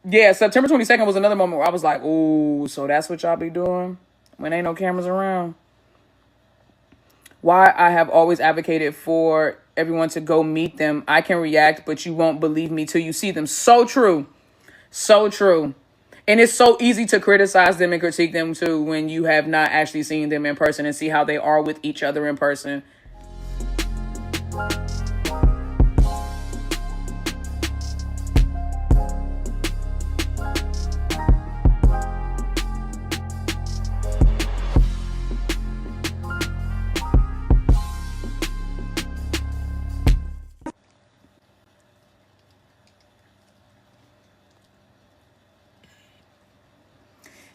Yeah, September 22nd was another moment where I was like, ooh, so that's what y'all be doing when ain't no cameras around. Why I have always advocated for everyone to go meet them. I can react, but you won't believe me till you see them. So true. So true. And it's so easy to criticize them and critique them too when you have not actually seen them in person and see how they are with each other in person.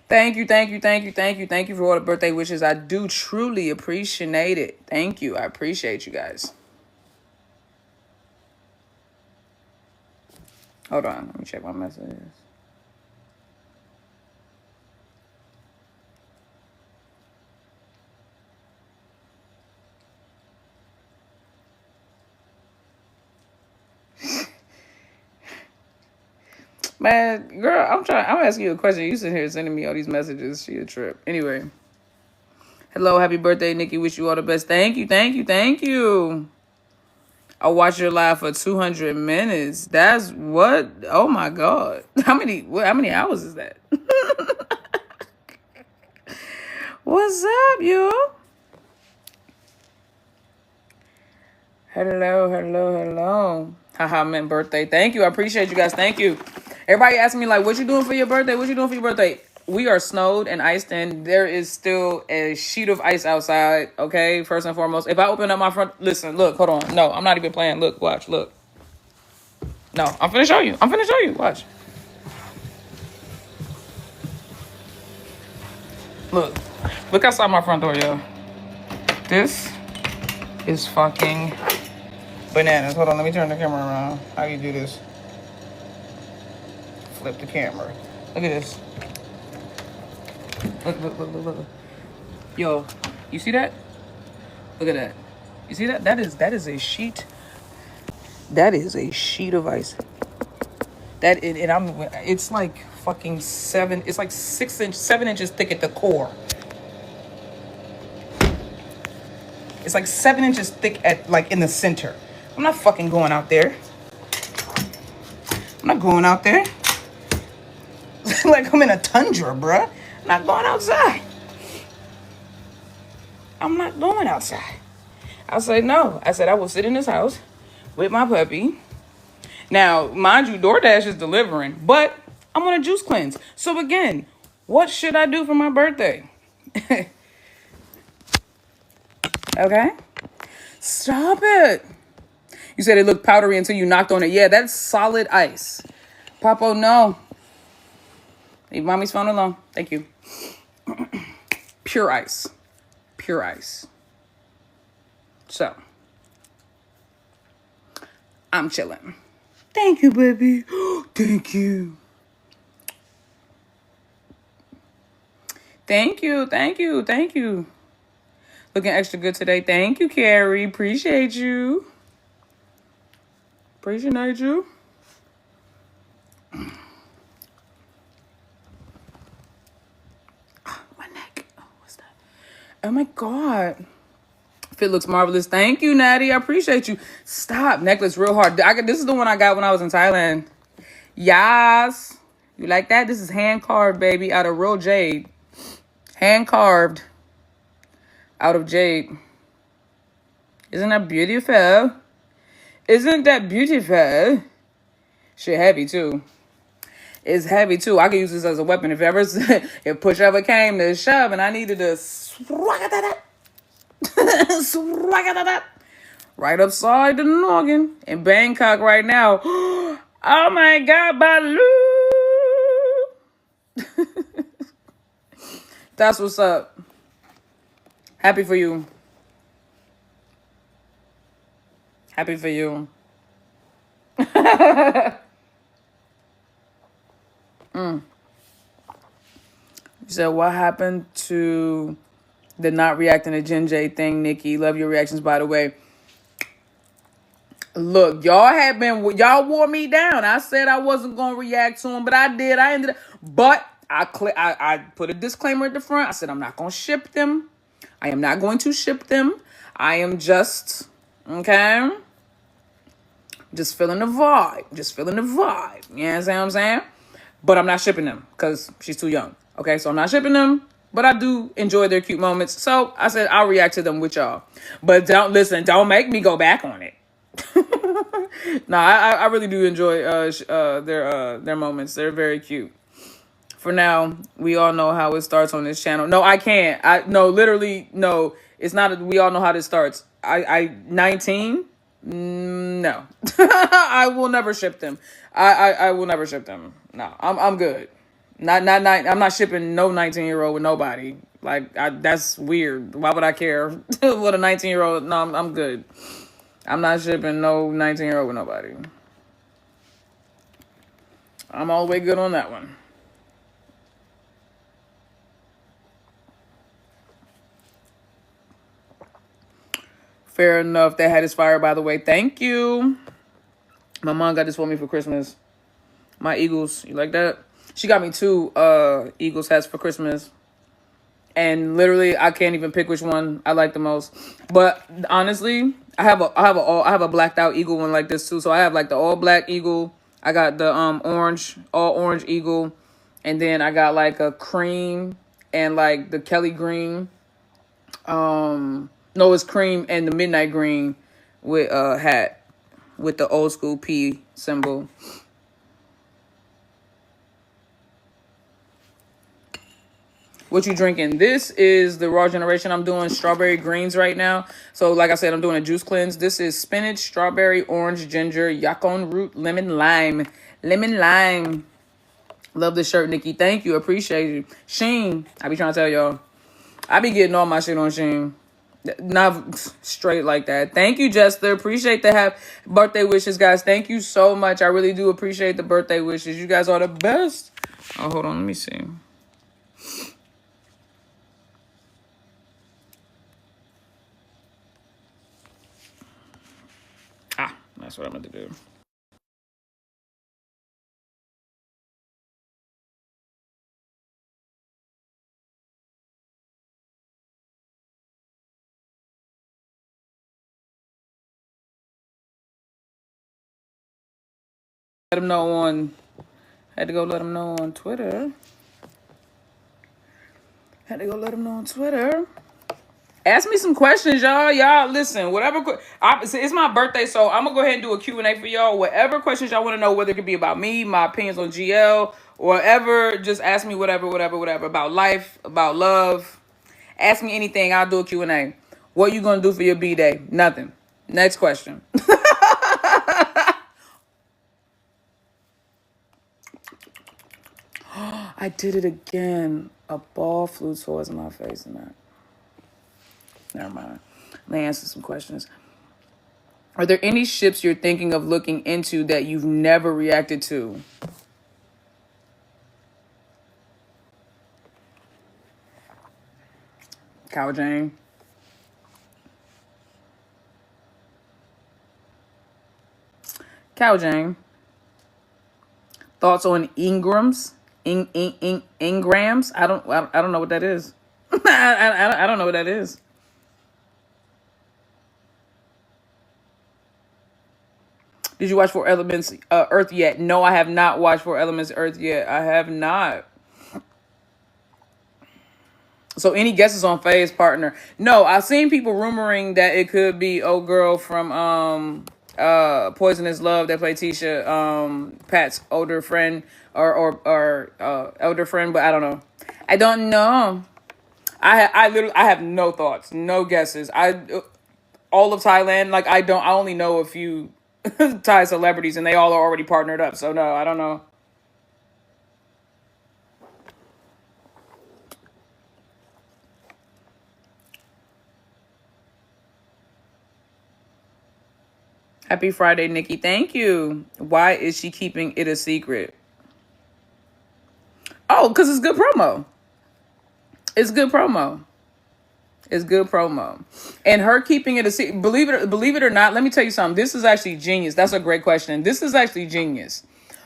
Thank you, thank you, thank you, thank you, thank you for all the birthday wishes. I do truly appreciate it. Thank you. I appreciate you guys. Hold on. Let me check my messages. Man, girl, I'm asking you a question. You sitting here sending me all these messages. She a trip. Anyway. Hello, happy birthday, Nikki. Wish you all the best. Thank you, thank you, thank you. I watched your live for 200 minutes. That's what? Oh my God. How many hours is that? What's up, you? Hello, hello, hello. Haha, meant birthday. Thank you. I appreciate you guys. Thank you. Everybody asking me, like, what you doing for your birthday? What you doing for your birthday? We are snowed and iced in. There is still a sheet of ice outside, okay? First and foremost. If I open up my front... Listen, look, hold on. No, I'm not even playing. Look, watch, look. No, I'm finna show you. I'm finna show you. Watch. Look. Look outside my front door, yo. This is fucking bananas. Hold on, let me turn the camera around. How do you do this? Flip the camera. Look at this. Look. Yo, you see that? Look at that. You see that? That is a sheet. That is a sheet of ice. It's like fucking 7, it's like 7 inches thick at the core. It's like 7 inches thick at, like, in the center. I'm not fucking going out there. I'm not going out there. Like I'm in a tundra, bruh. I'm not going outside. I'm not going outside. I said no. I said I will sit in this house with my puppy. Now, mind you, DoorDash is delivering, but I'm on a juice cleanse. So again, what should I do for my birthday? Okay? Stop it. You said it looked powdery until you knocked on it. Yeah, that's solid ice. Papo, no. Leave mommy's phone alone. Thank you. Pure ice. Pure ice. So, I'm chilling. Thank you, baby. Thank you. Thank you, thank you, thank you. Looking extra good today. Thank you, Carrie. Appreciate you. Appreciate you. My neck. Oh, what's that? Oh my God. Fit looks marvelous. Thank you, Natty. I appreciate you. Stop. Necklace real hard. This is the one I got when I was in Thailand. Yas. You like that? This is hand carved, baby, out of real jade. Hand carved out of jade. Isn't that beautiful? Isn't that beautiful? Shit heavy too. It's heavy too. I could use this as a weapon if push ever came to shove and I needed to right upside the noggin in Bangkok right now. Oh my God, Baloo. That's what's up. Happy for you. Happy for you. You said, what happened to the not reacting to Jen J thing, Nikki? Love your reactions, by the way. Look, y'all wore me down. I said I wasn't gonna react to him, but I did. I ended up, but I put a disclaimer at the front. I said I'm not gonna ship them. I am not going to ship them. I am just okay. Just feeling the vibe. Just feeling the vibe. You know what I'm saying? But I'm not shipping them because she's too young. Okay, so I'm not shipping them. But I do enjoy their cute moments. So I said I'll react to them with y'all. But don't make me go back on it. No, I really do enjoy their moments. They're very cute. For now, we all know how it starts on this channel. No, I can't. No, literally, no. It's not. We all know how this starts. I 19. No, I will never ship them. I will never ship them. No, I'm good. Not. I'm not shipping no 19-year-old with nobody. Like that's weird. Why would I care what a 19-year-old? No, I'm good. I'm not shipping no 19-year-old with nobody. I'm all the way good on that one. Fair enough. That hat is fire, by the way. Thank you. My mom got this for me for Christmas. My Eagles. You like that? She got me 2 Eagles hats for Christmas. And literally, I can't even pick which one I like the most. But honestly, I have a blacked out eagle one like this too. So I have like the all black eagle. I got the all orange eagle, and then I got like a cream and like the Kelly green. No, it's cream and the midnight green with a hat with the old school P symbol. What you drinking? This is the Raw Generation. I'm doing strawberry greens right now. So like I said, I'm doing a juice cleanse. This is spinach, strawberry, orange, ginger, yacon root, lemon, lime. Lemon, lime. Love this shirt, Nikki. Thank you. Appreciate you. Sheen. I be trying to tell y'all. I be getting all my shit on Sheen. Not straight like that. Thank you, Jester. Appreciate the birthday wishes, guys. Thank you so much. I really do appreciate the birthday wishes. You guys are the best. Oh, hold on. Let me see. That's what I'm going to do. Let them know on... Had to go let them know on Twitter. Ask me some questions, y'all. Y'all, listen, whatever... It's my birthday, so I'm going to go ahead and do a Q&A for y'all. Whatever questions y'all want to know, whether it could be about me, my opinions on GL, or whatever, just ask me whatever. About life, about love. Ask me anything. I'll do a Q&A. What you going to do for your B-Day? Nothing. Next question. I did it again. A ball flew towards my face and that. Never mind. Let me answer some questions. Are there any ships you're thinking of looking into that you've never reacted to? Cow Jane. Cow Jane. Thoughts on Ingrams? Ingrams? I don't know what that is. I don't know what that is. Did you watch Four Elements Earth yet? No, I have not watched Four Elements Earth yet. I have not. So any guesses on Faye's partner? No, I've seen people rumoring that it could be old girl from Poisonous Love that played Tisha, Pat's older friend or elder friend, but I don't know. I don't know. I literally have no thoughts, no guesses. All of Thailand, like I only know a few Thai celebrities and they all are already partnered up. So no, I don't know. Happy Friday, Nikki. Thank you. Why is she keeping it a secret? Oh, because it's good promo. It's good promo. It's good promo. And her keeping it a secret, believe it or not, let me tell you something. This is actually genius. That's a great question. This is actually genius.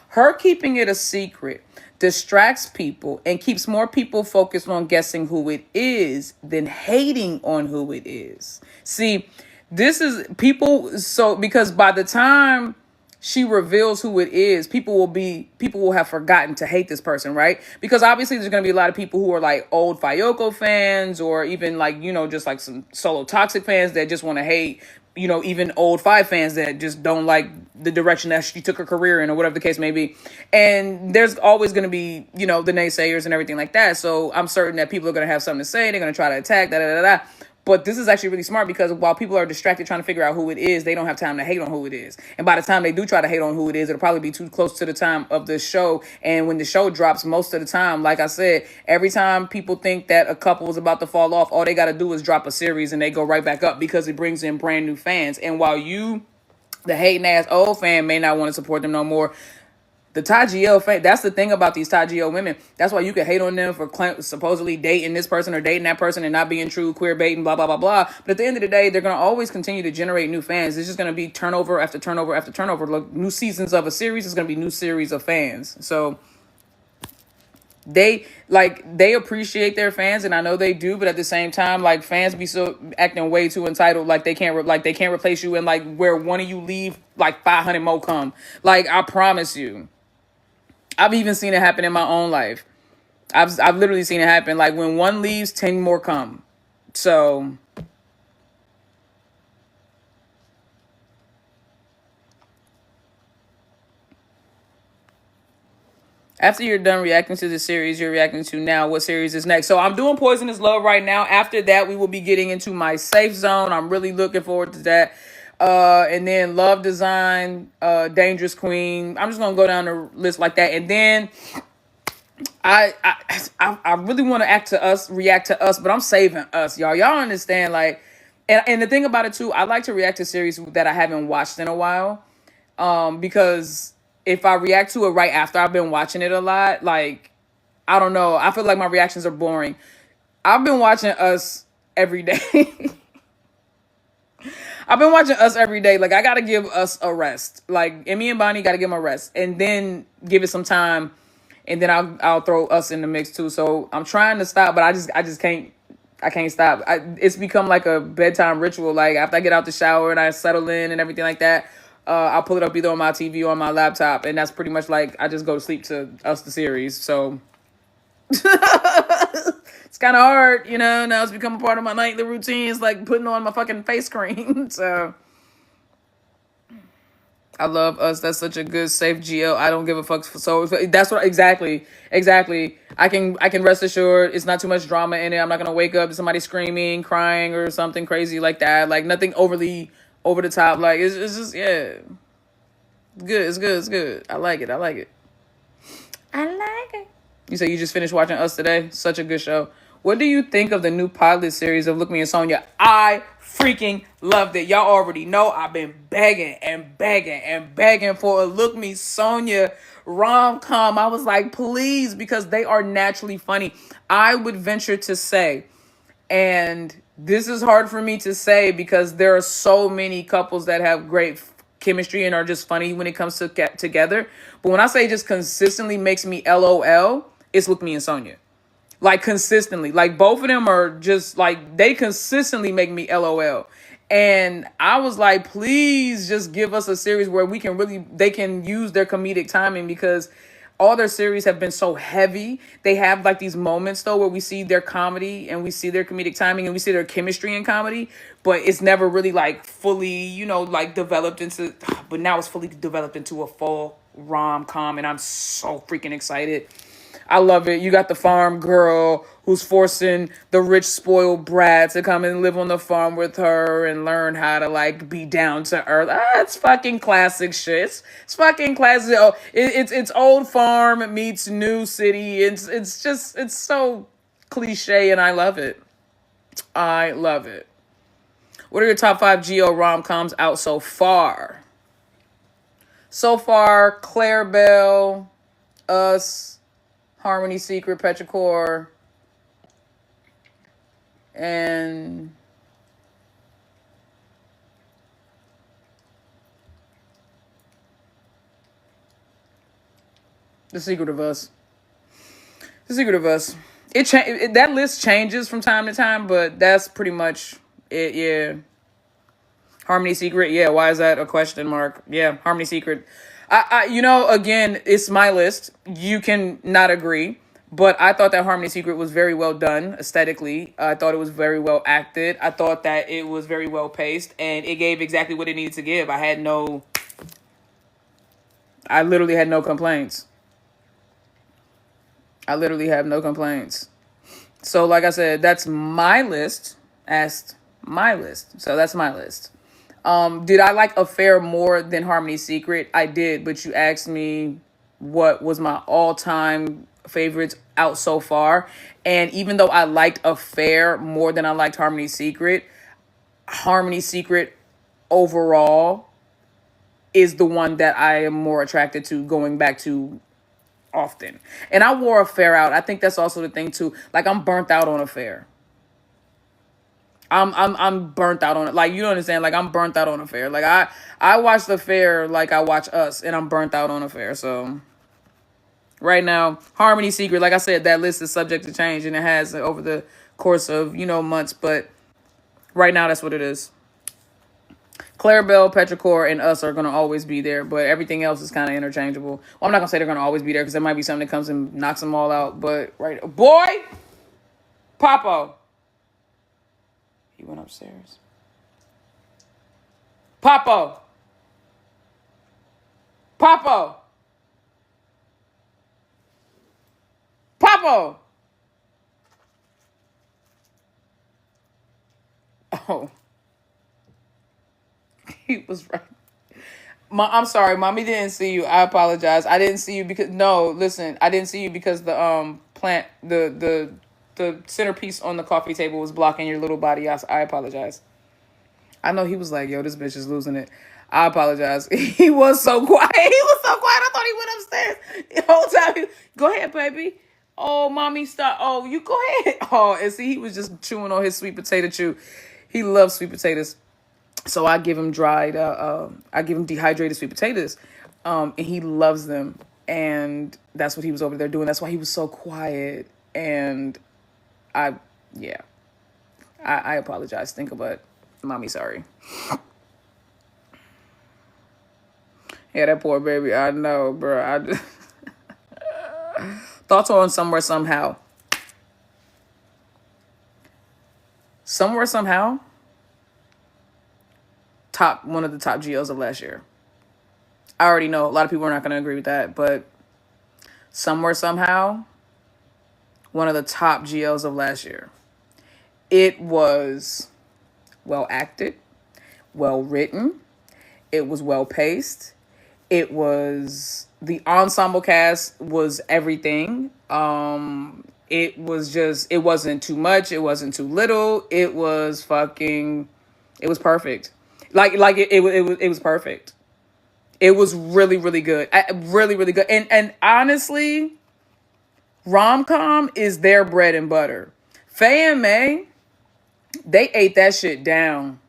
Her keeping it a secret distracts people and keeps more people focused on guessing who it is than hating on who it is. See, this is people, so because by the time she reveals who it is, people will have forgotten to hate this person, right? Because obviously there's going to be a lot of people who are like old Fayoko fans, or even like, just like some solo toxic fans that just want to hate, even old Five fans that just don't like the direction that she took her career in, or whatever the case may be. And there's always going to be, the naysayers and everything like that. So I'm certain that people are going to have something to say. They're going to try to attack, da da da da. But this is actually really smart, because while people are distracted trying to figure out who it is, they don't have time to hate on who it is. And by the time they do try to hate on who it is, it'll probably be too close to the time of the show. And when the show drops, most of the time, like I said, every time people think that a couple is about to fall off, all they got to do is drop a series and they go right back up, because it brings in brand new fans. And while you, the hating ass old fan, may not want to support them no more, the Tajio fan, that's the thing about these Tajio women. That's why you can hate on them for supposedly dating this person or dating that person and not being true, queer baiting, blah, blah, blah, blah. But at the end of the day, they're going to always continue to generate new fans. It's just going to be turnover after turnover after turnover. Look, new seasons of a series is going to be new series of fans. So they appreciate their fans, and I know they do, but at the same time, like, fans be so acting way too entitled, like they can't replace you, and like where one of you leave, like 500 more come. Like, I promise you. I've even seen it happen in my own life. I've literally seen it happen. Like, when one leaves, 10 more come. So after you're done reacting to the series you're reacting to now, what series is next? So I'm doing Poisonous Love right now. After that, we will be getting into my safe zone. I'm really looking forward to that. And then Love Design, Dangerous Queen. I'm just gonna go down the list like that. And then I really want to react to Us, but I'm saving Us, y'all. Y'all understand, like, and the thing about it too, I like to react to series that I haven't watched in a while. Because if I react to it right after I've been watching it a lot, like, I don't know, I feel like my reactions are boring. I've been watching Us every day. I've been watching Us every day. Like, I gotta give Us a rest. Like, Emmy and Bonnie gotta give them a rest, and then give it some time, and then I'll throw Us in the mix too. So I'm trying to stop, but I just can't. I can't stop. It's become like a bedtime ritual. Like, after I get out the shower and I settle in and everything like that, I'll pull it up either on my TV or on my laptop, and that's pretty much like I just go to sleep to Us the series. So it's kind of hard, now it's become a part of my nightly routine. It's like putting on my fucking face cream. So I love Us. That's such a good, safe GL. I don't give a fuck. So that's what exactly. I can rest assured it's not too much drama in it. I'm not gonna wake up to somebody screaming, crying, or something crazy like that. Like, nothing overly over the top. Like, it's just, yeah, it's good. I like it. You say you just finished watching Us today? Such a good show. What do you think of the new pilot series of Look Me and Sonia? I freaking loved it. Y'all already know I've been begging for a Look Me Sonia rom-com. I was like, please, because they are naturally funny. I would venture to say, and this is hard for me to say because there are so many couples that have great chemistry and are just funny when it comes to get together. But when I say just consistently makes me LOL, it's Look Me and Sonia. Like, consistently. Like, both of them are just, like, they consistently make me LOL. And I was like, please just give us a series where they can use their comedic timing, because all their series have been so heavy. They have like these moments though where we see their comedy and we see their comedic timing and we see their chemistry in comedy, but it's never really like fully, like developed into, but now it's fully developed into a full rom-com, and I'm so freaking excited. I love it. You got the farm girl who's forcing the rich spoiled brat to come and live on the farm with her and learn how to like be down to earth. It's fucking classic shit. It's fucking classic. Oh, it's old farm meets new city. It's so cliche, and I love it. I love it. What are your top 5 Geo rom-coms out so far? So far, Claire Bell, Us, Harmony Secret, Petrichor, And The Secret of Us. The Secret of Us. That list changes from time to time, but that's pretty much it. Yeah. Harmony Secret. Yeah. Why is that a question mark? Yeah. Harmony Secret. Again, it's my list. You can not agree, but I thought that Harmony Secret was very well done aesthetically. I thought it was very well acted. I thought that it was very well paced, and it gave exactly what it needed to give. I literally had no complaints. I literally have no complaints. So, like I said, that's my list. Asked my list. So that's my list. Did I like Affair more than Harmony Secret? I did, but you asked me what was my all-time favorites out so far. And even though I liked Affair more than I liked Harmony Secret overall is the one that I am more attracted to going back to often. And I wore Affair out. I think that's also the thing too. Like, I'm burnt out on Affair. I'm burnt out on it. Like, you don't understand. Like, I'm burnt out on Affair. Like, I watch the Fair like I watch Us, and I'm burnt out on Affair. So right now, Harmony Secret, like I said, that list is subject to change, and it has over the course of months. But right now, that's what it is. Clarabelle, Petrichor, and Us are gonna always be there, but everything else is kind of interchangeable. Well, I'm not gonna say they're gonna always be there because there might be something that comes and knocks them all out. But right, boy, Papo. He went upstairs. Papo. Papo. Papo. Oh. He was right. I'm sorry, mommy didn't see you. I apologize. I didn't see you because listen, I didn't see you because the plant the centerpiece on the coffee table was blocking your little body. I apologize. I know he was like, yo, this bitch is losing it. I apologize. He was so quiet. He was so quiet. I thought he went upstairs the whole time. Go ahead, baby. Oh, mommy, stop. Oh, you go ahead. Oh, and see, he was just chewing on his sweet potato chew. He loves sweet potatoes. So I give him I give him dehydrated sweet potatoes. And he loves them. And that's what he was over there doing. That's why he was so quiet. And yeah. I apologize. Think about it. Mommy, sorry. Yeah, that poor baby. I know, bro. Thoughts on Somewhere Somehow. Somewhere Somehow. One of the top GLs of last year. I already know a lot of people are not going to agree with that, but Somewhere Somehow, one of the top GLs of last year. It was well acted, well written. It was well paced. It was, the ensemble cast was everything. It wasn't too much. It wasn't too little. It was perfect. It was perfect. It was really, really good. Really, really good. And honestly, rom-com is their bread and butter. Faye and May, they ate that shit down.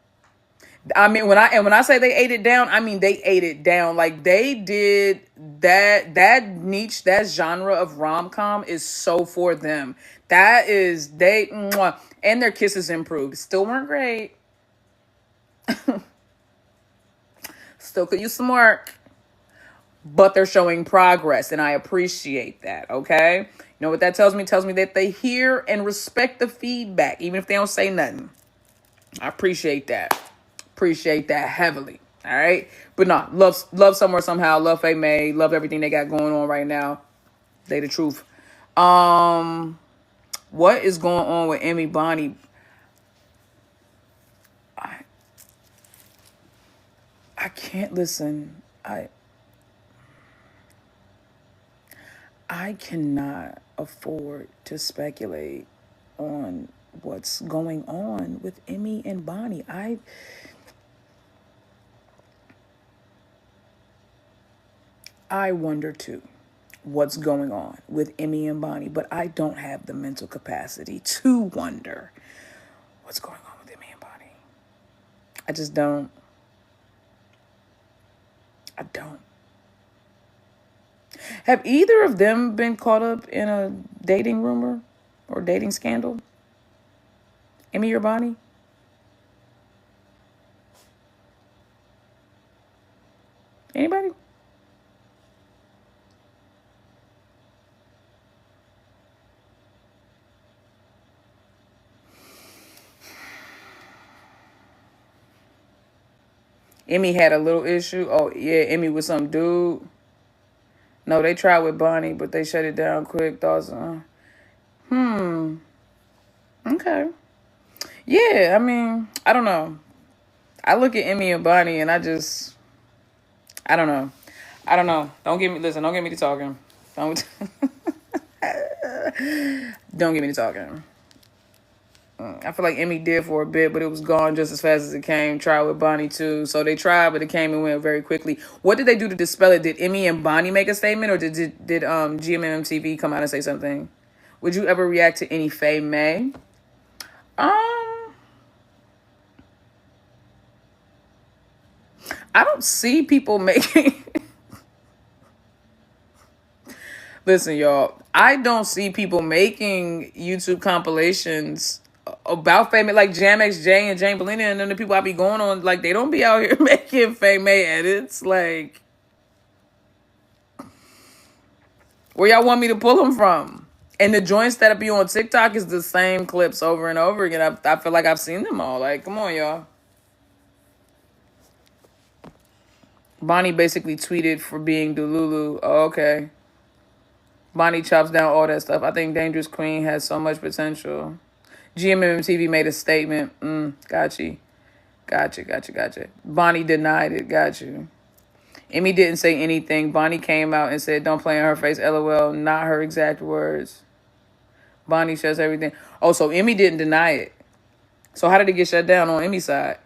I mean, when I say they ate it down, I mean they ate it down. Like, they did that niche, that genre of rom-com is so for them. That is mwah. And their kisses improved. Still weren't great. Still could use some work. But they're showing progress, and I appreciate that, okay? You know what that tells me? It tells me that they hear and respect the feedback, even if they don't say nothing. I appreciate that. Appreciate that heavily, all right? But no, love Somewhere Somehow, love Faye May, love everything they got going on right now. They the truth. What is going on with Emmy Bonnie? I can't listen. I cannot afford to speculate on what's going on with Emmy and Bonnie. I wonder too what's going on with Emmy and Bonnie, but I don't have the mental capacity to wonder what's going on with Emmy and Bonnie. I just don't. I don't. Have either of them been caught up in a dating rumor or dating scandal? Emmy or Bonnie? Anybody? Emmy had a little issue. Oh, yeah, Emmy with some dude. No, they tried with Bonnie, but they shut it down quick. Thoughts on. Okay. Yeah, I mean, I don't know. I look at Emmy and Bonnie and I don't know. I don't know. Don't get me to talking. Don't, don't get me to talking. I feel like Emmy did for a bit, but it was gone just as fast as it came. Tried with Bonnie too. So they tried, but it came and went very quickly. What did they do to dispel it? Did Emmy and Bonnie make a statement, or did GMM TV come out and say something? Would you ever react to any Faye May? I don't see people making. Listen, y'all. I don't see people making YouTube compilations about Faye May, like Jam XJ and Jane Belina, and then the people I be going on, like, they don't be out here making Faye May edits. Like, where y'all want me to pull them from? And the joints that be on TikTok is the same clips over and over again. I feel like I've seen them all. Like, come on, y'all. Bonnie basically tweeted for being Delulu. Oh, okay. Bonnie chops down all that stuff. I think Dangerous Queen has so much potential. GMM TV made a statement. Gotcha. Bonnie denied it. Got you. Emmy didn't say anything. Bonnie came out and said, "Don't play in her face, LOL." Not her exact words. Bonnie says everything. Oh, so Emmy didn't deny it. So how did it get shut down on Emmy's side?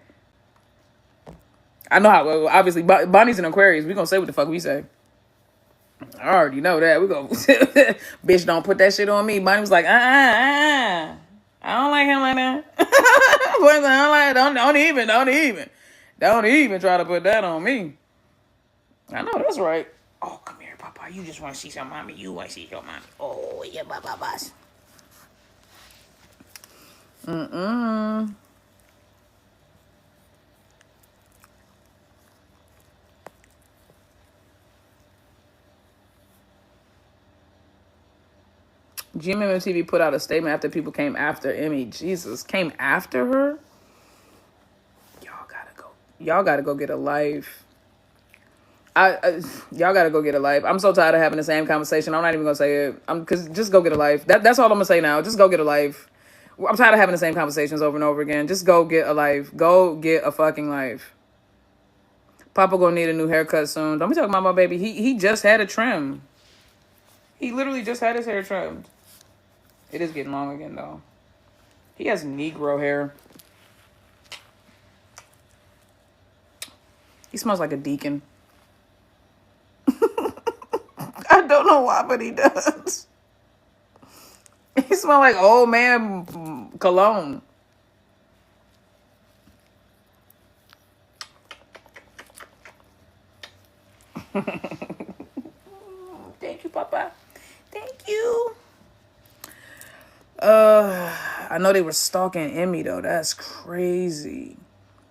I know how. Well, obviously, Bonnie's an Aquarius. We gonna say what the fuck we say. I already know that. We go, bitch, don't put that shit on me. Bonnie was like, I don't like him like that. Boys, I don't like, don't even try to put that on me. I know that's right. Oh, come here, Papa. You just want to see some mommy. You want to see your mommy. Oh, yeah, Papa. GMM TV put out a statement after people came after Emmy. Jesus, came after her? Y'all gotta go get a life. Y'all gotta go get a life. I'm so tired of having the same conversation. I'm not even gonna say it. Cause just go get a life. That's all I'm gonna say now. Just go get a life. I'm tired of having the same conversations over and over again. Just go get a life. Go get a fucking life. Papa gonna need a new haircut soon. Don't be talking about my baby. He just had a trim. He literally just had his hair trimmed. It is getting long again though. He has Negro hair. He smells like a deacon. I don't know why, but he does. He smells like old man cologne. Thank you, Papa. Thank you. I know they were stalking Emmy though. That's crazy.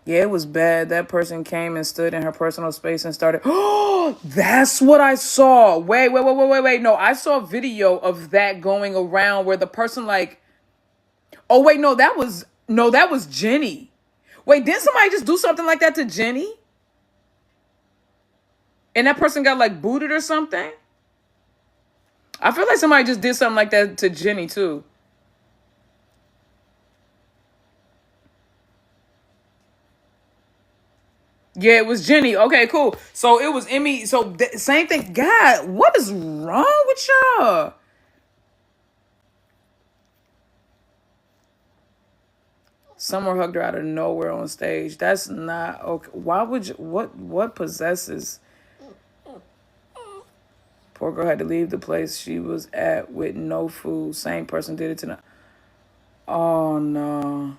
Yeah, it was bad. That person came and stood in her personal space and started. Oh, that's what I saw. Wait. No, I saw a video of that going around where the person like. Oh wait, that was Jenny. Wait, didn't somebody just do something like that to Jenny? And that person got like booted or something? I feel like somebody just did something like that to Jenny too. Yeah, it was Jenny. Okay, cool. So it was Emmy. So same thing. God, what is wrong with y'all? Someone hugged her out of nowhere on stage. That's not okay. Why would you? What possesses? Poor girl had to leave the place she was at with no food. Same person did it to her. Oh no.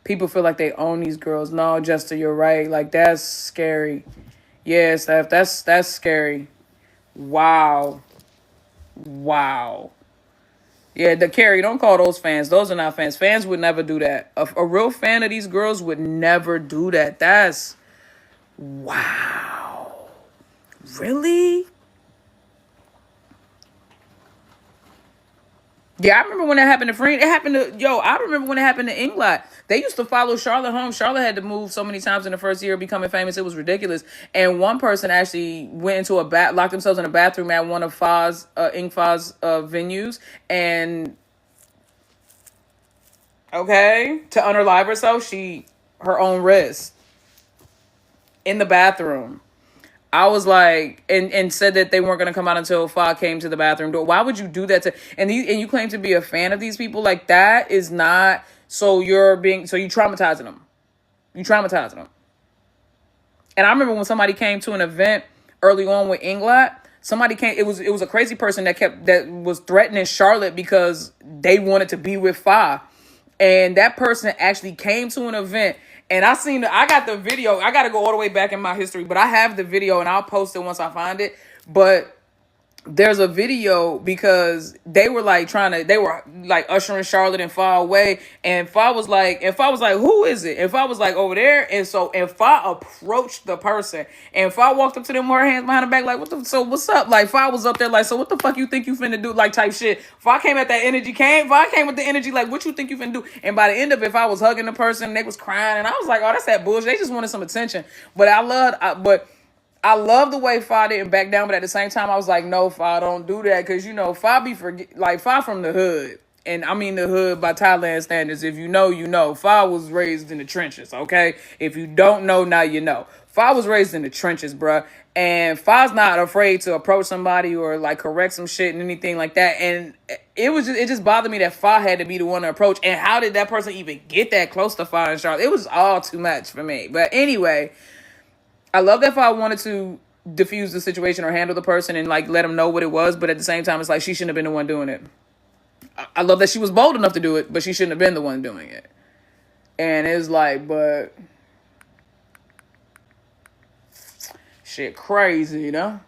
People feel like they own these girls. No, Jester, you're right. Like, that's scary. Yeah, Steph, that's scary. Wow. Wow. Yeah, the Carrie, don't call those fans. Those are not fans. Fans would never do that. A real fan of these girls would never do that. That's wow. Really? Yeah, I remember when that happened to Freen. It happened to I remember when it happened to England. They used to follow Charlotte home. Charlotte had to move so many times in the first year of becoming famous. It was ridiculous. And one person actually went into locked themselves in a bathroom at one of Ingfa's venues, and okay, to unalive herself, her own wrist in the bathroom. I was like, and said that they weren't going to come out until Fa came to the bathroom door. Why would you do that to, and you claim to be a fan of these people? Like, that is not, so you traumatizing them. You traumatizing them. And I remember when somebody came to an event early on with England, somebody came, it was a crazy person that was threatening Charlotte because they wanted to be with Fa. And that person actually came to an event, and I got the video. I got to go all the way back in my history, but I have the video, and I'll post it once I find it. But there's a video because they were like ushering Charlotte and Fa away, and Fa was like, who is it? And Fa was like, over there. And Fa approached the person, and Fa walked up to them with her hands behind her back, like, what's up? Like, Fa was up there like, so what the fuck you think you finna do? Like, type shit. Fa came with the energy, like, what you think you finna do? And by the end of it, Fa was hugging the person, they was crying, and I was like, oh, that's that bullshit. They just wanted some attention. But I love the way Fa didn't back down, but at the same time, I was like, no, Fa, don't do that. Because, Fa from the hood. And I mean the hood by Thailand standards. If you know, you know. Fa was raised in the trenches, okay? If you don't know, now you know. Fa was raised in the trenches, bruh. And Fa's not afraid to approach somebody or, like, correct some shit and anything like that. And it just bothered me that Fa had to be the one to approach. And how did that person even get that close to Fa and Charlotte? It was all too much for me. But anyway, I love that if I wanted to diffuse the situation or handle the person and, like, let them know what it was, but at the same time, it's like she shouldn't have been the one doing it. I love that she was bold enough to do it, but she shouldn't have been the one doing it. And it's like, but shit crazy, you know?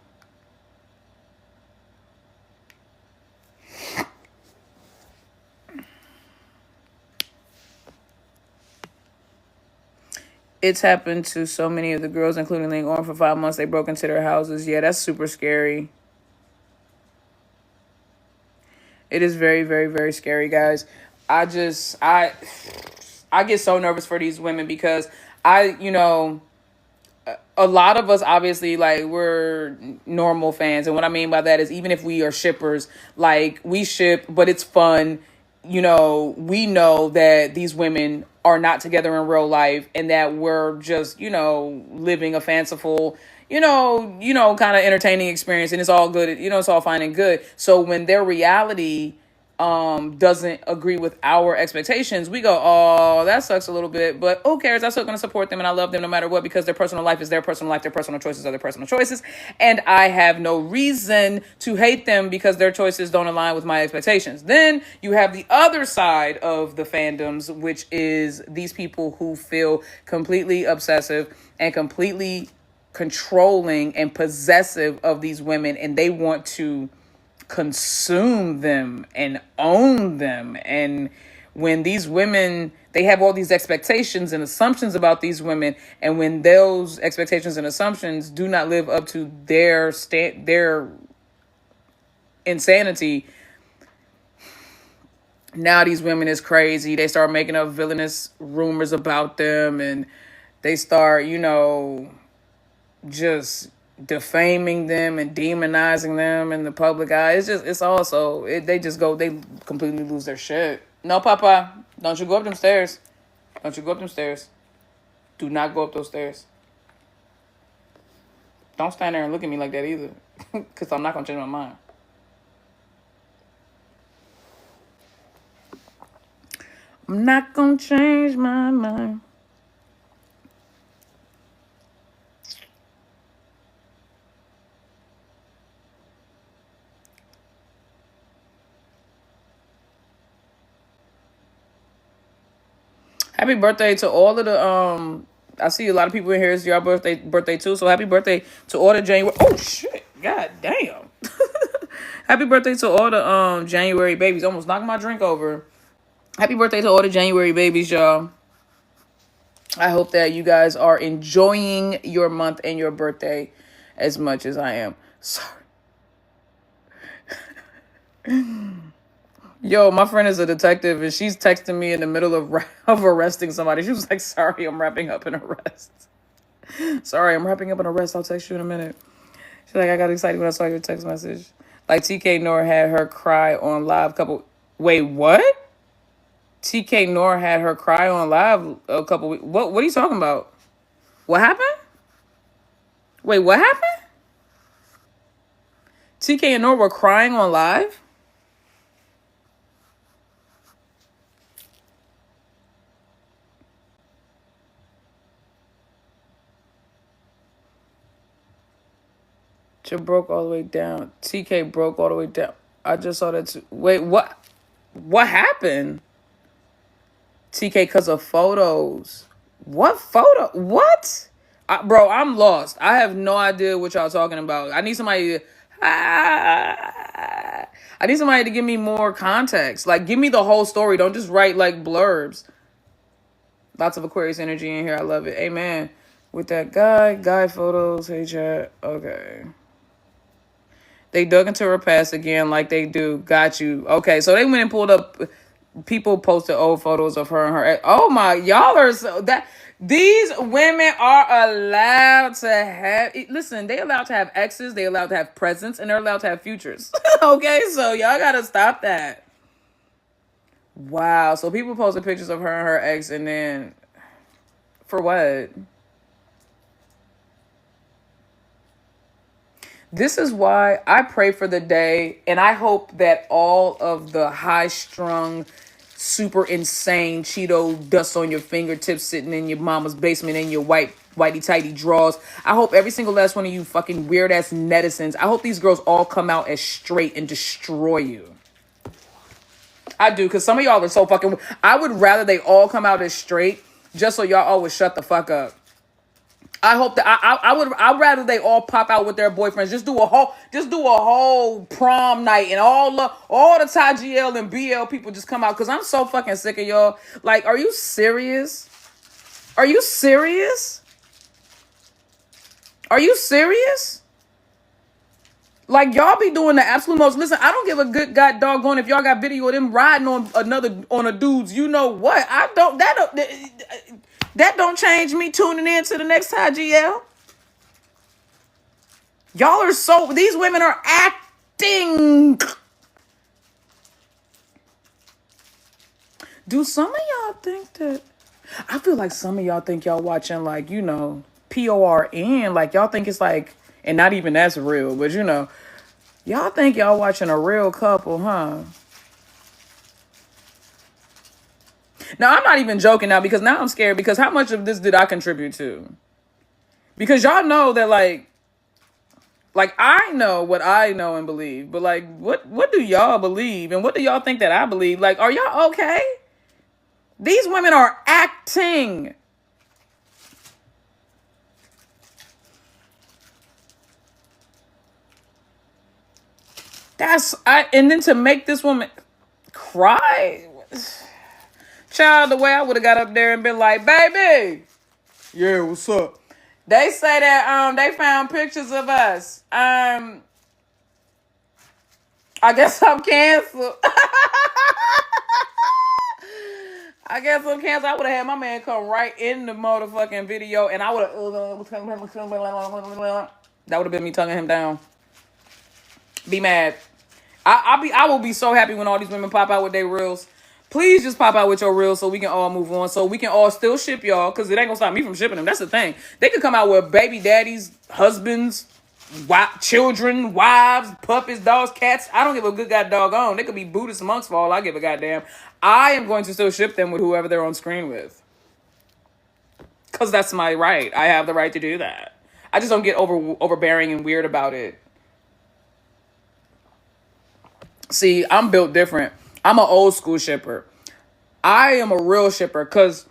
It's happened to so many of the girls, including Ling Orn, for 5 months. They broke into their houses. Yeah, that's super scary. It is very, very, very scary, guys. I get so nervous for these women because a lot of us, obviously, like, we're normal fans. And what I mean by that is, even if we are shippers, like, we ship, but it's fun. We know that these women are not together in real life, and that we're just, living a fanciful, kind of entertaining experience, and it's all good. It's all fine and good. So when their reality doesn't agree with our expectations, we go, oh, that sucks a little bit, but who cares? I'm still going to support them, and I love them no matter what, because their personal life is their personal life. Their personal choices are their personal choices, and I have no reason to hate them because their choices don't align with my expectations. Then you have the other side of the fandoms, which is these people who feel completely obsessive and completely controlling and possessive of these women, and they want to consume them and own them. And when these women, they have all these expectations and assumptions about these women, and when those expectations and assumptions do not live up to their insanity, now these women is crazy. They start making up villainous rumors about them, and they start, just defaming them and demonizing them in the public eye. They completely lose their shit. No, Papa, don't you go up them stairs. Don't you go up them stairs. Do not go up those stairs. Don't stand there and look at me like that either, because I'm not going to change my mind. I'm not going to change my mind. Happy birthday to all of the I see a lot of people in here. It's your birthday too. So happy birthday to all the January. Oh shit! God damn! Happy birthday to all the January babies. Almost knocked my drink over. Happy birthday to all the January babies, y'all. I hope that you guys are enjoying your month and your birthday as much as I am. Sorry. Yo, my friend is a detective and she's texting me in the middle of arresting somebody. She was like, sorry, I'm wrapping up an arrest. Sorry, I'm wrapping up an arrest. I'll text you in a minute. She's like, I got excited when I saw your text message. Like TK Nora had her cry on live couple. Wait, what? TK Nora had her cry on live a couple weeks. What are you talking about? What happened? Wait, what happened? TK and Nora were crying on live? She broke all the way down. TK broke all the way down. I just saw that too. Wait, what? What happened? TK because of photos. What photo? What? Bro, I'm lost. I have no idea what y'all talking about. I need somebody to give me more context. Like, give me the whole story. Don't just write like blurbs. Lots of Aquarius energy in here. I love it. Amen. With that guy photos. Hey, chat. Okay. They dug into her past again like they do. Got you. Okay, so they went and pulled up. People posted old photos of her and her. Oh my, y'all are so that. These women are allowed to have. Listen, they allowed to have exes. They allowed to have presents, and they're allowed to have futures. Okay, so y'all gotta stop that. Wow. So people posted pictures of her and her ex, and then for what? This is why I pray for the day, and I hope that all of the high-strung, super insane Cheeto dust on your fingertips sitting in your mama's basement in your whitey-tighty drawers, I hope every single last one of you fucking weird-ass netizens, I hope these girls all come out as straight and destroy you. I do, because some of y'all are so fucking... I would rather they all come out as straight just so y'all always shut the fuck up. I hope that I'd rather they all pop out with their boyfriends. Just do a whole prom night and all the Ty GL and BL people just come out because I'm so fucking sick of y'all. Like, are you serious? Are you serious? Are you serious? Like, y'all be doing the absolute most. Listen, I don't give a good god doggone if y'all got video of them riding on a dude's. You know what? That don't change me tuning in to the next Ty GL. Y'all are so... These women are acting. Do some of y'all think that... I feel like some of y'all think y'all watching like, you know, PORN. Like, y'all think it's like... And not even that's real, but you know... Y'all think y'all watching a real couple, huh? Now, I'm not even joking now because now I'm scared because how much of this did I contribute to? Because y'all know that, like I know what I know and believe, but, like, what do y'all believe? And what do y'all think that I believe? Like, are y'all okay? These women are acting. And then to make this woman cry... Child, the way I would have got up there and been like, baby, yeah, what's up? They say that they found pictures of us. I guess I'm canceled. I guess I'm canceled. I would have had my man come right in the motherfucking video, and I would have that would have been me tonguing him down. Be mad. I will be so happy when all these women pop out with their reels. Please just pop out with your reels so we can all move on. So we can all still ship y'all. Because it ain't going to stop me from shipping them. That's the thing. They could come out with baby daddies, husbands, children, wives, puppies, dogs, cats. I don't give a good god doggone. They could be Buddhist monks for all I give a goddamn. I am going to still ship them with whoever they're on screen with. Because that's my right. I have the right to do that. I just don't get overbearing and weird about it. See, I'm built different. I'm an old school shipper. I am a real shipper because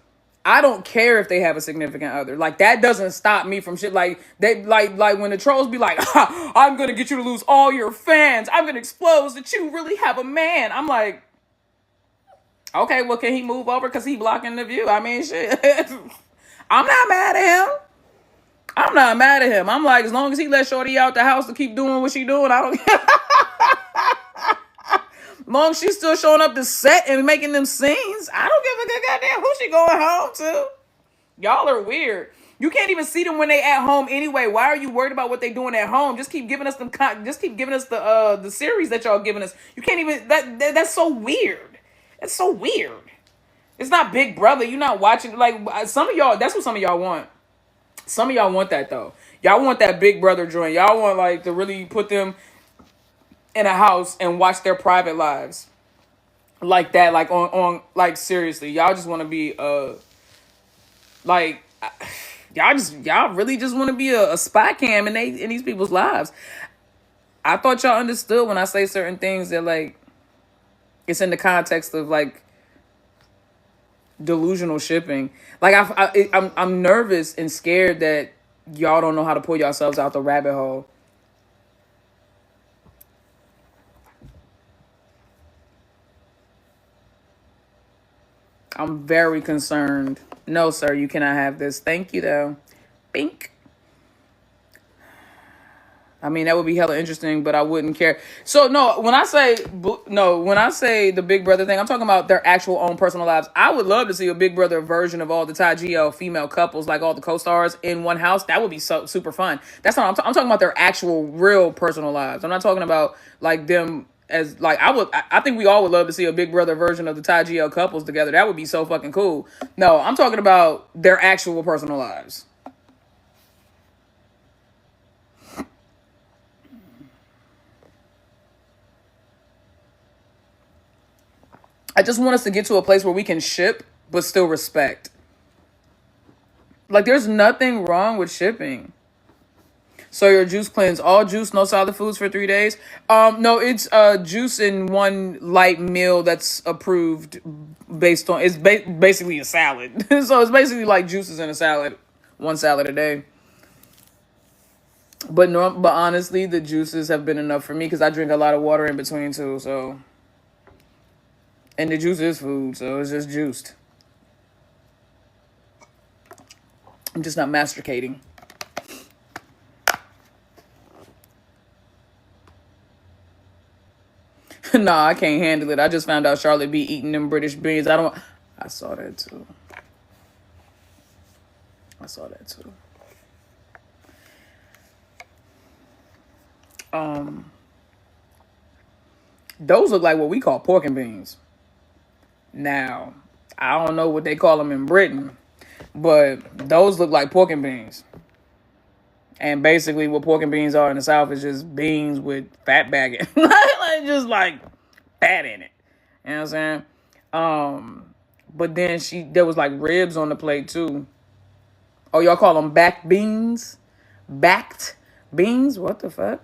I don't care if they have a significant other. Like, that doesn't stop me from shit. Like, they like when the trolls be like, ha, I'm gonna get you to lose all your fans. I'm gonna expose that you really have a man. I'm like, okay, well, can he move over because he blocking the view? I mean, shit. I'm not mad at him. I'm not mad at him. I'm like, as long as he let Shorty out the house to keep doing what she doing, I don't care. As long as she's still showing up to set and making them scenes, I don't give a good goddamn who she going home to. Y'all are weird. You can't even see them when they at home anyway. Why are you worried about what they doing at home? Just keep giving us them. Just keep giving us the series that y'all giving us. You can't even. That's so weird. That's so weird. It's not Big Brother. You're not watching. Like, some of y'all. That's what some of y'all want. Some of y'all want that though. Y'all want that Big Brother joint. Y'all want like to really put them in a house and watch their private lives like that. Like on like seriously. Y'all just want to be like. Y'all really just want to be a spy cam in these people's lives. I thought y'all understood when I say certain things that like it's in the context of like delusional shipping. Like I'm nervous and scared that y'all don't know how to pull yourselves out the rabbit hole. I'm very concerned. No, sir, you cannot have this. Thank you, though. Bink. I mean, that would be hella interesting, but I wouldn't care. So, no, when I say the Big Brother thing, I'm talking about their actual own personal lives. I would love to see a Big Brother version of all the Ty GL female couples, like all the co-stars in one house. That would be so super fun. That's not. I'm talking about their actual, real personal lives. I'm not talking about like them as like I think we all would love to see a Big Brother version of the Ty GL couples together. That would be so fucking cool. No, I'm talking about their actual personal lives. I just want us to get to a place where we can ship, but still respect. Like, there's nothing wrong with shipping. So your juice cleanse, all juice, no solid foods for 3 days. No, it's juice in one light meal that's approved based on, it's basically a salad. So it's basically like juices in a salad, one salad a day. But honestly, the juices have been enough for me because I drink a lot of water in between too, so. And the juice is food, so it's just juiced. I'm just not masticating. Nah, I can't handle it. I just found out Charlotte be eating them British beans. I saw that too. Those look like what we call pork and beans. Now, I don't know what they call them in Britain, but those look like pork and beans. And basically what pork and beans are in the South is just beans with fat bagging. Like just like fat in it. You know what I'm saying? But then there was like ribs on the plate too. Oh, y'all call them back beans? Backed beans? What the fuck?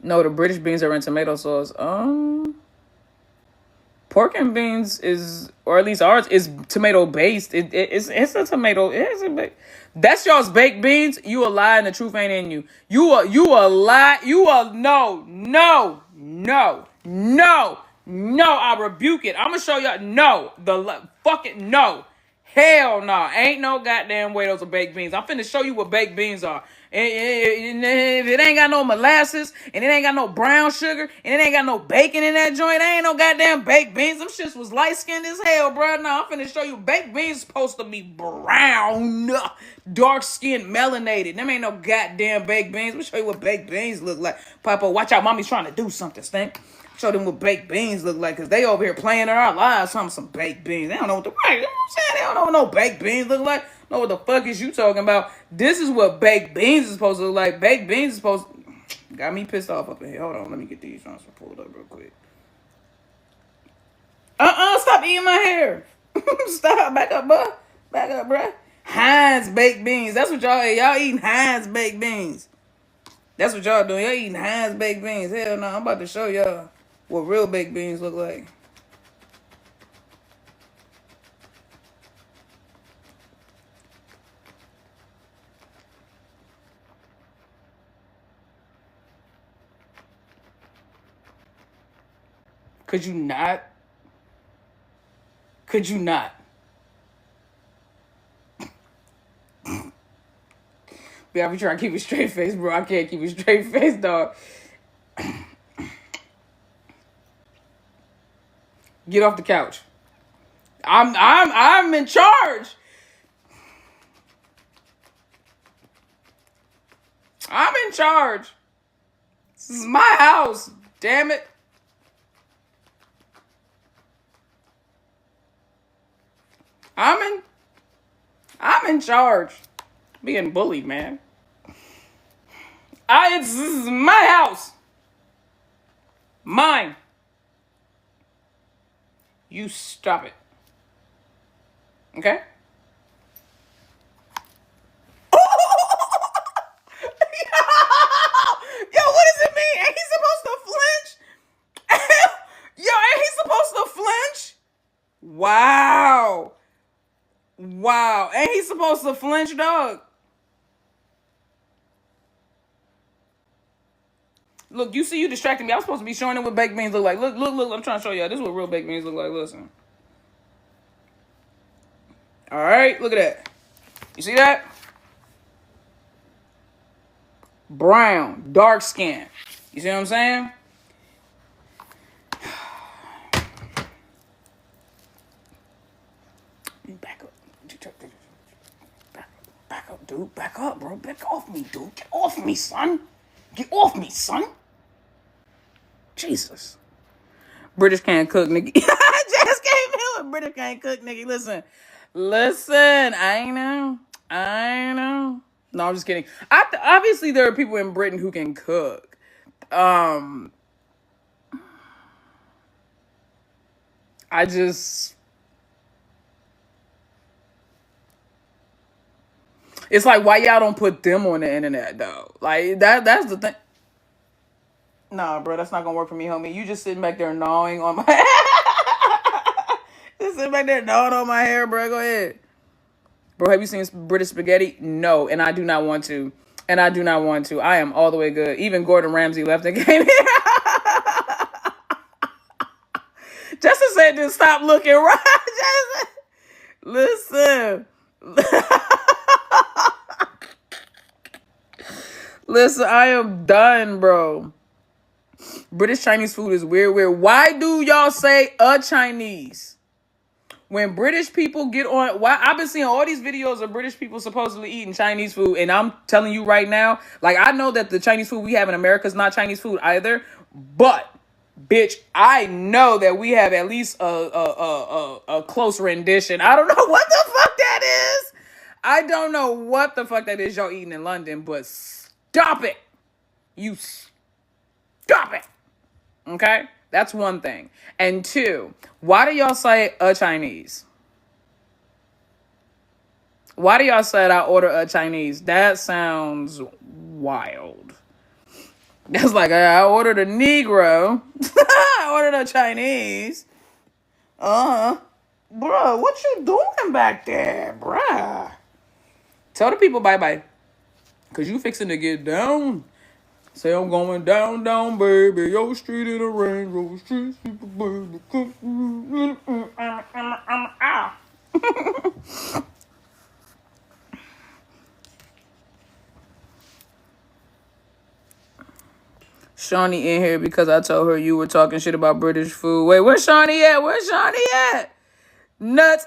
No, the British beans are in tomato sauce. Pork and beans is, or at least ours is tomato based. It's a tomato. That's y'all's baked beans. You a lie and the truth ain't in you. You a lie. No. I rebuke it. I'm gonna show y'all. No, fucking no. Hell no. Ain't no goddamn way those are baked beans. I'm finna show you what baked beans are. And if it ain't got no molasses, and it ain't got no brown sugar, and it ain't got no bacon in that joint, ain't no goddamn baked beans. Them shits was light-skinned as hell, bro. Now, I'm finna show you baked beans supposed to be brown, dark-skinned, melanated. Them ain't no goddamn baked beans. Let me show you what baked beans look like. Papa, watch out. Mommy's trying to do something, Stink. Show them what baked beans look like, because they over here playing in our lives. Some baked beans. They don't know what you know what I'm saying? They don't know what no baked beans look like. Know what the fuck is you talking about? This is what baked beans is supposed to look like. Baked beans is supposed to... Got me pissed off up in here. Hold on, let me get these ones pulled up real quick. Stop eating my hair. Stop, back up, bruh. Heinz baked beans. That's what y'all eating Heinz baked beans. That's what y'all doing. Y'all eating Heinz baked beans. Hell no, I'm about to show y'all what real baked beans look like. Could you not? Could you not? Yeah, I be trying to keep a straight face, bro. I can't keep a straight face, dog. Get off the couch. I'm in charge. I'm in charge. This is my house. Damn it. I'm in charge. Being bullied, man. This is my house. Mine. You stop it. Okay? Yo, what does it mean? Ain't he supposed to flinch? Yo, ain't he supposed to flinch? Wow. Wow. Ain't he supposed to flinch, dog? Look, you see you distracting me. I was supposed to be showing them what baked beans look like. Look. I'm trying to show y'all. This is what real baked beans look like. Listen. All right. Look at that. You see that? Brown. Dark skin. You see what I'm saying? Back up. Back up, dude. Back up, bro. Back off me, dude. Get off me, son. Get off me, son. Jesus. British can't cook, nigga. Just came in with British can't cook, nigga. Listen. I know. No, I'm just kidding. Obviously, there are people in Britain who can cook. I just... It's like, why y'all don't put them on the internet, though? Like, that's the thing. Nah, bro, that's not gonna work for me, homie. You just sitting back there gnawing on my... Just sitting back there gnawing on my hair, bro. Go ahead. Bro, have you seen British spaghetti? No, and I do not want to. I am all the way good. Even Gordon Ramsay left and came here. Just to say, just stop looking right. Listen. Listen, I am done, bro. British Chinese food is weird. Why do y'all say a Chinese? When British people get on... Why I've been seeing all these videos of British people supposedly eating Chinese food, and I'm telling you right now, like, I know that the Chinese food we have in America is not Chinese food either, but, bitch, I know that we have at least a close rendition. I don't know what the fuck that is. I don't know what the fuck that is y'all eating in London, but stop it. You stop it. Okay? That's one thing. And two, why do y'all say a Chinese? Why do y'all say I order a Chinese? That sounds wild. That's like, I ordered a Negro. I ordered a Chinese. Bruh, what you doing back there, bruh? Tell the people bye-bye. Because you fixing to get down. Say I'm going down, baby. Yo, street in the rain, Rover street, baby. Shawnee in here because I told her you were talking shit about British food. Wait, where's Shawnee at? Nuts.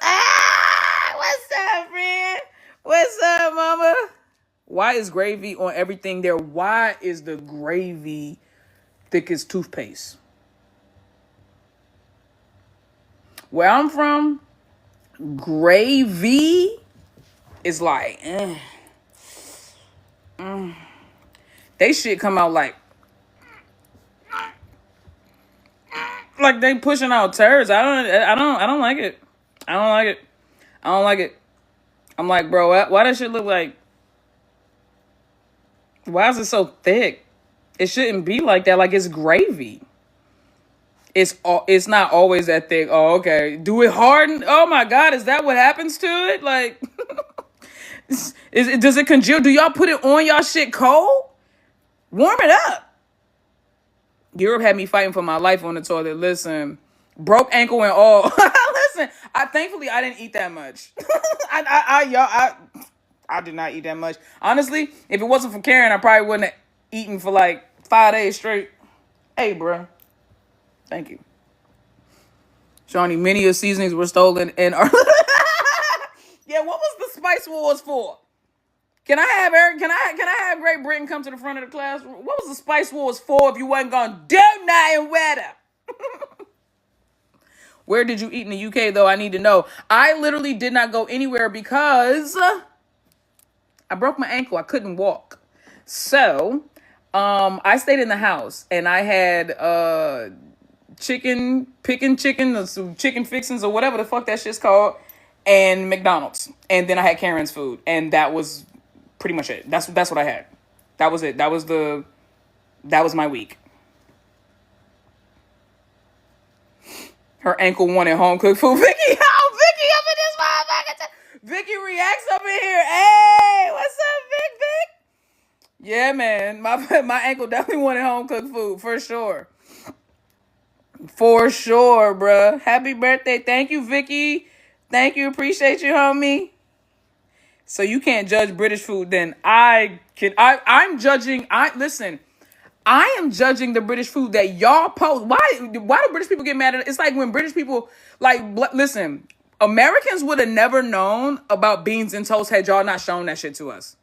What's up, friend? What's up, mama? Why is gravy on everything there? Why is the gravy thick as toothpaste? Where I'm from, gravy is like, they shit come out like they pushing out turds. I don't like it. I don't like it. I'm like, bro, why does shit look like? Why is it so thick? It shouldn't be like that. Like, it's gravy. It's not always that thick. Oh, okay. Do it harden? Oh my God, is that what happens to it? Like, does it congeal? Do y'all put it on y'all shit cold? Warm it up. Europe had me fighting for my life on the toilet. Listen, broke ankle and all. Listen, thankfully I didn't eat that much. I did not eat that much. Honestly, if it wasn't for Karen, I probably wouldn't have eaten for like 5 days straight. Hey, bruh. Thank you. Shawnee, many of seasonings were stolen and are yeah, what was the Spice Wars for? Can I have Great Britain come to the front of the class? What was the Spice Wars for if you wasn't gonna do nothing with it? Where did you eat in the UK though? I need to know. I literally did not go anywhere because I broke my ankle. I couldn't walk. So, I stayed in the house and I had chicken or some chicken fixins or whatever the fuck that shit's called, and McDonald's. And then I had Karen's food, and that was pretty much it. That's what I had. That was it. That was my week. Her ankle wanted home cooked food. Vicky, Vicky up in this motherfucker. Vicky reacts up in here. Hey, what's up, Vic? Yeah, man. My ankle definitely wanted home cooked food for sure. For sure, bruh. Happy birthday. Thank you, Vicky. Thank you. Appreciate you, homie. So you can't judge British food, then I'm judging. Listen, I am judging the British food that y'all post. Why do British people get mad at it? It's like when British people, listen, Americans would have never known about beans and toast had y'all not shown that shit to us.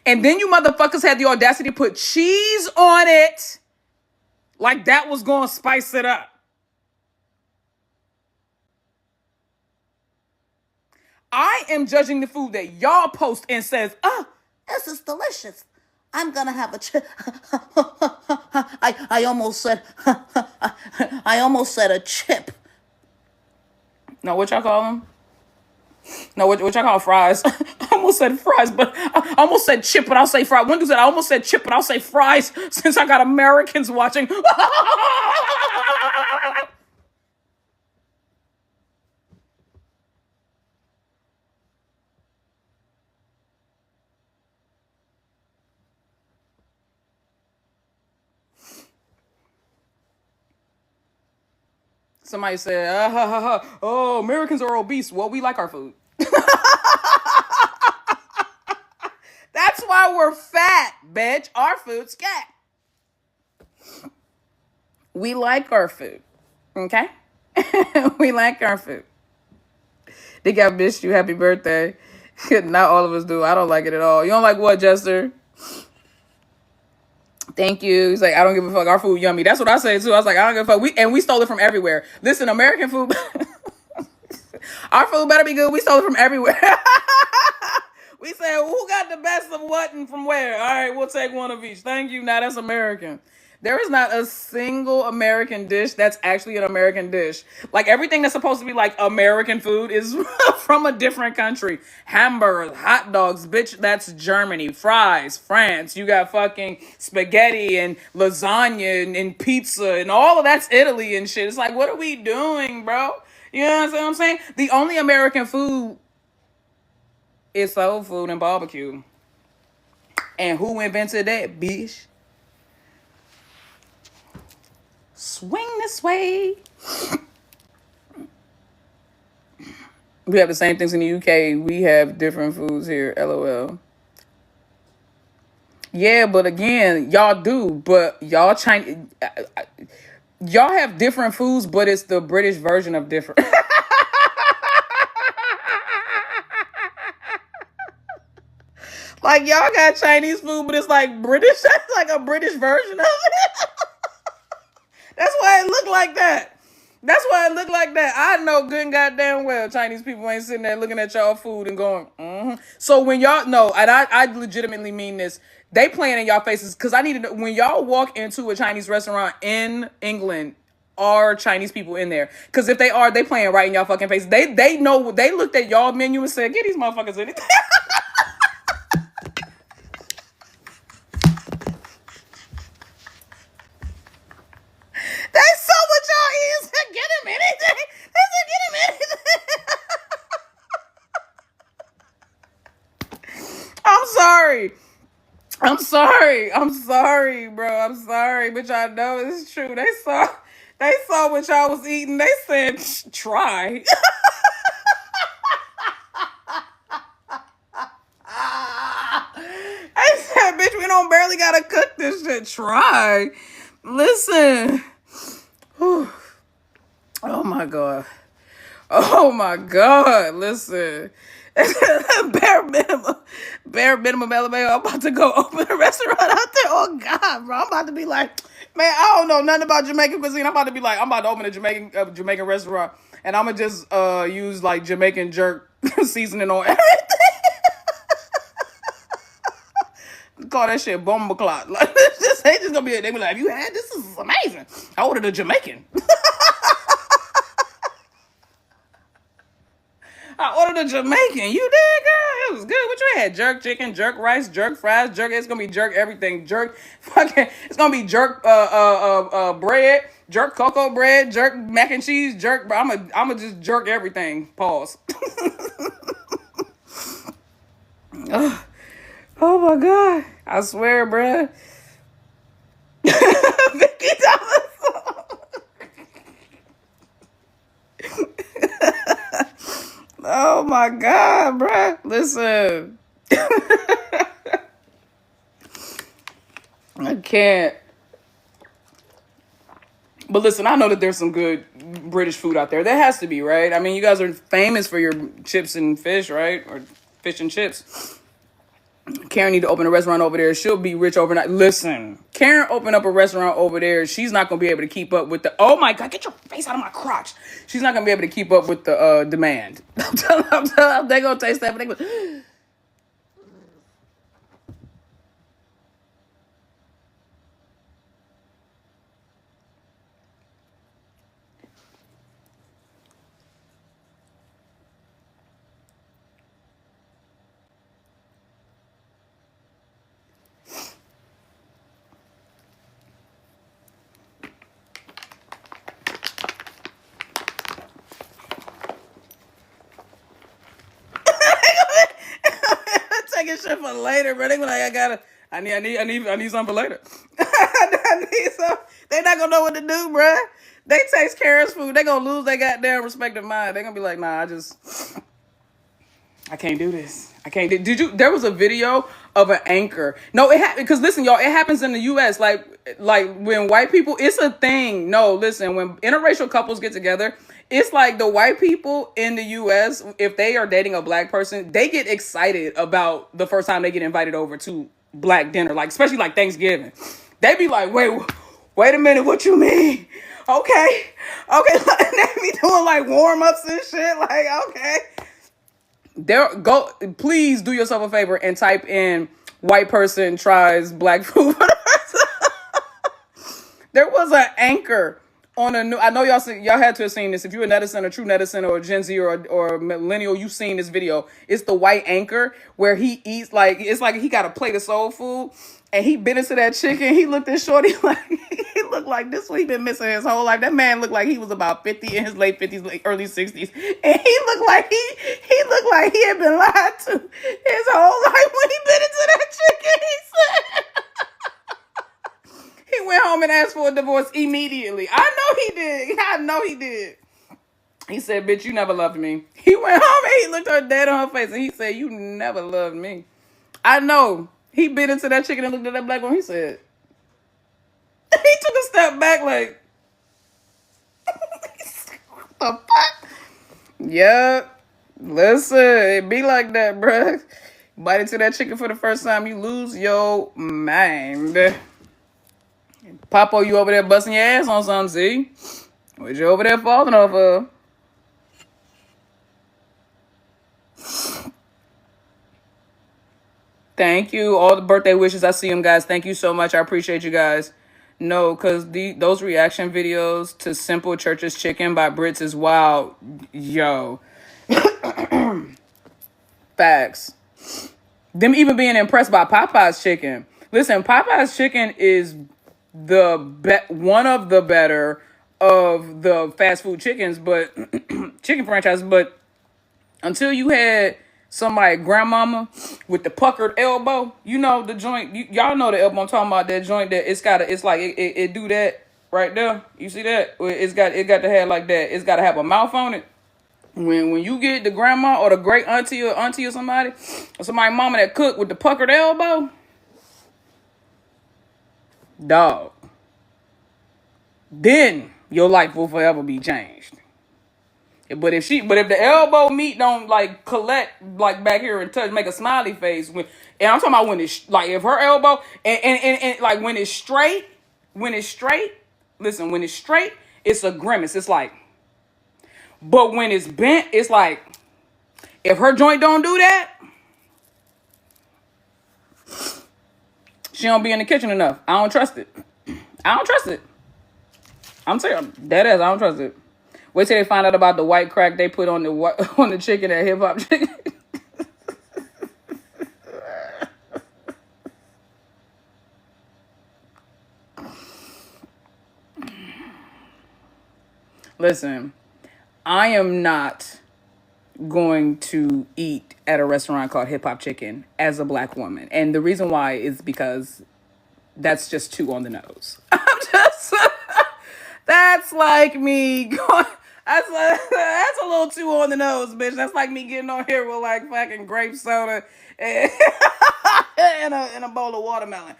And then you motherfuckers had the audacity to put cheese on it. Like that was going to spice it up. I am judging the food that y'all post and says, "Oh, this is delicious. I'm gonna have a chip." I almost said a chip. No, what y'all call them? No, what y'all call fries? I almost said fries, but I almost said chip, but I'll say fries. One dude said I almost said chip, but I'll say fries since I got Americans watching. Somebody said, "Oh, Americans are obese." Well, we like our food. That's why we're fat, bitch. Our food's fat. We like our food. Okay? We like our food. They got missed you. Happy birthday. Not all of us do. I don't like it at all. You don't like what, Jester? Thank you. He's like, I don't give a fuck. Our food yummy. That's what I say too. I was like, I don't give a fuck. We stole it from everywhere. Listen, American food. Our food better be good. We stole it from everywhere. We said, who got the best of what and from where? All right, we'll take one of each. Thank you. Now that's American. There is not a single American dish that's actually an American dish. Like everything that's supposed to be like American food is from a different country. Hamburgers, hot dogs, bitch, that's Germany. Fries, France. You got fucking spaghetti and lasagna and pizza and all of that's Italy and shit. It's like, what are we doing, bro? You know what I'm saying? The only American food is soul food and barbecue. And who invented that, bitch? Swing this way. We have the same things in the UK. We have different foods here. LOL. Yeah, but again, y'all do. But y'all Chinese, y'all have different foods, but it's the British version of different. Like y'all got Chinese food, but it's like British. That's like a British version of it. That's why it looked like that. That's why it looked like that. I know good and goddamn well Chinese people ain't sitting there looking at y'all food and going, mm-hmm. So when y'all know, and I legitimately mean this, they playing in y'all faces because I need to know when y'all walk into a Chinese restaurant in England, are Chinese people in there? Because if they are, they playing right in y'all fucking face. They know, they looked at y'all menu and said, get these motherfuckers anything. They saw what y'all eat and said, get him anything. They said, get him anything. I'm sorry. I'm sorry, bro. I'm sorry, but y'all know it's true. They saw what y'all was eating. They said, try. I said, bitch, we don't barely gotta cook this shit. Try. Listen. Whew. Oh my God. Oh my God. Listen. bare minimum. Bare minimum Alabama. I'm about to go open a restaurant out there. Oh God, bro. I'm about to be like, man, I don't know nothing about Jamaican cuisine. I'm about to be like, I'm about to open a Jamaican restaurant. And I'm gonna just use like Jamaican jerk seasoning on everything. Call that shit bomba clot. Like they just gonna be. They be like, "Have you had this? This is amazing." I ordered a Jamaican. I ordered a Jamaican. You did, girl. It was good. What you had? Jerk chicken, jerk rice, jerk fries, jerk. It's gonna be jerk everything. Jerk fucking. It's gonna be jerk bread, jerk cocoa bread, jerk mac and cheese, jerk. I'ma just jerk everything. Pause. Oh my God. I swear, bruh. $50. Oh my God, bruh. Listen. I can't. But listen, I know that there's some good British food out there. There has to be, right? I mean, you guys are famous for your chips and fish, right? Or fish and chips. Karen need to open a restaurant over there. She'll be rich overnight. Listen, Karen opened up a restaurant over there. She's not going to be able to keep up with the... Oh, my God. Get your face out of my crotch. She's not going to be able to keep up with the demand. I'm telling they're going to taste that. But they taking shit for later, bro. They be like, I need something for later. I need some. They not gonna know what to do, bro. They taste Karen's food. They gonna lose their goddamn respective mind. They gonna be like, nah, I can't do this. I can't do. Did you? There was a video of an anchor. No, it happened because listen, y'all. It happens in the U.S. Like when white people. It's a thing. No, listen. When interracial couples get together, it's like the white people in the U.S. If they are dating a black person, they get excited about the first time they get invited over to black dinner. Like especially like Thanksgiving, they be like, wait a minute. What you mean? Okay. They be doing like warm ups and shit. Like okay. Please do yourself a favor and type in white person tries black food for the first time. There was an anchor on a new. I know y'all had to have seen this. If you're a netizen, a true netizen, or a Gen Z or a millennial, you've seen this video. It's the white anchor where he eats like it's like he got a plate of soul food and he bit into that chicken. He looked at Shorty like he looked like this what he been missing his whole life. That man looked like he was about 50 in his late 50s, like early 60s, and he looked like he had been lied to his whole life when he bit into that chicken. He said. He went home and asked for a divorce immediately. I know he did. He said, bitch, you never loved me. He went home and he looked her dead on her face and he said, you never loved me. I know. He bit into that chicken and looked at that black one. He said, he took a step back like, what the fuck? Yep. Listen, it be like that, bruh. Bite into that chicken for the first time, you lose your mind. Papo, you over there busting your ass on something, see? What you over there falling off of? Thank you. All the birthday wishes. I see them, guys. Thank you so much. I appreciate you guys. No, because those reaction videos to Simple Church's Chicken by Brits is wild. Yo. Facts. Them even being impressed by Popeye's chicken. Listen, Popeye's chicken is one of the better of the fast food chickens, but chicken franchises. But until you had somebody grandmama with the puckered elbow. You know the joint. Y'all know the elbow I'm talking about. That joint that it's like it do that right there. You see that? It got to have like that. It's got to have a mouth on it. When you get the grandma or the great auntie or somebody mama that cook with the puckered elbow, dog, then your life will forever be changed. But if the elbow meat don't like collect like back here and touch, make a smiley face and I'm talking about when it's like if her elbow and like when it's straight, listen, when it's straight, it's a grimace. It's like, but when it's bent, it's like if her joint don't do that, she don't be in the kitchen enough. I don't trust it. I'm saying that is I don't trust it. Wait till they find out about the white crack they put on the chicken at Hip Hop Chicken. Listen, I am not going to eat at a restaurant called Hip Hop Chicken as a black woman. And the reason why is because that's just too on the nose. That's like me going, that's a little too on the nose, bitch. That's like me getting on here with like fucking grape soda and, and a bowl of watermelon.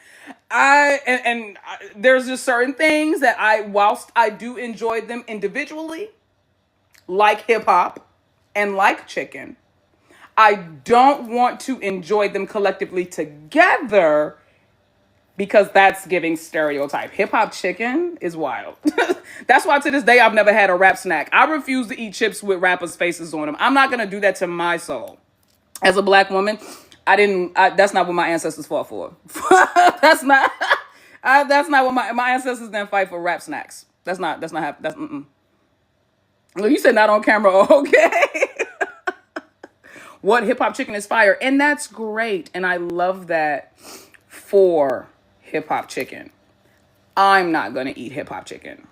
There's just certain things that whilst I do enjoy them individually, like hip hop and like chicken, I don't want to enjoy them collectively together because that's giving stereotype. Hip hop chicken is wild. That's why to this day I've never had a rap snack. I refuse to eat chips with rappers' faces on them. I'm not gonna do that to my soul. As a black woman, that's not what my ancestors fought for. That's not what my ancestors didn't fight for rap snacks. That's not happening. That's Look, you said not on camera. Okay. What hip hop chicken is fire, and that's great, and I love that for hip hop chicken. I'm not gonna eat hip hop chicken.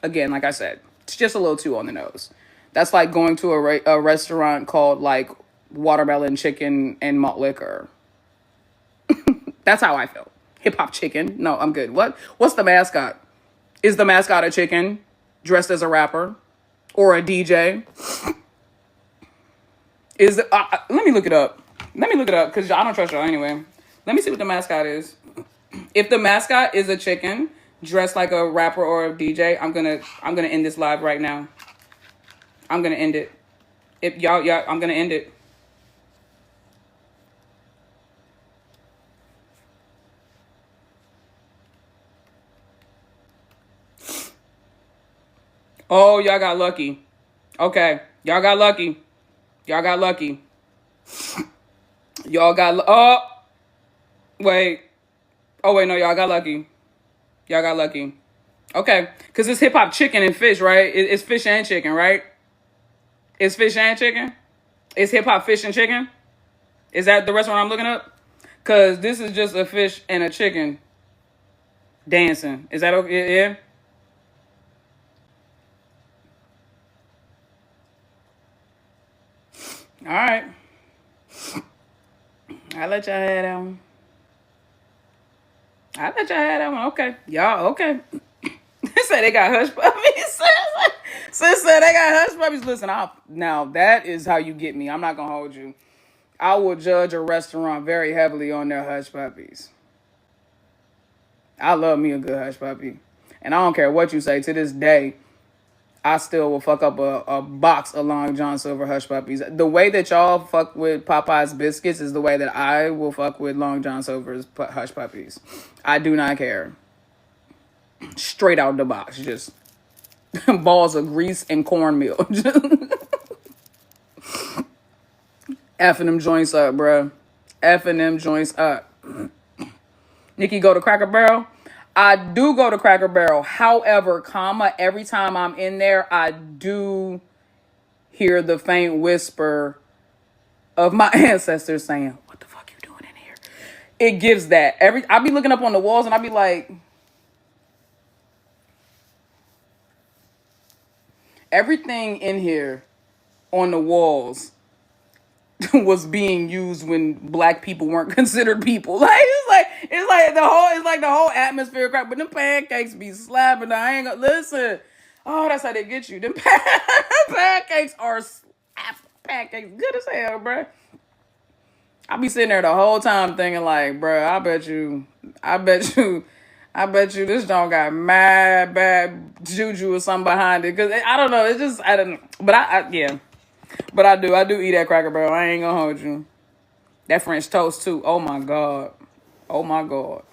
Again, like I said, it's just a little too on the nose. That's like going to a restaurant called like watermelon chicken and malt liquor. That's how I feel. Hip hop chicken. No, I'm good. What's the mascot? Is the mascot a chicken dressed as a rapper or a DJ? Let me look it up. Because I don't trust y'all anyway. Let me see what the mascot is. If the mascot is a chicken dressed like a rapper or a DJ, I'm gonna end this live right now. I'm gonna end it. I'm gonna end it. Oh, y'all got lucky. Okay, y'all got lucky. Oh, wait. Oh, wait, no, y'all got lucky. Okay, because it's hip hop chicken and fish, right? It's fish and chicken, right? It's fish and chicken? It's hip hop fish and chicken? Is that the restaurant I'm looking up? Because this is just a fish and a chicken dancing. Is that okay? Yeah? All right. I'll let y'all have that one. Okay. Y'all, okay. They say they got hush puppies. Sis said they got hush puppies. Listen, now that is how you get me. I'm not going to hold you. I will judge a restaurant very heavily on their hush puppies. I love me a good hush puppy. And I don't care what you say. To this day, I still will fuck up a box of Long John Silver hush puppies. The way that y'all fuck with Popeye's biscuits is the way that I will fuck with Long John Silver's hush puppies. I do not care. Straight out the box. Just balls of grease and cornmeal. Effing them joints up, bruh. Effing them joints up. Nikki, go to Cracker Barrel? I do go to Cracker Barrel. However, every time I'm in there, I do hear the faint whisper of my ancestors saying, "What the fuck you doing in here?" It gives that. I be looking up on the walls and I be like, everything in here on the walls was being used when black people weren't considered people. Like it's like the whole atmosphere crack. But them pancakes be slapping. I ain't gonna listen. Oh, that's how they get you. Them pancakes are pancakes good as hell, bruh. I be sitting there the whole time thinking like, bruh, I bet you this don't got mad bad juju or something behind it. Cause I don't know. It's just I don't know. But yeah. But I do eat that Cracker Barrel. I ain't gonna hold you. That French toast too. Oh my god. Oh my god.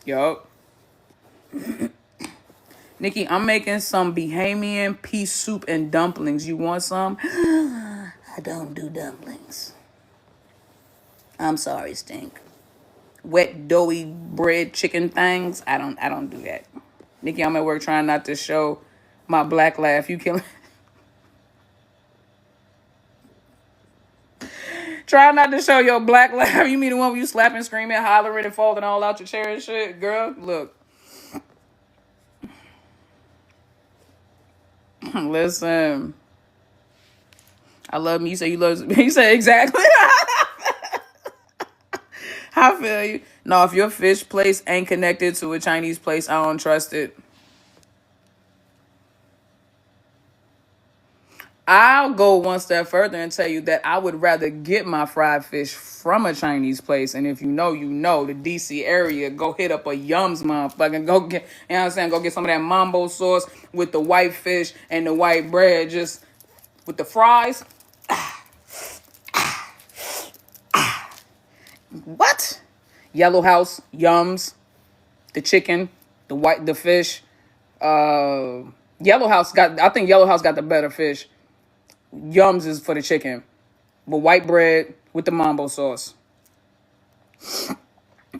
Yup. Nikki, I'm making some Bahamian pea soup and dumplings. You want some? I don't do dumplings. I'm sorry, Stink. Wet doughy bread chicken things. I don't do that. Nikki, I'm at work trying not to show my black laugh. You killing Try not to show your black laugh. You mean the one where you slapping, screaming, hollering, and falling all out your chair and shit? Girl, look. Listen. I love me. You say you love me. You say exactly. I feel you. No, if your fish place ain't connected to a Chinese place, I don't trust it. I'll go one step further and tell you that I would rather get my fried fish from a Chinese place. And if you know, the DC area, go hit up a Yums motherfucking go get, you know what I'm saying? Go get some of that mambo sauce with the white fish and the white bread, just with the fries. What? Yellow House, Yums, the chicken, the fish. I think Yellow House got the better fish. Yums is for the chicken, but white bread with the mambo sauce.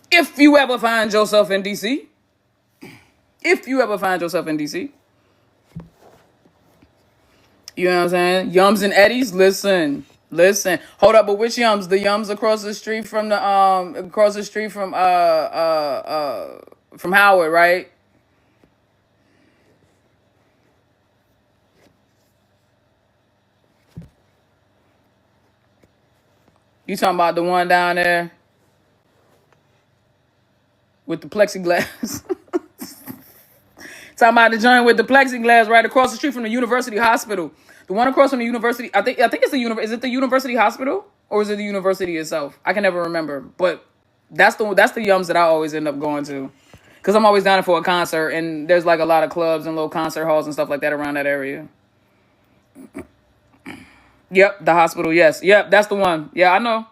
If you ever find yourself in DC, you know what I'm saying? Yums and Eddie's, listen. Hold up, but which Yums? The Yums across the street from from Howard, right? You talking about the one down there with the plexiglass? Talking about the joint with the plexiglass right across the street from the University Hospital. The one across from the university. I think it's the Is it the University Hospital or is it the university itself? I can never remember. But that's the Yums that I always end up going to, because I'm always down there for a concert, and there's like a lot of clubs and little concert halls and stuff like that around that area. Yep, the hospital. Yes, yep, that's the one. Yeah, I know.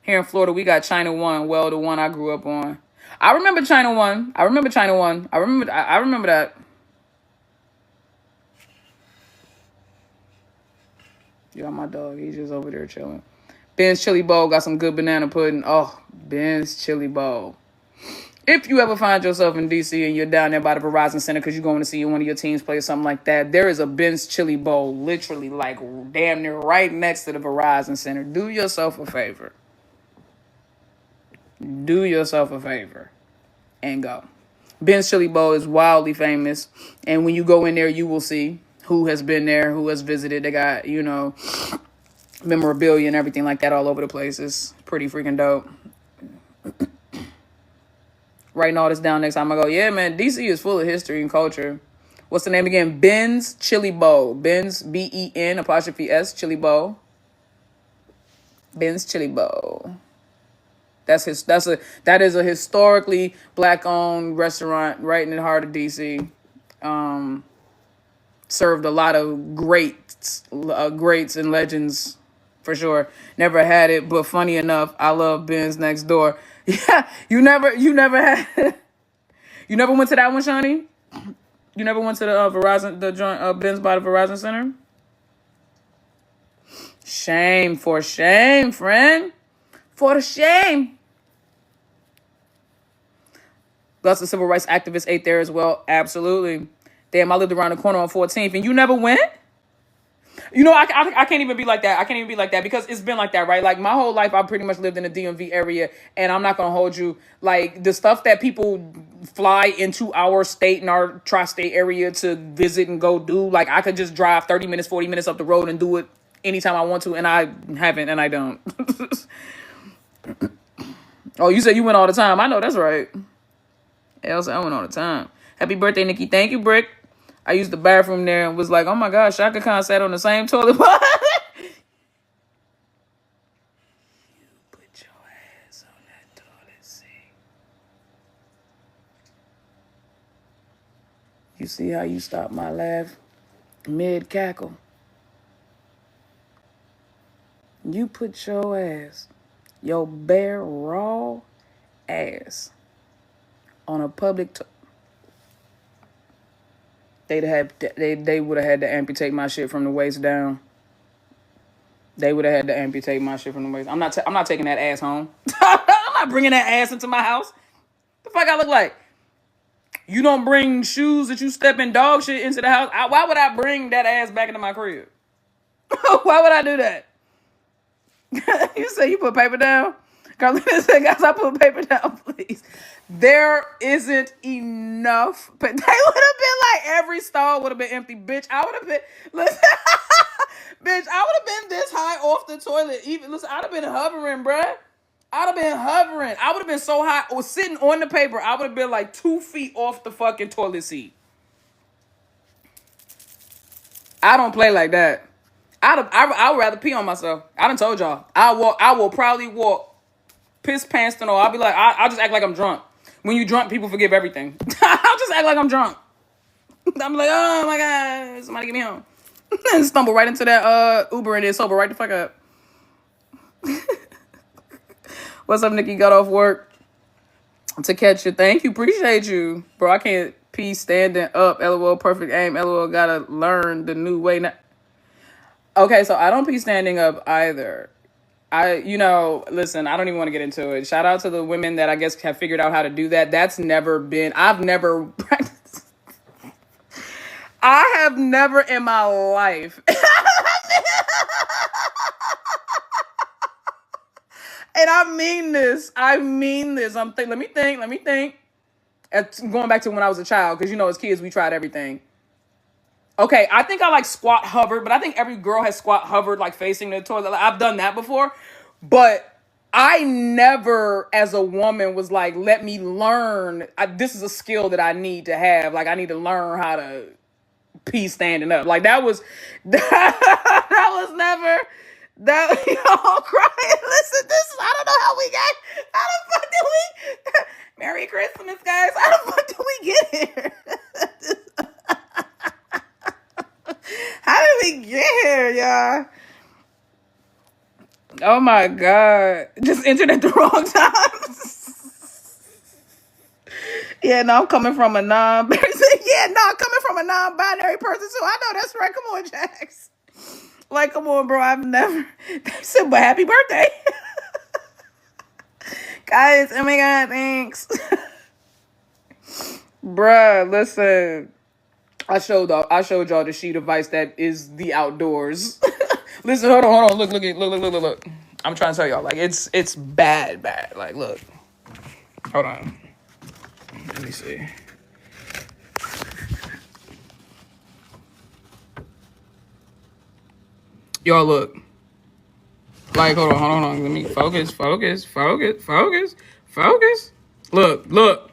Here in Florida, we got China One. Well, the one I grew up on. I remember China One. I remember that. Yeah, my dog. He's just over there chilling. Ben's Chili Bowl got some good banana pudding. Oh, Ben's Chili Bowl. If you ever find yourself in DC and you're down there by the Verizon Center because you're going to see one of your teams play or something like that, there is a Ben's Chili Bowl literally like damn near right next to the Verizon Center. Do yourself a favor. And go. Ben's Chili Bowl is wildly famous. And when you go in there, you will see who has been there, who has visited. They got, memorabilia and everything like that all over the place. It's pretty freaking dope. Writing all this down next time I go, yeah, man, DC is full of history and culture. What's the name again? Ben's Chili Bowl. Ben's, BEN''S, Chili Bowl. Ben's Chili Bowl. That is a historically black-owned restaurant right in the heart of DC. Served a lot of greats and legends, for sure. Never had it, but funny enough, I love Ben's next door. Yeah, you never had. You never went to that one, Shawnee? You never went to the Verizon, the joint Ben's by the Verizon Center? Shame, friend. For shame. Lots of civil rights activists ate there as well. Absolutely. Damn, I lived around the corner on 14th, and you never went? I can't even be like that. Because it's been like that, right? Like, my whole life, I pretty much lived in the DMV area, and I'm not going to hold you. Like, the stuff that people fly into our state and our tri-state area to visit and go do, like, I could just drive 30 minutes, 40 minutes up the road and do it anytime I want to, and I haven't, and I don't. Oh, you said you went all the time. I know that's right. Elsa, I went all the time. Happy birthday, Nikki. Thank you, Brick. I used the bathroom there and was like, oh my gosh, Shaka Khan sat on the same toilet. You put your ass on that toilet seat. You see how you stopped my laugh mid cackle? You put your ass, your bare raw ass, on a public they would have had to amputate my shit from the waist down. They would have had to amputate my shit from the waist. I'm not taking that ass home. I'm not bringing that ass into my house. The fuck I look like? You don't bring shoes that you step in dog shit into the house. Why would I bring that ass back into my crib? Why would I do that? You say you put paper down? Carlina said, guys, I put paper down, please. There isn't enough. But they would have been like, every stall would have been empty. Bitch, I would have been, listen, bitch, I would have been this high off the toilet. Even, listen, I'd have been hovering, bruh. I'd have been hovering. I would have been so high, or sitting on the paper, I would have been like 2 feet off the fucking toilet seat. I don't play like that. I would rather pee on myself. I done told y'all. I will probably walk piss pants and all. I'll be like, I'll just act like I'm drunk. When you drunk, people forgive everything. I'll just act like I'm drunk. I'm like, oh my God, somebody get me home. And stumble right into that Uber and then sober right the fuck up. What's up, Nikki? Got off work to catch you. Thank you. Appreciate you. Bro, I can't pee standing up. LOL, perfect aim. LOL, gotta learn the new way now. Okay, so I don't pee standing up either. Listen, I don't even want to get into it. Shout out to the women that I guess have figured out how to do that. I've never practiced. I have never in my life. And I mean this. Let me think. It's going back to when I was a child, because as kids, we tried everything. Okay, I think I like squat hovered, but I think every girl has squat hovered like facing the toilet. I've done that before, but I never, as a woman, was like, let me learn. This is a skill that I need to have. Like, I need to learn how to pee standing up. Like, that was never, y'all crying. Listen, I don't know how the fuck did we, Merry Christmas, guys. How the fuck did we get here? How did we get here, y'all? Oh my God. Just entered at the wrong time. Yeah, no, I'm coming from a non-binary person too. I know that's right. Come on, Jax. Like, come on, bro. I've never. They said, but happy birthday. Guys, oh my God, thanks. Bruh, listen. I showed y'all the sheet of ice that is the outdoors. Listen, hold on. Look. I'm trying to tell y'all, like, it's bad. Like, look. Hold on. Let me see. Y'all look. Like, hold on. Let me focus. Look.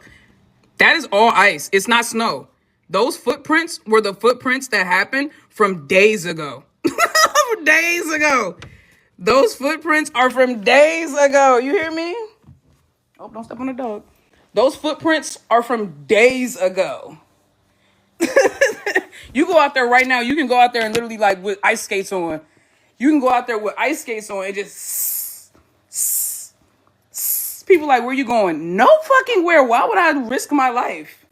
That is all ice. It's not snow. Those footprints were the footprints that happened from days ago. Days ago. Those footprints are from days ago. You hear me? Oh, don't step on the dog. Those footprints are from days ago. You go out there right now. You can go out there and literally, like, with ice skates on. You can go out there with ice skates on and just... People like, where you going? No fucking where. Why would I risk my life?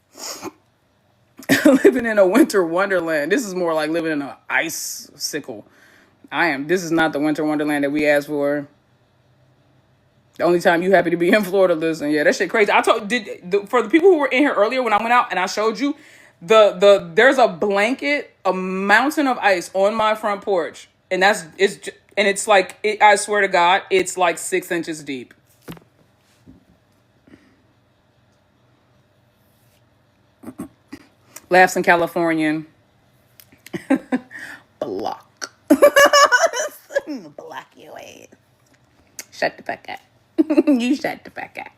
Living in a winter wonderland. This is more like living in an icicle. This is not the winter wonderland that we asked for. The only time you happy to be in Florida, listen, yeah, that shit crazy. For the people who were in here earlier when I went out and I showed you, there's a blanket, a mountain of ice on my front porch, and it's like, I swear to God, it's like 6 inches deep. Laughs in Californian. Block. Block your ass. Shut the fuck up. You shut the fuck up.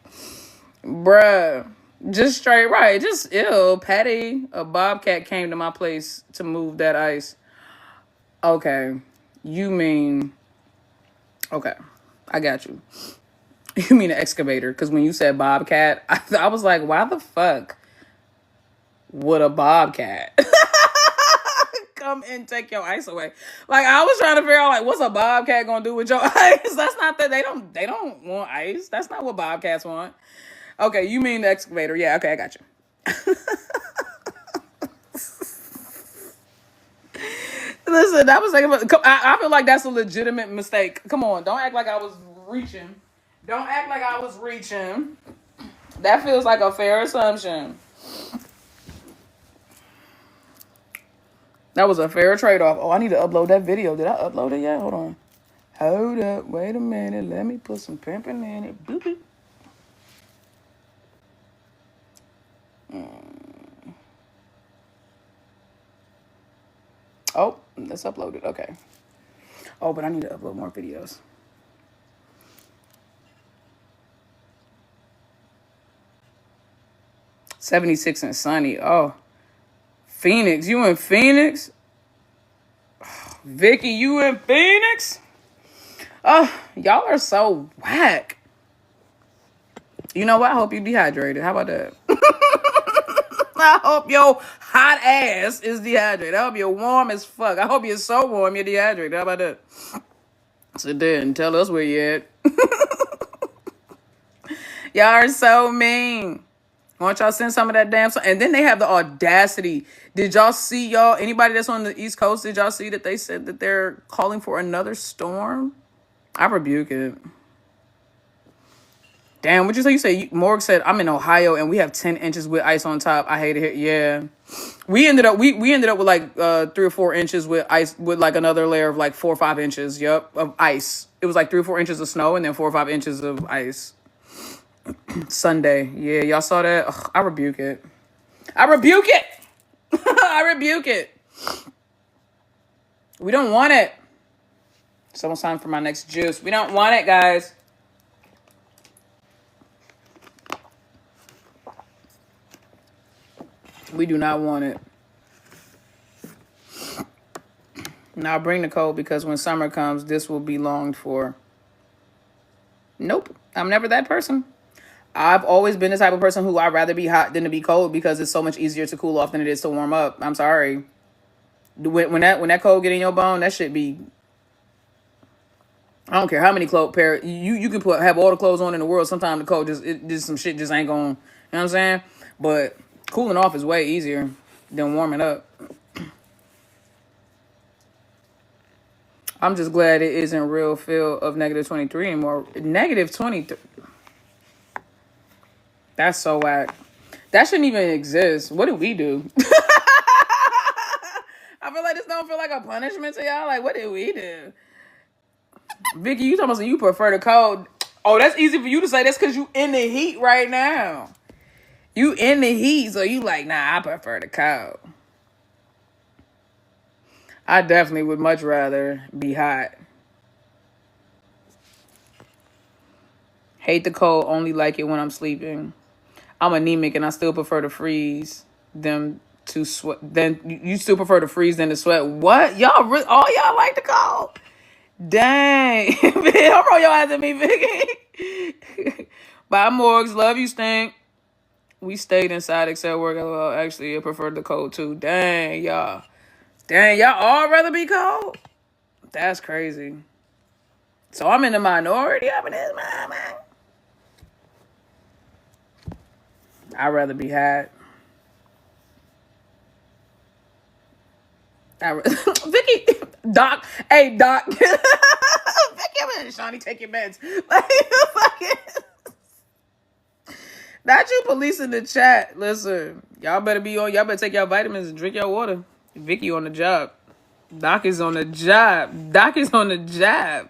Bruh. Just straight right. Just ill. Patty, a bobcat came to my place to move that ice. Okay. You mean... Okay. I got you. You mean an excavator. Because when you said bobcat, I was like, why the fuck would a bobcat come and take your ice away? Like, I was trying to figure out, like, what's a bobcat gonna do with your ice? That's not that they don't want ice. That's not what bobcats want. Okay, you mean the excavator. Yeah, okay, I got you. Listen, that was like, I feel like that's a legitimate mistake. Come on, don't act like I was reaching. Don't act like I was reaching. That feels like a fair assumption. That was a fair trade-off. Oh, I need to upload that video. Did I upload it yet? Hold on. Hold up. Wait a minute. Let me put some pimping in it. Boop, boop. Oh, let's upload it. Okay. Oh, but I need to upload more videos. $76 and sunny. Oh, Phoenix. You in Phoenix? Oh, Vicky, you in Phoenix? Oh, y'all are so whack. You know what? I hope you dehydrated. How about that? I hope your hot ass is dehydrated. I hope you're warm as fuck. I hope you're so warm you're dehydrated. How about that? Sit there and tell us where you're at. Y'all are so mean. Why don't y'all send some of that damn song? And then they have the audacity. Did y'all see, y'all? Anybody that's on the East Coast, did y'all see that they said that they're calling for another storm? I rebuke it. Damn, what'd you say? You say Morg said I'm in Ohio and we have 10 inches with ice on top. I hate it. Yeah, we ended up with like 3 or 4 inches with ice, with like another layer of like 4 or 5 inches. Yep, of ice. It was like 3 or 4 inches of snow and then 4 or 5 inches of ice. Sunday, yeah, y'all saw that. Ugh, I rebuke it. I rebuke it. I rebuke it. We don't want it. Someone's time for my next juice. We don't want it, guys. We do not want it. Now bring the cold because when summer comes, this will be longed for. Nope. I'm never that person. I've always been the type of person who I'd rather be hot than to be cold because it's so much easier to cool off than it is to warm up. I'm sorry. When that cold get in your bone, that shit be... I don't care how many clothes pair you can have all the clothes on in the world. Sometimes the cold just some shit just ain't going. You know what I'm saying? But cooling off is way easier than warming up. I'm just glad it isn't real feel of -23 anymore. -23. That's so whack. That shouldn't even exist. What do we do? I feel like this don't feel like a punishment to y'all. Like, what did we do? Vicky, you talking about you prefer the cold. Oh, that's easy for you to say. That's because you in the heat right now. You in the heat, so you like, nah, I prefer the cold. I definitely would much rather be hot. Hate the cold, only like it when I'm sleeping. I'm anemic and I still prefer to freeze than to sweat. Then you still prefer to freeze than to sweat. What? Y'all all y'all like the cold? Dang. Don't roll your eyes at me, Vicky. Bye, Morgs. Love you, Stink. We stayed inside except work. Well, actually, I preferred the cold too. Dang, y'all. Dang, y'all all rather be cold? That's crazy. So I'm in the minority up in this moment. I'd rather be hot. Vicky, Doc. Hey, Doc. Vicky, Shawnee, take your meds. Like, not you police in the chat. Listen, y'all better take y'all vitamins and drink your water. Vicky on the job. Doc is on the job. Doc is on the job.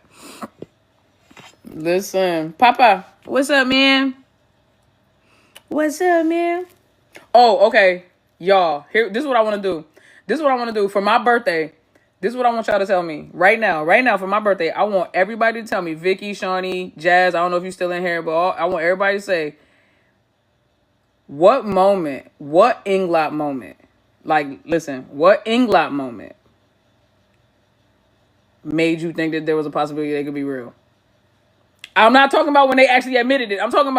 Listen, Papa, what's up, man? What's up, man? Oh, okay. Y'all, here, this is what I want to do. This is what I want to do for my birthday. This is what I want y'all to tell me right now. Right now for my birthday, I want everybody to tell me, Vicky, Shawnee, Jazz, I don't know if you're still in here, but I want everybody to say, what moment, what Inglot moment, like, listen, what Inglot moment made you think that there was a possibility they could be real? I'm not talking about when they actually admitted it. I'm talking.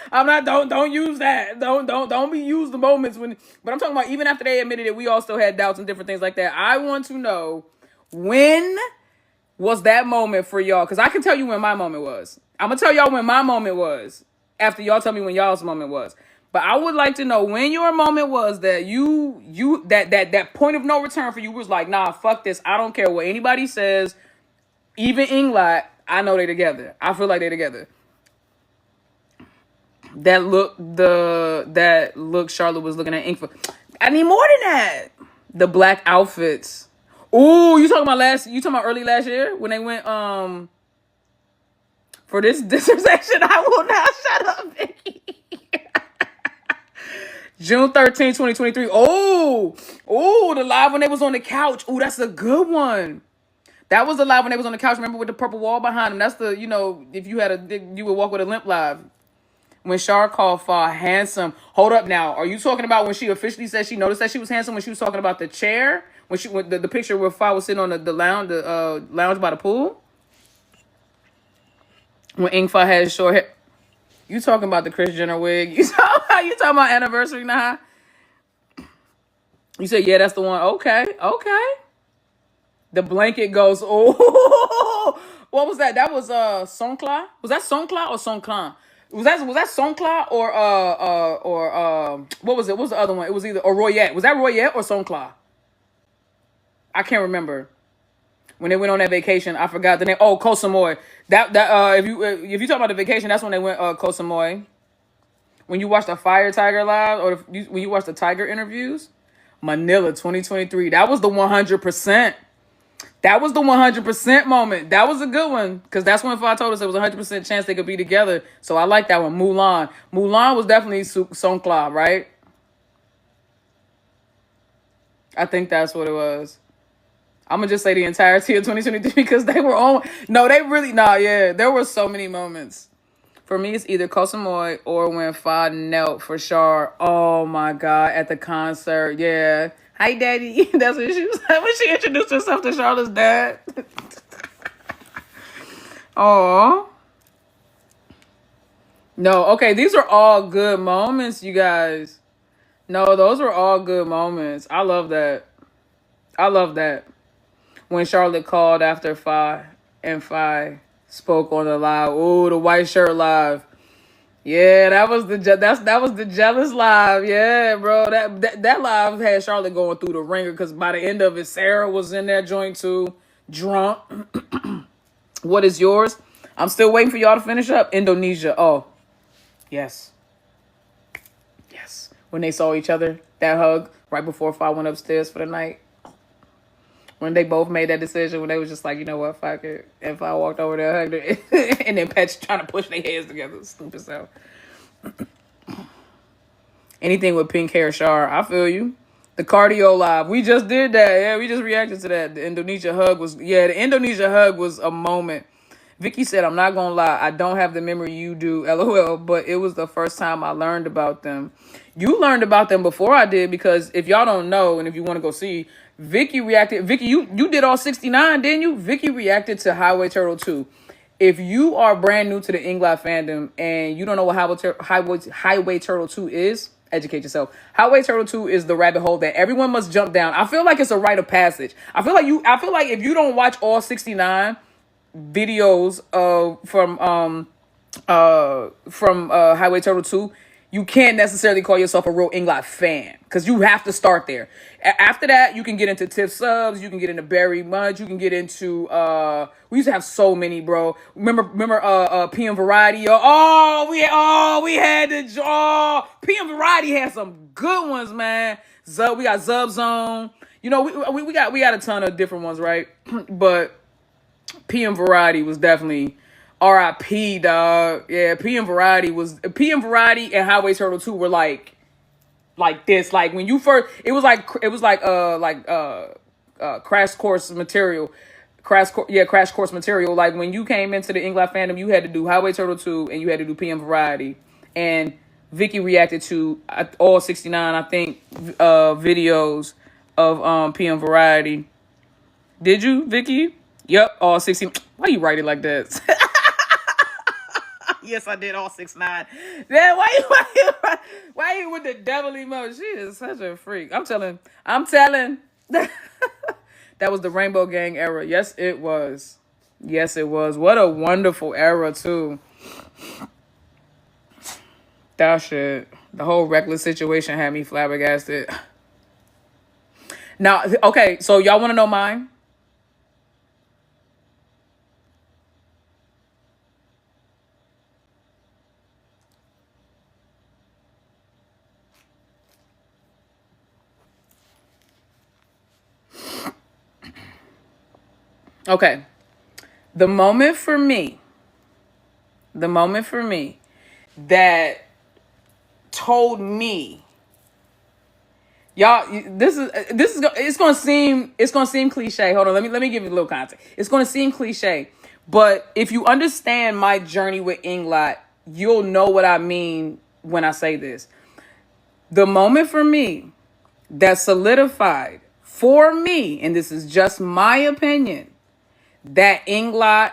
I'm not. Don't use that. Don't be use the moments when. But I'm talking about even after they admitted it, we all still had doubts and different things like that. I want to know, when was that moment for y'all? Because I can tell you when my moment was. I'm gonna tell y'all when my moment was after y'all tell me when y'all's moment was. But I would like to know when your moment was that that point of no return for you was like, nah, fuck this. I don't care what anybody says. Even Inglot, I know they together. I feel like they together. That look Charlotte was looking at ink for. I need more than that. The black outfits. Ooh, you talking about early last year when they went for this dissertation? I will not shut up, Vicky. June 13, 2023. Oh, the live when they was on the couch. Oh, that's a good one. That was the live when they was on the couch. Remember, with the purple wall behind them? That's the, if you had you would walk with a limp live. When Char called Fa handsome. Hold up now. Are you talking about when she officially said she noticed that she was handsome when she was talking about the chair? When the picture where Fa was sitting on the lounge, lounge by the pool? When Ink Fa had short hair. You talking about the Kris Jenner wig? You talking about anniversary now? You said, yeah, that's the one. Okay. The blanket goes, oh, what was that? That was Soncla. Was that Soncla or Sonclan? Was that Soncla or what was it? What was the other one? It was either Royette. Was that Royette or Soncla? I can't remember. When they went on that vacation, I forgot the name. Oh, Koh Samui. If you talk about the vacation, that's when they went Koh Samui. When you watch the Fire Tiger live or when you watch the Tiger interviews, Manila 2023. That was the 100%. That was the 100% moment. That was a good one because that's when Fa told us there was a 100% chance they could be together. So I like that one. Mulan was definitely Soncla, right? I think that's what it was. I'm gonna just say the entirety of 2023 because they were on. No, they really yeah. There were so many moments. For me, it's either Koh Samui or when Fa knelt for Char. Oh my God, at the concert. Yeah. Hi, Daddy. That's what she was like when she introduced herself to Charlotte's dad. Oh. No, okay. These are all good moments, you guys. No, those were all good moments. I love that. When Charlotte called after Fi and Fi spoke on the live. Ooh, the white shirt live. Yeah, that was the jealous live. Yeah, bro. That live had Charlotte going through the ringer because by the end of it, Sarah was in that joint too, drunk. What is yours? I'm still waiting for y'all to finish up. Indonesia. Oh, yes. When they saw each other, that hug right before Fa went upstairs for the night. When they both made that decision, when they was just like, you know what, fuck it. And I walked over there, hugged her, and then Pet's trying to push their heads together. Stupid self. Anything with pink hair, Char. I feel you. The cardio live. We just did that. Yeah, we just reacted to that. The Indonesia hug was a moment. Vicky said, I'm not going to lie. I don't have the memory you do, LOL, but it was the first time I learned about them. You learned about them before I did because if y'all don't know and if you want to go see, Vicky reacted. Vicky, you did all 69, didn't you? Vicky reacted to Highway Turtle 2. If you are brand new to the Inglot fandom and you don't know what Highway Turtle 2 is, educate yourself. Highway Turtle 2 is the rabbit hole that everyone must jump down. I feel like it's a rite of passage. I feel like if you don't watch all 69 videos from Highway Turtle 2, you can't necessarily call yourself a real Inglot fan because you have to start there. After that, you can get into Tiff Subs, you can get into Barry Mudge, you can get into we used to have so many, bro. Remember PM Variety, yo. We had the PM Variety had some good ones, man. We got Zub Zone. You know, we got a ton of different ones, right? But PM Variety was definitely RIP, dog. Yeah, PM Variety and Highway Turtle 2 were like this. Like when you first, it was like crash course material. Crash course material. Like when you came into the English fandom, you had to do Highway Turtle 2 and you had to do PM Variety. And Vicky reacted to all 69, I think, videos of PM Variety. Did you, Vicky? Yep, all 60. Why you write it like that? Yes, I did all 6'9". Then why you with the devil emoji? She is such a freak. I'm telling. That was the Rainbow Gang era. Yes, it was. Yes, it was. What a wonderful era too. That shit. The whole reckless situation had me flabbergasted. Now, okay, so y'all want to know mine? Okay. The moment for me that told me, y'all, it's gonna seem cliche. Hold on, let me give you a little context. It's gonna seem cliche, but if you understand my journey with Inglot, you'll know what I mean when I say this. The moment for me that solidified for me, and this is just my opinion, that Inglot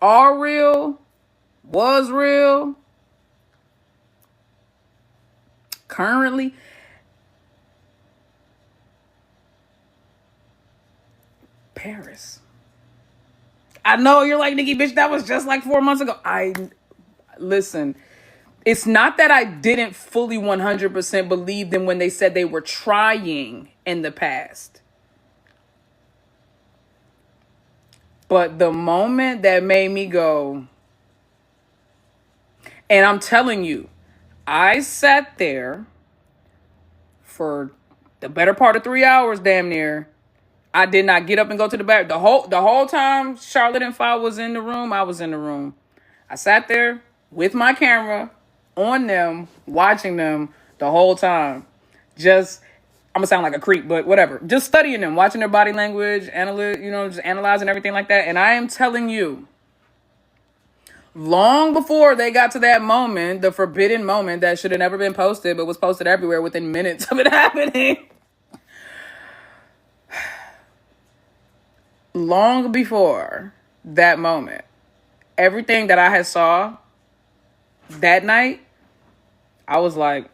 are real, was real, currently, Paris. I know you're like, Nikki, bitch, that was just like 4 months ago. Listen, it's not that I didn't fully 100% believe them when they said they were trying in the past. But the moment that made me go, and I'm telling you, I sat there for the better part of 3 hours, damn near. I did not get up and go to the back. The whole time Charlotte and Fa was in the room, I was in the room. I sat there with my camera on them, watching them the whole time. Just, I'm gonna sound like a creep, but whatever. Just studying them, watching their body language, just analyzing everything like that. And I am telling you, long before they got to that moment, the forbidden moment that should have never been posted, but was posted everywhere within minutes of it happening. Long before that moment, everything that I had saw that night, I was like,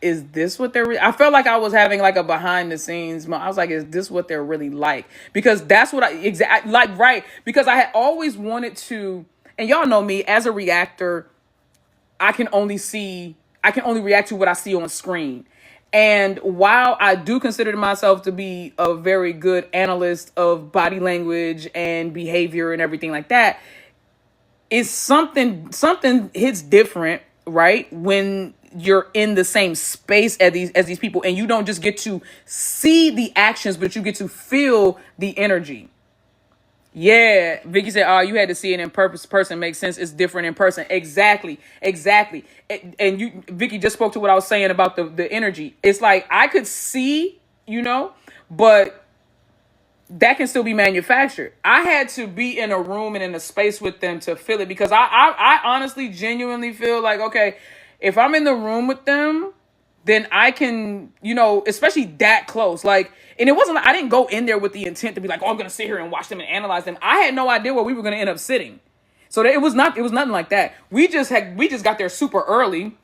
is this what they're I felt like I was having like a behind the scenes I was like, is this what they're really like? Because that's what right, because I had always wanted to, and y'all know me as a reactor, I can only react to what I see on screen. And while I do consider myself to be a very good analyst of body language and behavior and everything like that, it's something hits different, right? When you're in the same space as these people, and you don't just get to see the actions, but you get to feel the energy. Yeah, Vicky said, "Oh, you had to see it in person. Makes sense. It's different in person." Exactly. And you, Vicky, just spoke to what I was saying about the energy. It's like I could see, but that can still be manufactured. I had to be in a room and in a space with them to feel it, because I honestly, genuinely feel like, okay, if I'm in the room with them, then I can, especially that close. Like, and it wasn't like I didn't go in there with the intent to be like, oh, I'm going to sit here and watch them and analyze them. I had no idea where we were going to end up sitting. So it was nothing like that. We just got there super early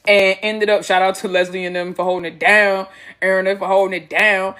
and ended up, shout out to Leslie and them for holding it down, Aaron for holding it down.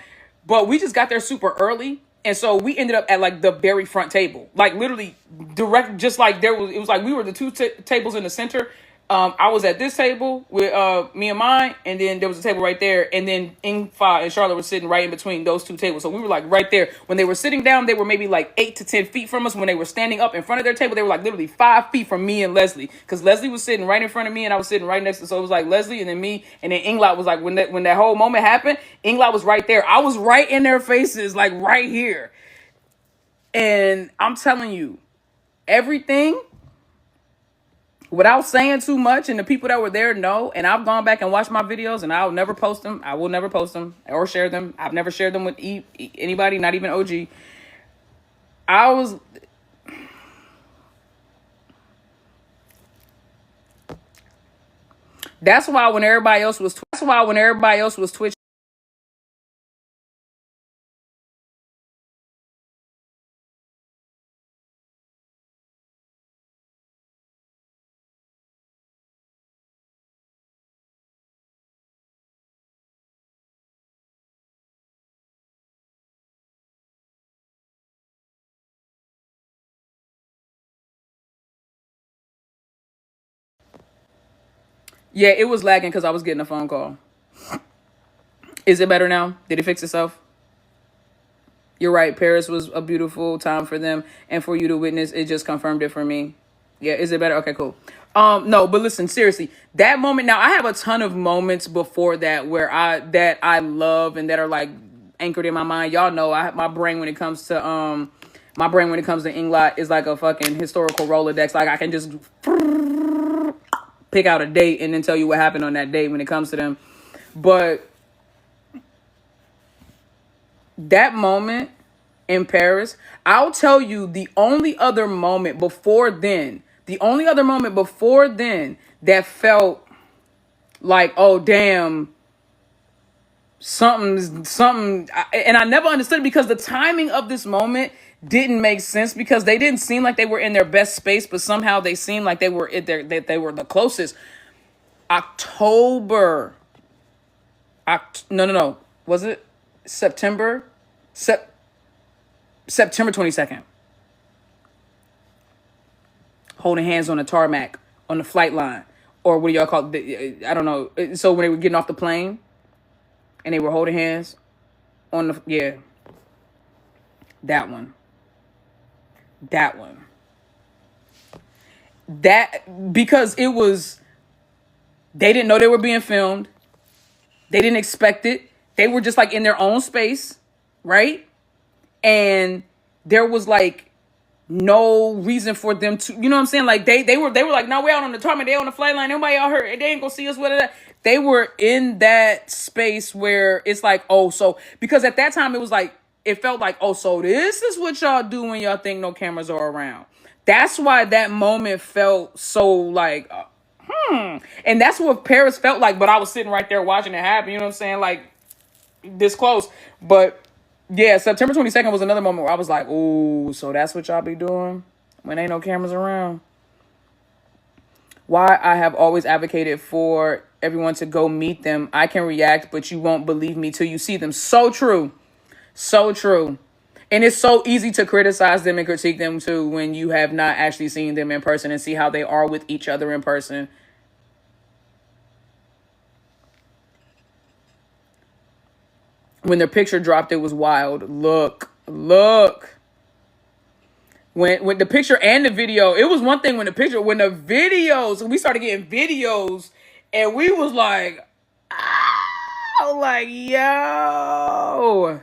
But we just got there super early. And so we ended up at like the very front table, like literally direct, just like it was like we were the two tables in the center. I was at this table with me and mine, and then there was a table right there, and then Ingfa and Charlotte were sitting right in between those two tables. So we were like right there. When they were sitting down, they were maybe like 8 to 10 feet from us. When they were standing up in front of their table, they were like literally 5 feet from me and Leslie, because Leslie was sitting right in front of me, and I was sitting right next to. So it was like Leslie and then me, and then Inglot was like, when that whole moment happened, Inglot was right there. I was right in their faces, like right here. And I'm telling you, everything without saying too much, and the people that were there know, and I've gone back and watched my videos, and I'll never post them. I will never post them or share them. I've never shared them with anybody, not even OG. I was... That's why when everybody else was twitching. Yeah, it was lagging because I was getting a phone call. Is it better now? Did it fix itself? You're right. Paris was a beautiful time for them, and for you to witness, it just confirmed it for me. Yeah, is it better? Okay, cool. No, but listen, seriously, that moment. Now, I have a ton of moments before that where I love and that are like anchored in my mind. Y'all know my brain when it comes to Inglot is like a fucking historical Rolodex. Like I can just pick out a date and then tell you what happened on that date when it comes to them. But that moment in Paris, I'll tell you the only other moment before then that felt like, oh damn, something, and I never understood it because the timing of this moment didn't make sense because they didn't seem like they were in their best space, but somehow they seemed like they were that they were the closest. October. No. Was it September? September 22nd. Holding hands on the tarmac on the flight line, or what do y'all call it? I don't know. So when they were getting off the plane, and they were holding hands on that one. That because it was, they didn't know they were being filmed. They didn't expect it. They were just like in their own space, right? And there was like no reason for them to, you know what I'm saying? Like they were like, no, we're out on the tarmac, they on the flight line, nobody out here, they ain't gonna see us, whatever. They were in that space where it's like, oh, so because at that time it was like, it felt like, oh, so this is what y'all do when y'all think no cameras are around. That's why that moment felt so like, and that's what Paris felt like. But I was sitting right there watching it happen. You know what I'm saying? Like this close. But yeah, September 22nd was another moment where I was like, "Ooh, so that's what y'all be doing when ain't no cameras around." Why I have always advocated for everyone to go meet them. I can react, but you won't believe me till you see them. So true. So true. And it's so easy to criticize them and critique them too when you have not actually seen them in person and see how they are with each other in person. When their picture dropped, it was wild. Look. When the picture and the video, it was one thing when the videos, we started getting videos and we was like, yo.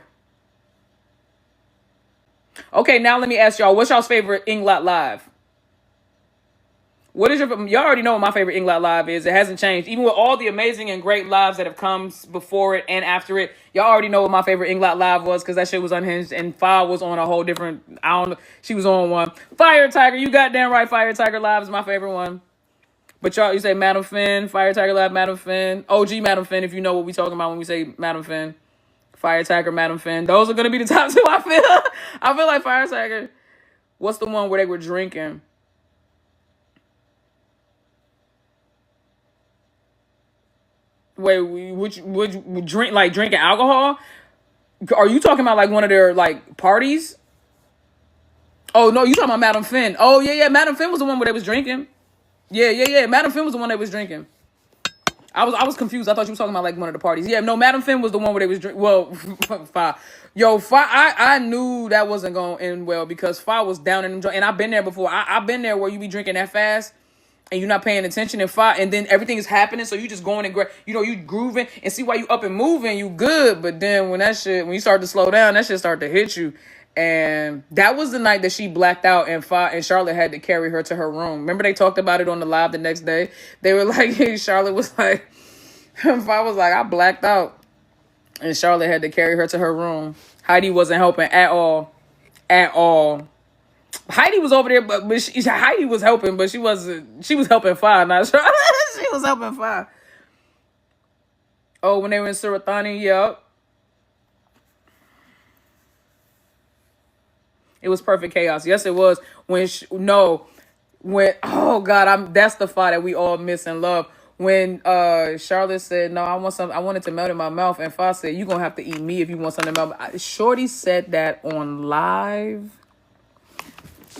Okay, now let me ask y'all, what's y'all's favorite Inglot live? What is y'all already know what my favorite Inglot live is. It hasn't changed. Even with all the amazing and great lives that have come before it and after it, y'all already know what my favorite Inglot live was because that shit was unhinged and Fa was on a whole different, I don't know, she was on one. Fire Tiger, you goddamn right, Fire Tiger live is my favorite one. But y'all, you say Madam Finn, Fire Tiger live, Madam Finn, OG Madam Finn, if you know what we talking about when we say Madam Finn. Fire Tiger, Madam Finn. Those are going to be the top two, I feel. I feel like Fire Tiger. What's the one where they were drinking? Wait, would drink like drinking alcohol? Are you talking about like one of their like parties? Oh no, you talking about Madam Finn? Oh yeah, Madam Finn was the one where they was drinking. Yeah. Madam Finn was the one that was drinking. I was confused. I thought you were talking about like one of the parties. Yeah, no, Madam Finn was the one where they was drinking. Well, Fa, I knew that wasn't going to end well because Fa was down in them, and I've been there before. I've been there where you be drinking that fast. And you're not paying attention and then everything is happening, so you just going and you grooving and see why you up and moving, you good. But then when you start to slow down, that shit start to hit you, And that was the night that she blacked out, and Charlotte had to carry her to her room. Remember they talked about it on the live the next day? They were like, Charlotte was like, Fa was like, I blacked out. And Charlotte had to carry her to her room. Heidi wasn't helping at all. At all. Heidi was over there, but Heidi was helping, but she was helping Fa, not Charlotte. She was helping Fa. Oh, when they were in Suratani, yep. It was perfect chaos. Yes, it was. Oh God, that's the Fa that we all miss and love. When Charlotte said, no, I wanted to melt in my mouth, and Fa said, you're gonna have to eat me if you want something to melt. Shorty said that on live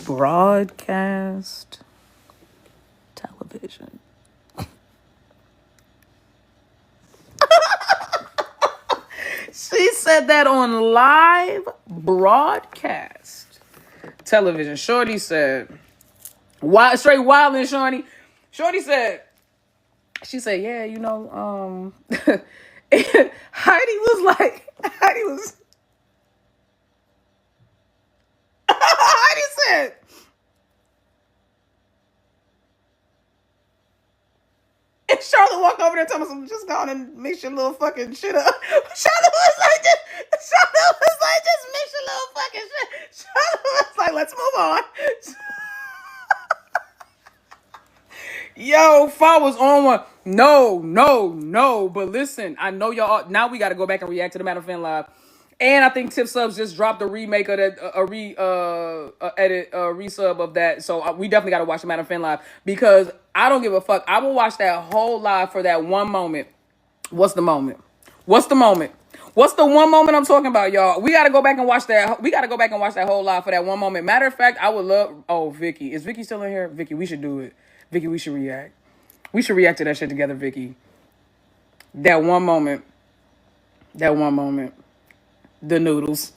broadcast television. She said that on live broadcast television. Shorty said, straight wildin', Shorty. Shorty said, she said, yeah, Heidi was Heidi said, and Charlotte walked over there and told me, just go on and mix your little fucking shit up. Charlotte was like, just mix your little fucking shit. Charlotte was like, let's move on. Yo, Fa was on one. No. But listen, I know y'all. Now we got to go back and react to the Matter of Fan Live. And I think Tip Subs just dropped a remake of that, resub of that. So we definitely got to watch the Matter of Fan Live, because I don't give a fuck. I will watch that whole live for that one moment. What's the moment? What's the one moment I'm talking about, y'all? We got to go back and watch that. We got to go back and watch that whole live for that one moment. Matter of fact, I would love. Oh, Vicky. Is Vicky still in here? Vicky, we should do it. Vicky, we should react. We should react to that shit together, Vicky. That one moment. The noodles.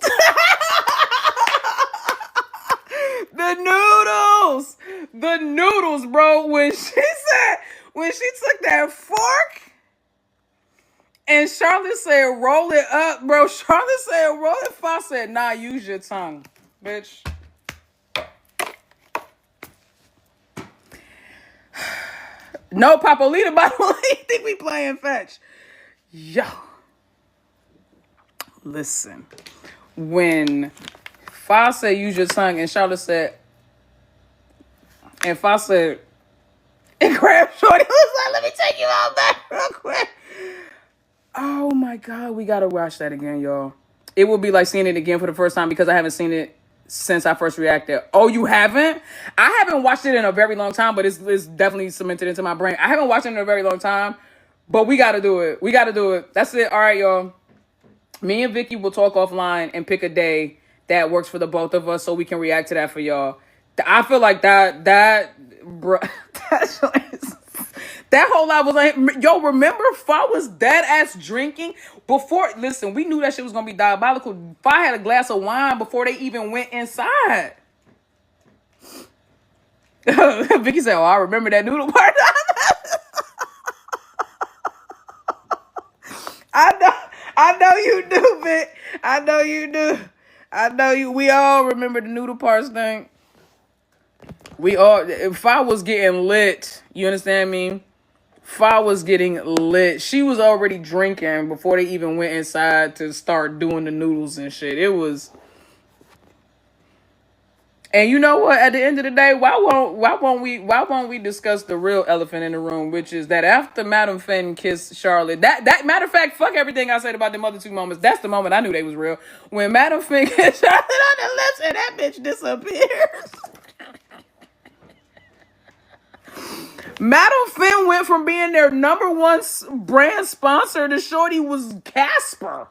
The noodles, bro. When she took that fork and Charlotte said, roll it up, bro. Charlotte said, roll it. Fa said, nah, use your tongue, bitch. No, Papolita, by the way, think we playing fetch. Yo. Listen. When Fa said, use your tongue, and Charlotte said, and Fa said, and grabbed Shorty, was like, let me take you out back real quick. Oh my God, we gotta watch that again, y'all. It will be like seeing it again for the first time, because I haven't seen it since I first reacted. Oh, you haven't? I haven't watched it in a very long time, but it's definitely cemented into my brain. I haven't watched it in a very long time, but we got to do it. That's it. All right, y'all. Me and Vicky will talk offline and pick a day that works for the both of us so we can react to that for y'all. I feel like that whole live was like, yo, remember Fa was dead ass drinking before. Listen, we knew that shit was gonna be diabolical. Fa had a glass of wine before they even went inside. Vicky said, oh, I remember that noodle part. I know you do, Vic. I know you do. We all remember the noodle parts thing. Fa was getting lit. You understand me? Fa was getting lit. She was already drinking before they even went inside to start doing the noodles and shit. It was. And you know what? At the end of the day, why won't we discuss the real elephant in the room, which is that after Madam Fenn kissed Charlotte, that matter of fact, fuck everything I said about them other two moments. That's the moment I knew they was real. When Madam Fenn kissed Charlotte on the lips and that bitch disappears. Madam Fenn went from being their number one brand sponsor to Shorty was Casper.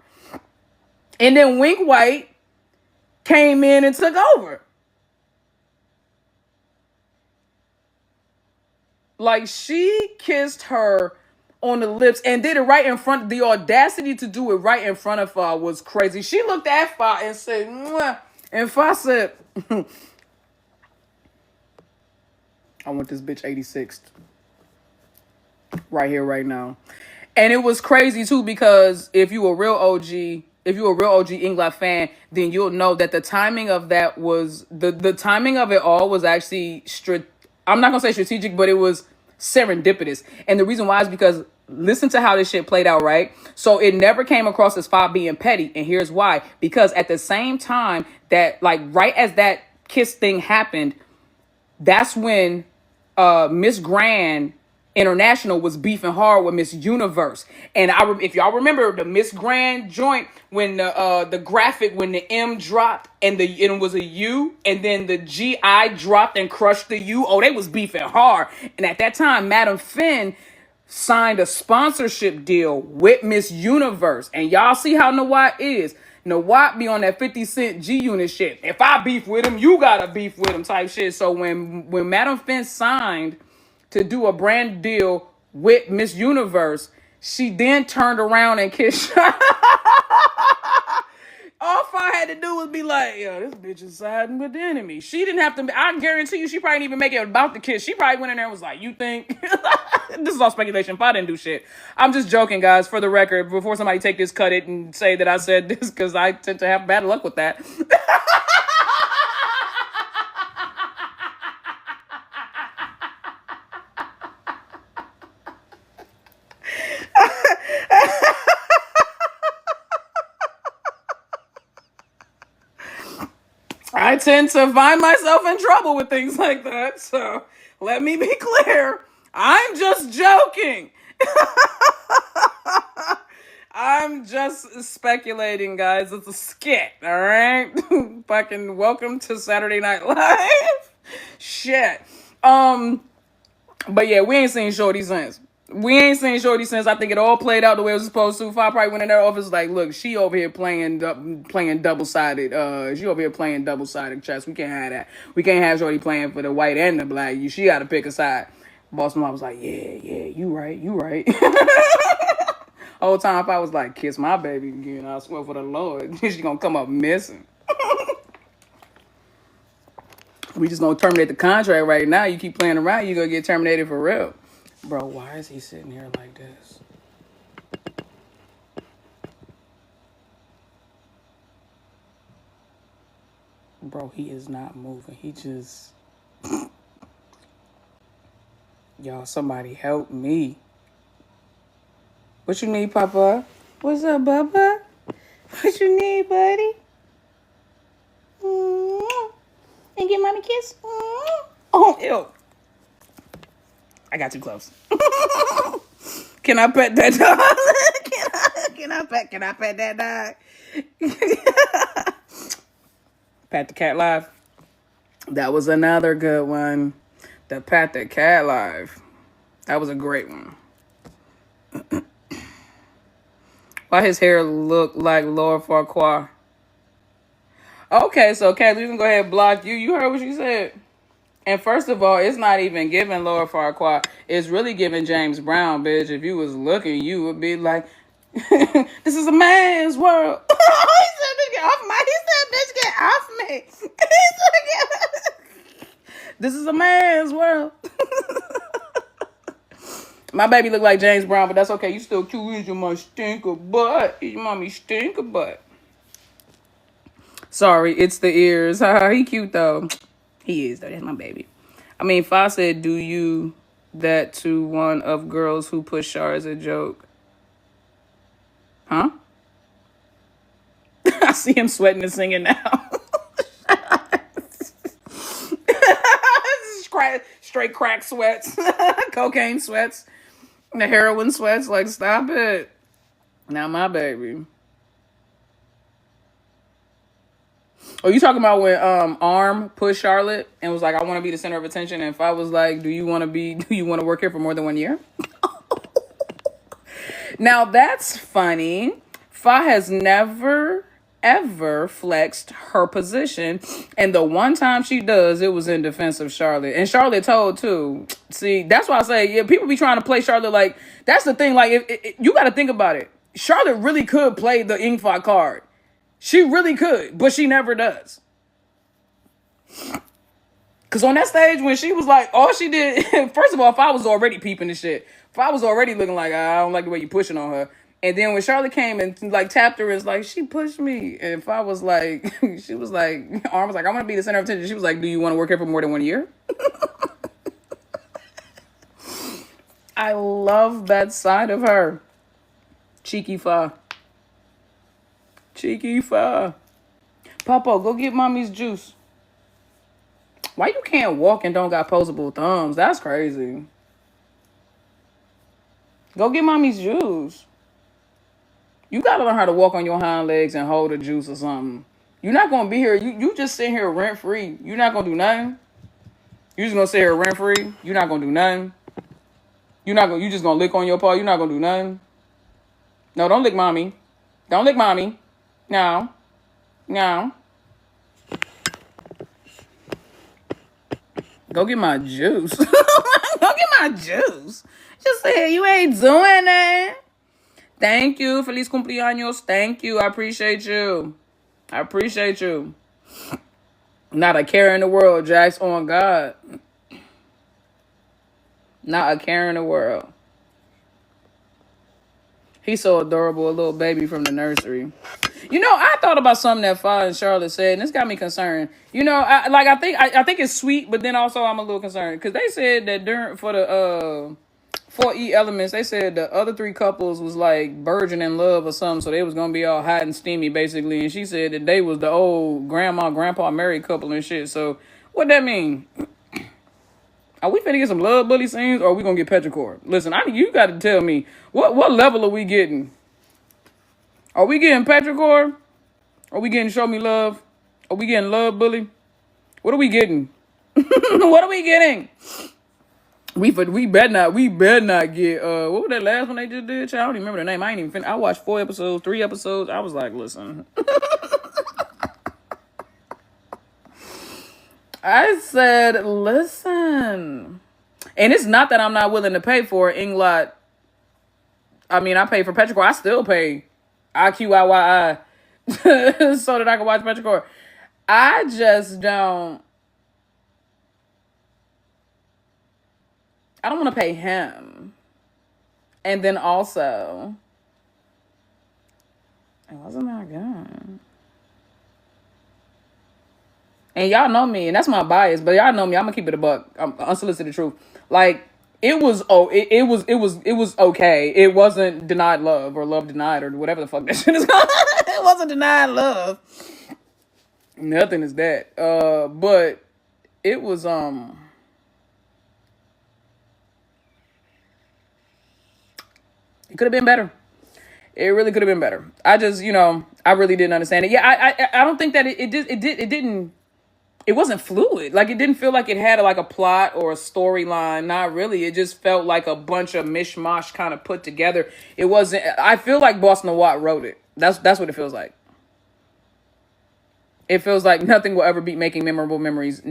And then Wink White came in and took over. Like, she kissed her on the lips and did it right in front. The audacity to do it right in front of Fa was crazy. She looked at Fa and said, mwah. And Fa said, I want this bitch 86th. Right here, right now. And it was crazy, too, because if you a real OG, if you're a real OG Inglav fan, then you'll know that the timing of that was the timing of it all was actually I'm not gonna say strategic, but it was serendipitous. And the reason why is because listen to how this shit played out, right? So it never came across as Fa being petty, and here's why: because at the same time that, like, right as that kiss thing happened, that's when Miss Grand International was beefing hard with Miss Universe. And if y'all remember the Miss Grand joint, when the graphic, when the M dropped and it was a U, and then the GI dropped and crushed the U. Oh, they was beefing hard. And at that time, Madam Finn signed a sponsorship deal with Miss Universe. And y'all see how Nawat is. Nawat be on that 50 Cent G-Unit shit. If I beef with him, you gotta beef with him type shit. So when Madam Finn signed to do a brand deal with Miss Universe, she then turned around and kissed her. All I had to do was be like, yo, this bitch is siding with the enemy. She didn't have to, I guarantee you, she probably didn't even make it about the kiss. She probably went in there and was like, you think? This is all speculation. If I didn't do shit. I'm just joking, guys, for the record, before somebody take this, cut it, and say that I said this, because I tend to have bad luck with that. I tend to find myself in trouble with things like that. So let me be clear. I'm just joking. I'm just speculating, guys. It's a skit, all right? Fucking welcome to Saturday Night Live. Shit. But yeah, we ain't seen Shorty since. I think it all played out the way it was supposed to. If I probably went in their office like, look, she over here playing double-sided. She over here playing double-sided chess. We can't have that. We can't have Shorty playing for the white and the black. She got to pick a side. Boss mom was like, yeah, you right. Whole time if I was like, kiss my baby again, I swear for the Lord, she gonna come up missing. We just gonna terminate the contract right now. You keep playing around, you gonna get terminated for real. Bro, why is he sitting here like this? Bro, he is not moving. He just... Y'all, somebody help me. What you need, Papa? What's up, Papa? What you need, buddy? And give mommy a kiss? Oh, ew. I got too close. Can I pet that dog? Can I pet that dog? Pat the Cat Live. That was another good one. The Pat the Cat Live. That was a great one. Why his hair look like Laura Farquhar? Okay, so Kat, we can go ahead and block you. You heard what she said. And first of all, it's not even giving Laura Farquhar. It's really giving James Brown, bitch. If you was looking, you would be like, this is a man's world. He said, bitch, get off my... He said, bitch, get off me. He said, this is a man's world. My baby look like James Brown, but that's okay. You still cute. You my stinker butt. You mommy stinker butt. Sorry, it's the ears. He cute though. He is though. That's my baby. I mean, Fa said, do you that to one of girls who push Shar as a joke? Huh? I see him sweating and singing now. Straight crack sweats. Cocaine sweats. The heroin sweats. Like, stop it. Now my baby. Oh, you talking about when Arm pushed Charlotte and was like, I want to be the center of attention, and Fa was like, do you want to work here for more than 1 year? Now that's funny. Fa has never ever flexed her position, and the one time she does, it was in defense of Charlotte, and Charlotte told too. See, that's why I say, yeah, people be trying to play Charlotte like, that's the thing, like, you got to think about it. Charlotte really could play the Ingfa card. She really could, but she never does. Because on that stage, when she was like, all she did, first of all, Fa was already peeping the shit. Fa was already looking like, I don't like the way you pushing on her. And then when Charlotte came and like tapped her, it's like she pushed me. And if I was like, she was like, Arm was like, I want to be the center of attention. She was like, do you want to work here for more than 1 year? I love that side of her. Cheeky fa. Cheeky fa. Papa, go get mommy's juice. Why you can't walk and don't got opposable thumbs? That's crazy. Go get mommy's juice. You gotta learn how to walk on your hind legs and hold a juice or something. You're not gonna be here. You just sitting here rent free. You're not gonna do nothing. You just gonna sit here rent free. You're not gonna do nothing. You just gonna lick on your paw. You're not gonna do nothing. No, don't lick mommy. Don't lick mommy. No. No. Go get my juice. Go get my juice. Just say you ain't doing that. Thank you. Feliz cumpleaños. Thank you. I appreciate you. I appreciate you. Not a care in the world, Jax. On God. Not a care in the world. He's so adorable, a little baby from the nursery. You know, I thought about something that Fa and Charlotte said, and this got me concerned. You know, I think it's sweet, but then also I'm a little concerned because they said that for the 4E elements, they said the other 3 couples was like virgin in love or something, so they was gonna be all hot and steamy basically. And she said that they was the old grandpa married couple and shit. So what that mean? Are we finna get some love bully scenes, or are we gonna get petrichor? Listen, you got to tell me what level are we getting? Are we getting petrichor? Are we getting show me love? Are we getting love bully? What are we getting? What are we getting? We better not get what was that last one they just did? Child, I don't even remember the name. I ain't even I watched 4 episodes, 3 episodes. I was like, listen. I said, listen. And it's not that I'm not willing to pay for Inglot. I mean, I pay for petrichor. I still pay IQIYI so that I can watch petrichor. I just don't. I don't want to pay him. And then also, it wasn't that good. And y'all know me, and that's my bias, but y'all know me. I'm gonna keep it a buck. Unsolicited truth. Like it was okay. It wasn't denied love or love denied or whatever the fuck that shit is called. It wasn't denied love. Nothing is that. But it was it could have been better. It really could have been better. I just, I really didn't understand it. Yeah, I don't think that it didn't. It wasn't fluid. Like, it didn't feel like it had like a plot or a storyline. Not really. It just felt like a bunch of mishmash kind of put together. It wasn't. I feel like Boston Watt wrote it. That's what it feels like. It feels like nothing will ever beat making memorable memories.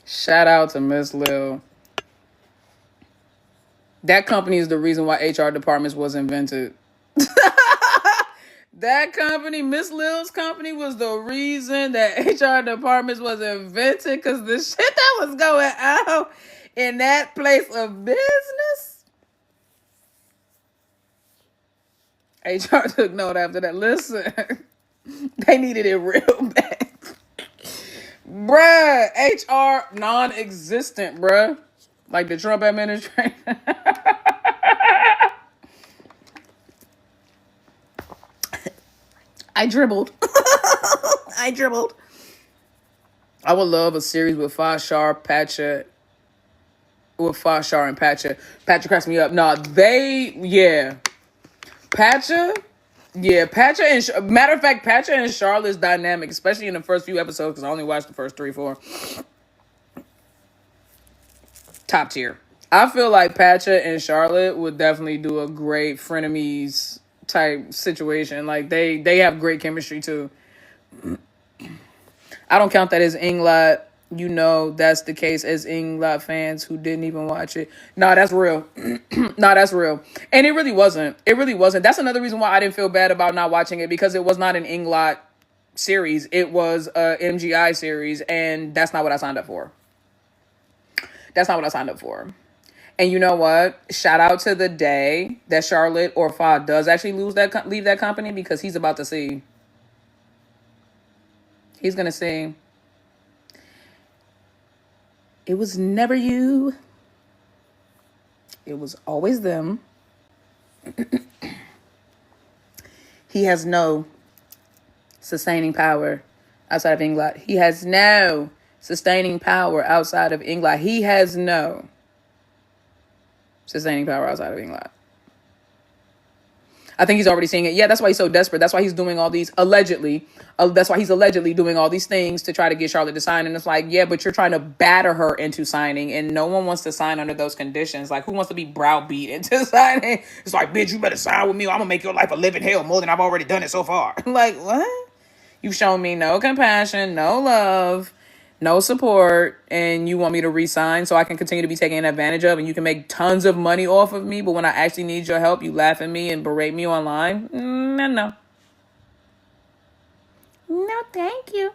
Shout out to Miss Lil. That company is the reason why HR departments was invented. That company, Miss Lil's company, was the reason that HR departments was invented, because the shit that was going on in that place of business. HR took note after that. Listen, they needed it real bad. Bruh, HR non-existent, bruh. Like the Trump administration. I dribbled. I would love a series with Fashar, Patcha. With Fashar and Patcha. Patcha cracks me up. Nah, Patcha. Yeah, Patcha and... Matter of fact, Patcha and Charlotte's dynamic, especially in the first few episodes, because I only watched the first 3, 4. Top tier. I feel like Patcha and Charlotte would definitely do a great frenemies type situation. Like they have great chemistry too. I don't count that as Inglot. That's the case as Inglot fans who didn't even watch it. Nah, that's real. Nah, that's real. And it really wasn't. That's another reason why I didn't feel bad about not watching it, because it was not an Inglot series. It was a MGI series, and that's not what I signed up for. And you know what? Shout out to the day that Charlotte or Fa does actually leave that company, because he's about to see. He's gonna see. It was never you. It was always them. He has no sustaining power outside of England. He has no sustaining power outside of England. He has no sustaining power outside of England. I think he's already seeing it. Yeah, that's why he's so desperate. That's why he's doing all these allegedly. That's why he's allegedly doing all these things to try to get Charlotte to sign. And it's like, yeah, but you're trying to batter her into signing, and no one wants to sign under those conditions. Like, who wants to be browbeat into signing? It's like, bitch, you better sign with me, or I'm gonna make your life a living hell more than I've already done it so far. Like, what? You've shown me no compassion, no love, no support, and you want me to resign so I can continue to be taken advantage of, and you can make tons of money off of me, but when I actually need your help, you laugh at me and berate me online? No. No, thank you.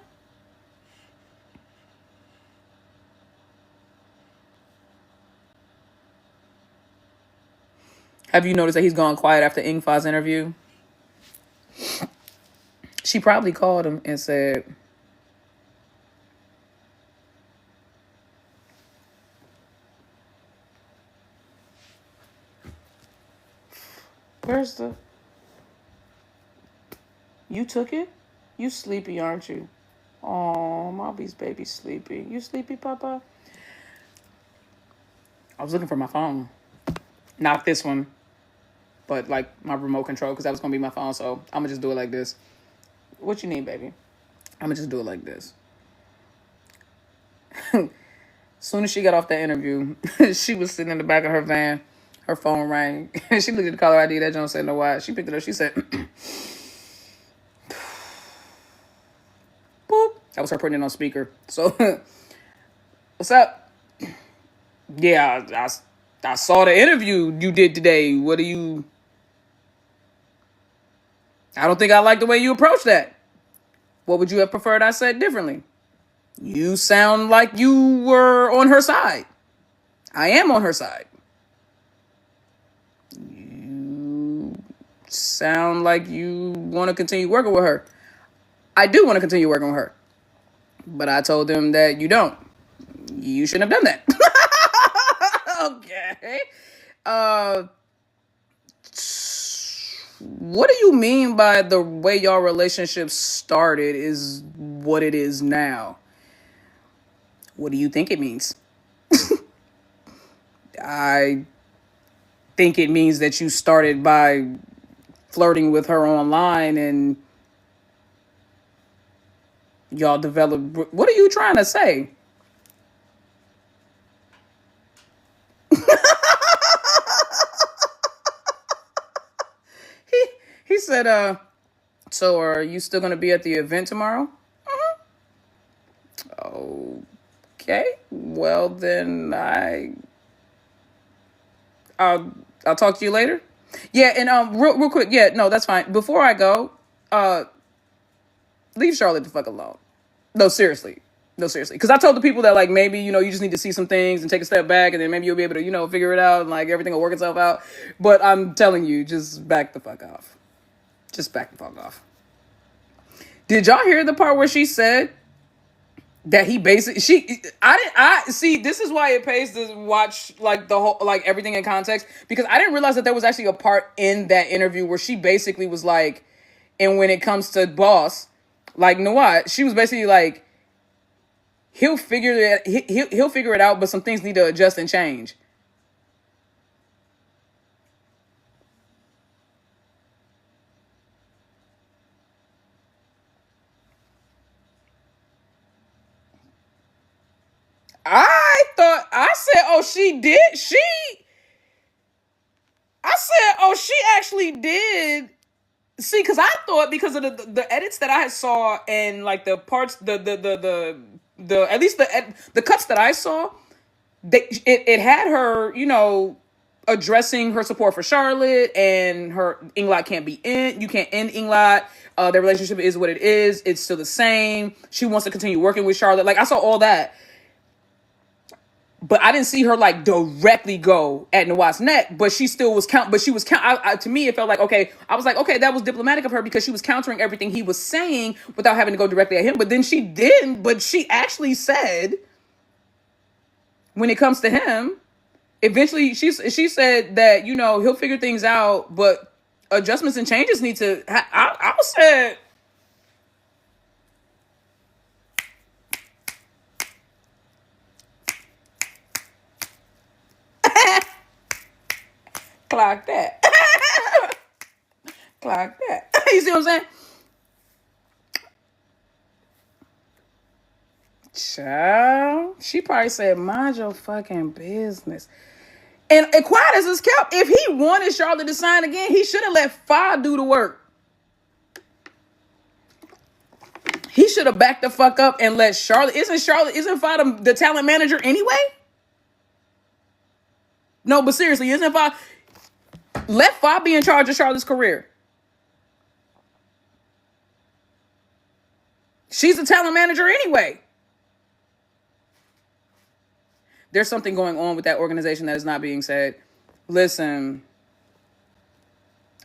Have you noticed that he's gone quiet after Ingfa's interview? She probably called him and said, where's the... You took it? You sleepy, aren't you? Oh, Mobby's baby sleepy. You sleepy, Papa? I was looking for my phone. Not this one, but like my remote control, because that was going to be my phone. So I'm going to just do it like this. What you need, baby? I'm going to just do it like this. Soon as she got off that interview, she was sitting in the back of her van. Her phone rang. She looked at the caller ID. That Jones said, no, why? She picked it up. She said, boop. That was her putting it on speaker. So, what's up? Yeah, I saw the interview you did today. What do you... I don't think I like the way you approached that. What would you have preferred I said differently? You sound like you were on her side. I am on her side. You sound like you want to continue working with her. I do want to continue working with her. But I told them that you don't. You shouldn't have done that. Okay. What do you mean by the way y'all relationship started is what it is now? What do you think it means? I think it means that you started by flirting with her online and y'all developed... What are you trying to say? He said, so are you still going to be at the event tomorrow? Okay. Well, then I'll talk to you later. Yeah, and real quick. Yeah, no, that's fine. Before I go, leave Charlotte the fuck alone. No, seriously. Because I told the people that, like, maybe, you just need to see some things and take a step back, and then maybe you'll be able to, figure it out, and, like, everything will work itself out. But I'm telling you, just back the fuck off. Just back the fuck off. Did y'all hear the part where she said that he basically... I see, this is why it pays to watch, like, the whole, like, everything in context, because I didn't realize that there was actually a part in that interview where she basically was like, and when it comes to Boss, like, Nawat, she was basically like, he'll figure it out, but some things need to adjust and change. I said, oh, she did? I said, oh, she actually did. See, because I thought, because of the edits that I saw, and like the parts, the at least the cuts that I saw, it had her, addressing her support for Charlotte, and her Inglot can't be in. You can't end Inglot. Their relationship is what it is. It's still the same. She wants to continue working with Charlotte. Like, I saw all that. but I didn't see her like directly go at Nawaz's neck, but she still was but she was to me, it felt like, okay, I was like, okay, that was diplomatic of her because she was countering everything he was saying without having to go directly at him. But then she didn't, but she actually said, when it comes to him, eventually she said that, he'll figure things out, but adjustments and changes need to, I said, clock that. Clock that. You see what I'm saying? Child, she probably said, mind your fucking business. And quiet as it's kept, if he wanted Charlotte to sign again, he should have let Fa do the work. He should have backed the fuck up and let Charlotte. Isn't Fa the talent manager anyway? No, but seriously, isn't Fa? Let Fa be in charge of Charlotte's career. She's the talent manager anyway. There's something going on with that organization that is not being said. Listen,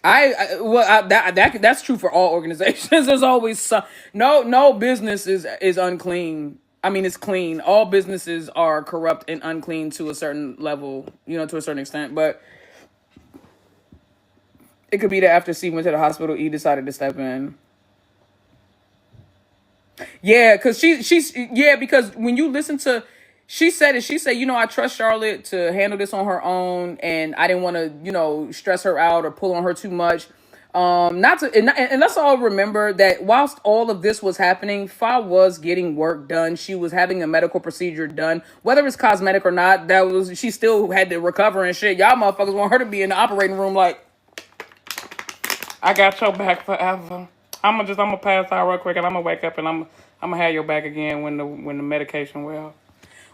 that's true for all organizations. There's always some, no business is unclean. I mean, it's clean. All businesses are corrupt and unclean to a certain level, to a certain extent. But it could be that after C went to the hospital, E decided to step in. Yeah, because because when you listen to, she said, I trust Charlotte to handle this on her own, and I didn't want to, stress her out or pull on her too much. And let's all remember that whilst all of this was happening, Fa was getting work done. She was having a medical procedure done, whether it's cosmetic or not. She still had to recover and shit. Y'all motherfuckers want her to be in the operating room like, I got your back forever. I'm gonna pass out real quick, and I'm gonna wake up, and I'm gonna have your back again when the medication wears.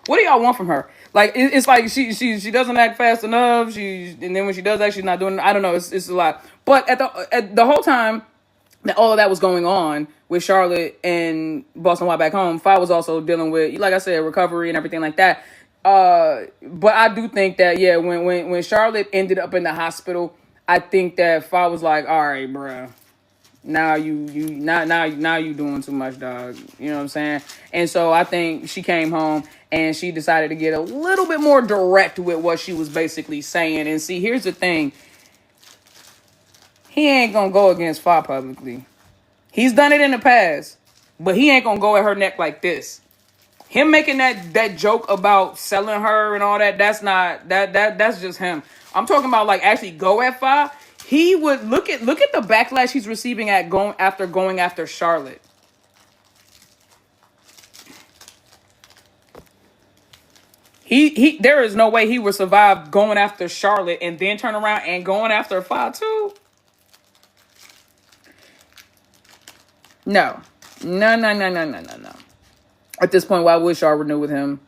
What do y'all want from her? Like, it's like she doesn't act fast enough. And then when she does act, she's not doing. I don't know. It's a lot. But at the whole time that all of that was going on with Charlotte and Boston White back home, Fa was also dealing with, like I said, recovery and everything like that. But I do think that when Charlotte ended up in the hospital, I think that Fa was like, all right, bruh. Now you doing too much, dog. You know what I'm saying? And so I think she came home and she decided to get a little bit more direct with what she was basically saying. And see, here's the thing. He ain't gonna go against Fa publicly. He's done it in the past, but he ain't gonna go at her neck like this. Him making that joke about selling her and all that, that's just him. I'm talking about like actually go at Fa. He would look at the backlash he's receiving going after Charlotte. There is no way he would survive going after Charlotte and then turn around and going after Fa too. No. At this point, why would Char renew with him?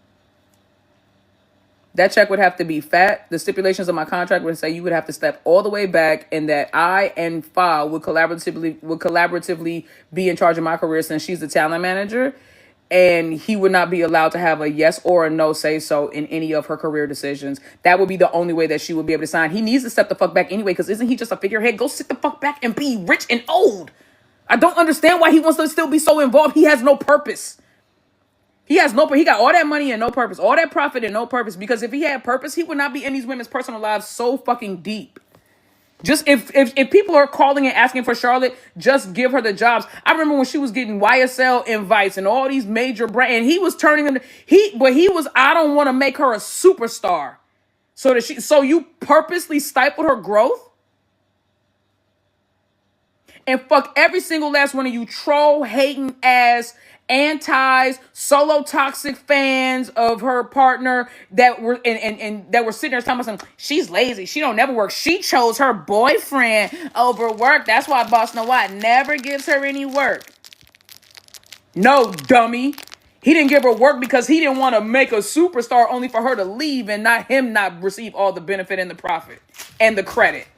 That check would have to be fat. The stipulations of my contract would say you would have to step all the way back, and that I and Fa would collaboratively be in charge of my career since she's the talent manager, and he would not be allowed to have a yes or a no say so in any of her career decisions. That would be the only way that she would be able to sign. He needs to step the fuck back anyway, because isn't he just a figurehead? Go sit the fuck back and be rich and old. I don't understand why he wants to still be so involved. He has no purpose. He got all that money and no purpose, all that profit and no purpose. Because if he had purpose, he would not be in these women's personal lives so fucking deep. Just if people are calling and asking for Charlotte, just give her the jobs. I remember when she was getting YSL invites and all these major brands, and he was turning them. I don't want to make her a superstar, so you purposely stifled her growth. And fuck every single last one of you troll hating ass antis, solo toxic fans of her partner that were and that were sitting there talking about she's lazy, she don't never work, she chose her boyfriend over work, that's why Boston White never gives her any work. No, dummy. He didn't give her work because he didn't want to make a superstar only for her to leave and not receive all the benefit and the profit and the credit.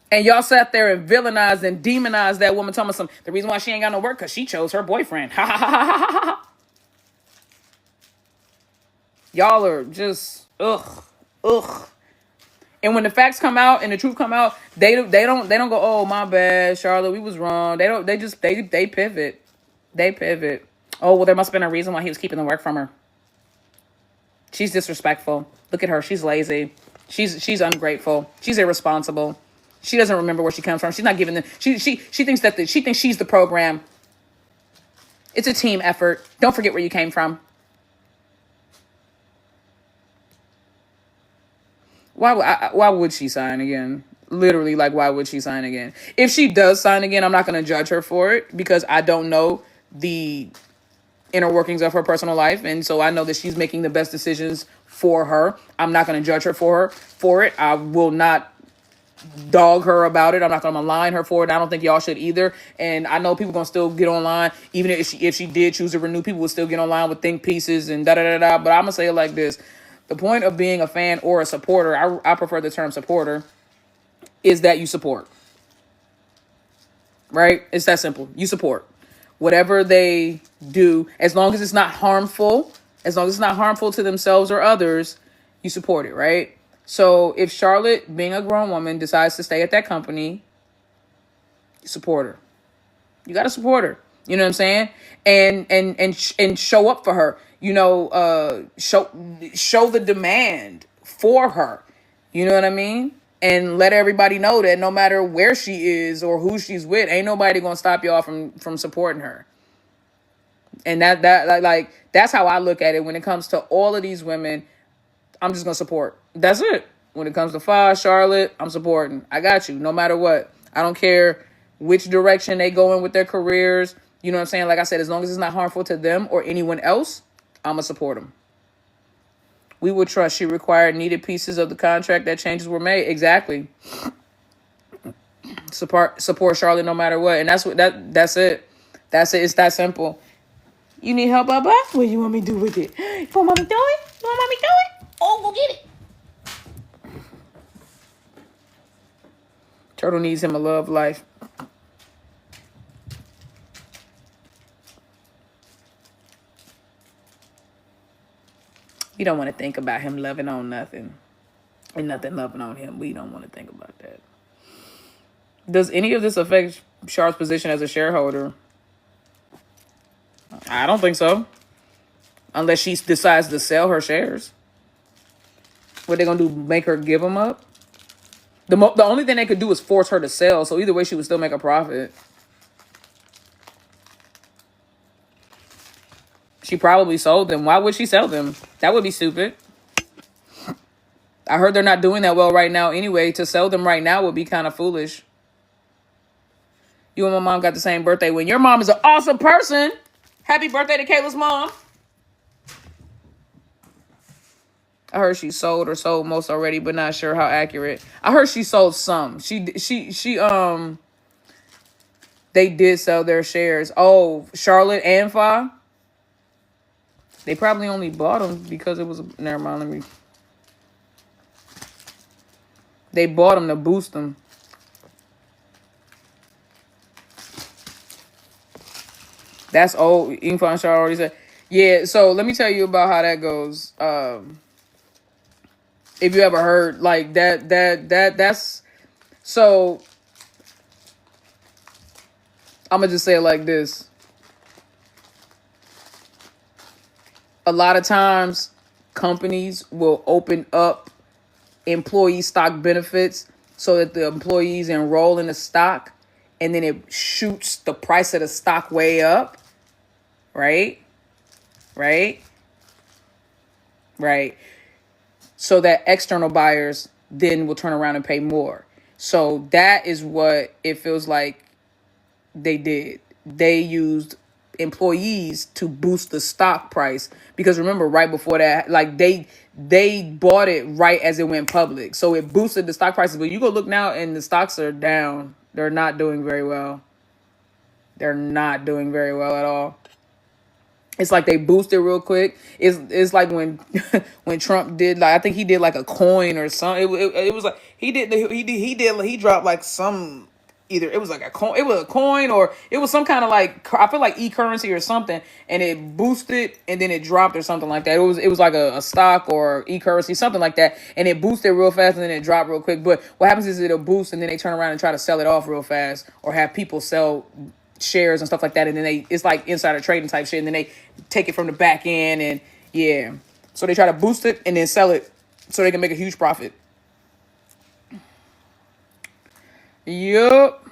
And y'all sat there and villainized and demonized that woman, talking about the reason why she ain't got no work because she chose her boyfriend. Ha ha ha ha ha ha. Y'all are just ugh, ugh. And when the facts come out and the truth come out, they don't go, oh my bad, Charlotte, we was wrong. They don't. They just they pivot. They pivot. Oh well, there must have been a reason why he was keeping the work from her. She's disrespectful. Look at her. She's lazy. She's ungrateful. She's irresponsible. She doesn't remember where she comes from. She's not giving them. She thinks that she thinks she's the program. It's a team effort. Don't forget where you came from. Why would she sign again? Literally, like, why would she sign again? If she does sign again, I'm not going to judge her for it because I don't know the inner workings of her personal life. And so I know that she's making the best decisions for her. I'm not going to judge her for it. I will not dog her about it. I'm not going to malign her for it. I don't think y'all should either. And I know people going to still get online. Even if she did choose to renew, people will still get online with think pieces and da-da-da-da. But I'm going to say it like this. The point of being a fan or a supporter, I prefer the term supporter, is that you support. Right? It's that simple. You support. Whatever they do, as long as it's not harmful, to themselves or others, you support it, right? So if Charlotte, being a grown woman, decides to stay at that company, you support her. You got to support her. You know what I'm saying? And show up for her. You know, show the demand for her. You know what I mean? And let everybody know that no matter where she is or who she's with, ain't nobody gonna stop y'all from supporting her. And that's how I look at it when it comes to all of these women. I'm just gonna support. That's it. When it comes to Foz, Charlotte, I'm supporting. I got you, no matter what. I don't care which direction they go in with their careers. You know what I'm saying? Like I said, as long as it's not harmful to them or anyone else, I'm going to support them. We would trust she required needed pieces of the contract that changes were made. Exactly. Support Charlotte no matter what. And that's it. That's it. It's that simple. You need help, Baba? What do you want me to do with it? You want mommy do it? You want mommy do it? Oh, go get it. Turtle needs him a love life. You don't want to think about him loving on nothing. And nothing loving on him. We don't want to think about that. Does any of this affect Sharp's position as a shareholder? I don't think so. Unless she decides to sell her shares. What they going to do, make her give them up? The only thing they could do is force her to sell. So either way, she would still make a profit. She probably sold them. Why would she sell them? That would be stupid. I heard they're not doing that well right now anyway. To sell them right now would be kind of foolish. You and my mom got the same birthday. When your mom is an awesome person. Happy birthday to Kayla's mom. I heard she sold or sold most already, but not sure how accurate. I heard she sold some. They did sell their shares. Oh, Charlotte and Fa? They probably only bought them because it was... Never mind, They bought them to boost them. That's old. Infa and Charlotte already said. Yeah, so let me tell you about how that goes. If you ever heard, like, that's... So, I'm going to just say it like this. A lot of times, companies will open up employee stock benefits so that the employees enroll in the stock, and then it shoots the price of the stock way up. Right? So that external buyers then will turn around and pay more. So that is what it feels like they did. They used employees to boost the stock price, because remember, right before that, like, they bought it right as it went public, so it boosted the stock prices. But you go look now and the stocks are down. They're not doing very well. They're not doing very well at all. It's like they boosted real quick. It's like when when Trump did, like, I think he did like a coin or something. It was like he dropped like some either it was like a coin, it was a coin, or it was some kind of like, I feel like e-currency or something, and it boosted and then it dropped or something like that. It was like a stock or e-currency, something like that, and it boosted real fast and then it dropped real quick. But what happens is it'll boost and then they turn around and try to sell it off real fast, or have people sell shares and stuff like that, and then it's like insider trading type shit, and then they take it from the back end, and yeah, so they try to boost it and then sell it so they can make a huge profit. Yup.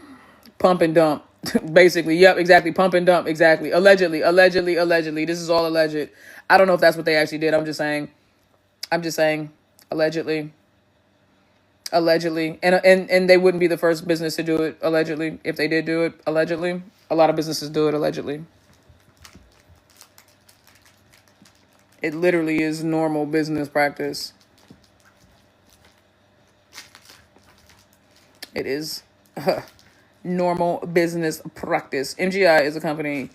Pump and dump. Basically. Yep, exactly. Pump and dump. Exactly. Allegedly. This is all alleged. I don't know if that's what they actually did. I'm just saying. Allegedly. And they wouldn't be the first business to do it, allegedly. If they did do it, allegedly. A lot of businesses do it, allegedly. It literally is normal business practice. It is normal business practice. MGI is a company.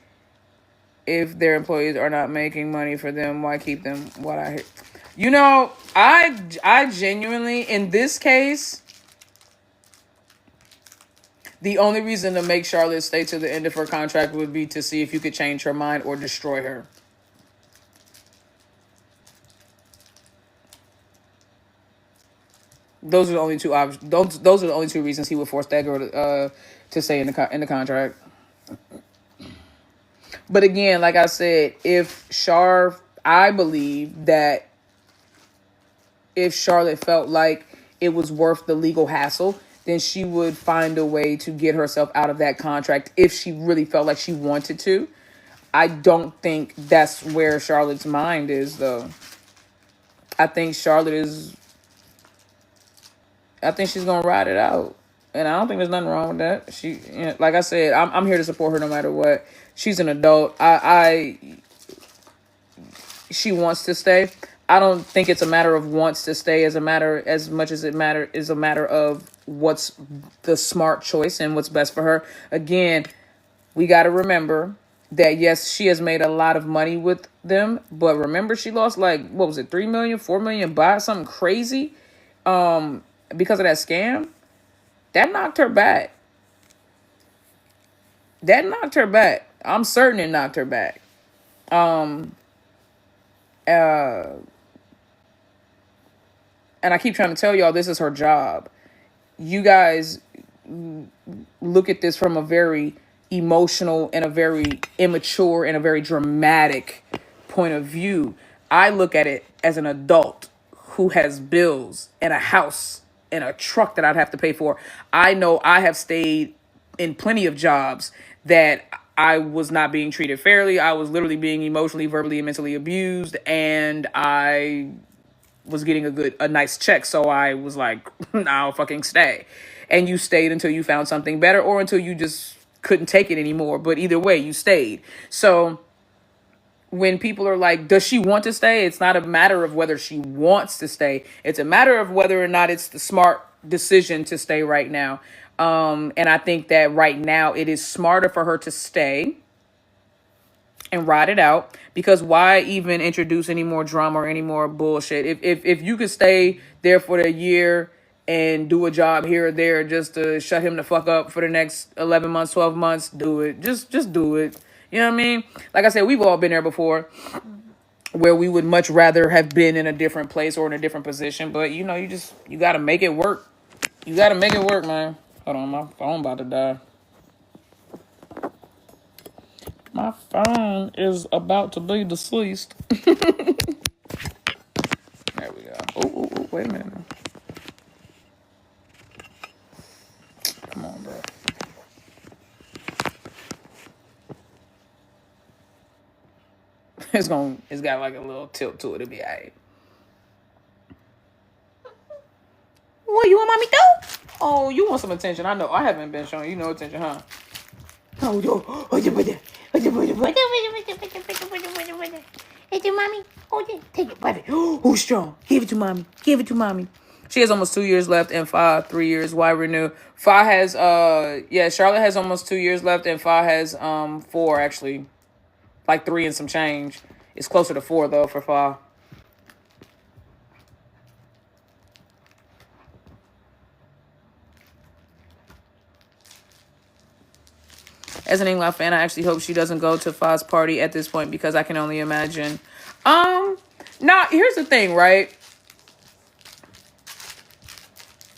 If their employees are not making money for them, why keep them? What I hear. You know, I genuinely, in this case, the only reason to make Charlotte stay to the end of her contract would be to see if you could change her mind or destroy her. Those are the only two options. Those are the only two reasons he would force that girl to stay in the contract. But again, like I said, I believe that if Charlotte felt like it was worth the legal hassle, then she would find a way to get herself out of that contract if she really felt like she wanted to. I don't think that's where Charlotte's mind is, though. I think she's gonna ride it out, and I don't think there's nothing wrong with that. Like I said, I'm here to support her no matter what. She's an adult. She wants to stay. I don't think it's a matter of wants to stay as much as it is a matter of what's the smart choice and what's best for her. Again, we got to remember that yes, she has made a lot of money with them, but remember she lost like, what was it, 3 million, 4 million baht, something crazy. Because of that scam, that knocked her back. I'm certain it knocked her back. And I keep trying to tell y'all, this is her job. You guys look at this from a very emotional and a very immature and a very dramatic point of view. I look at it as an adult who has bills and a house and a truck that I'd have to pay for. I know I have stayed in plenty of jobs that I was not being treated fairly. I was literally being emotionally, verbally, and mentally abused, and I was getting a nice check. So I was like, I'll fucking stay. And you stayed until you found something better, or until you just couldn't take it anymore. But either way, you stayed. So when people are like, does she want to stay? It's not a matter of whether she wants to stay. It's a matter of whether or not it's the smart decision to stay right now. And I think that right now it is smarter for her to stay and ride it out, because why even introduce any more drama or any more bullshit? If you could stay there for the year and do a job here or there just to shut him the fuck up for the next 11 months, 12 months, do it. Just do it. You know what I mean? Like I said, we've all been there before, where we would much rather have been in a different place or in a different position. But, you got to make it work. You got to make it work, man. Hold on, my phone about to die. My phone is about to be deceased. There we go. Oh, wait a minute. Come on, bro. It's got like a little tilt to it. It'll be all right. What, you want mommy too? Oh, you want some attention? I know. I haven't been showing you no attention, huh? Oh, yo. It's your mommy. Oh, yeah. Take it, buddy. Who's strong? Give it to mommy. She has almost 2 years left, and Fa 3 years. Why renew? Fa has Charlotte has almost 2 years left, and Fa has 4 actually. Like 3 and some change. It's closer to 4 though for Fa. As an Inglaterra fan, I actually hope she doesn't go to Fa's party at this point because I can only imagine. Now, here's the thing, right?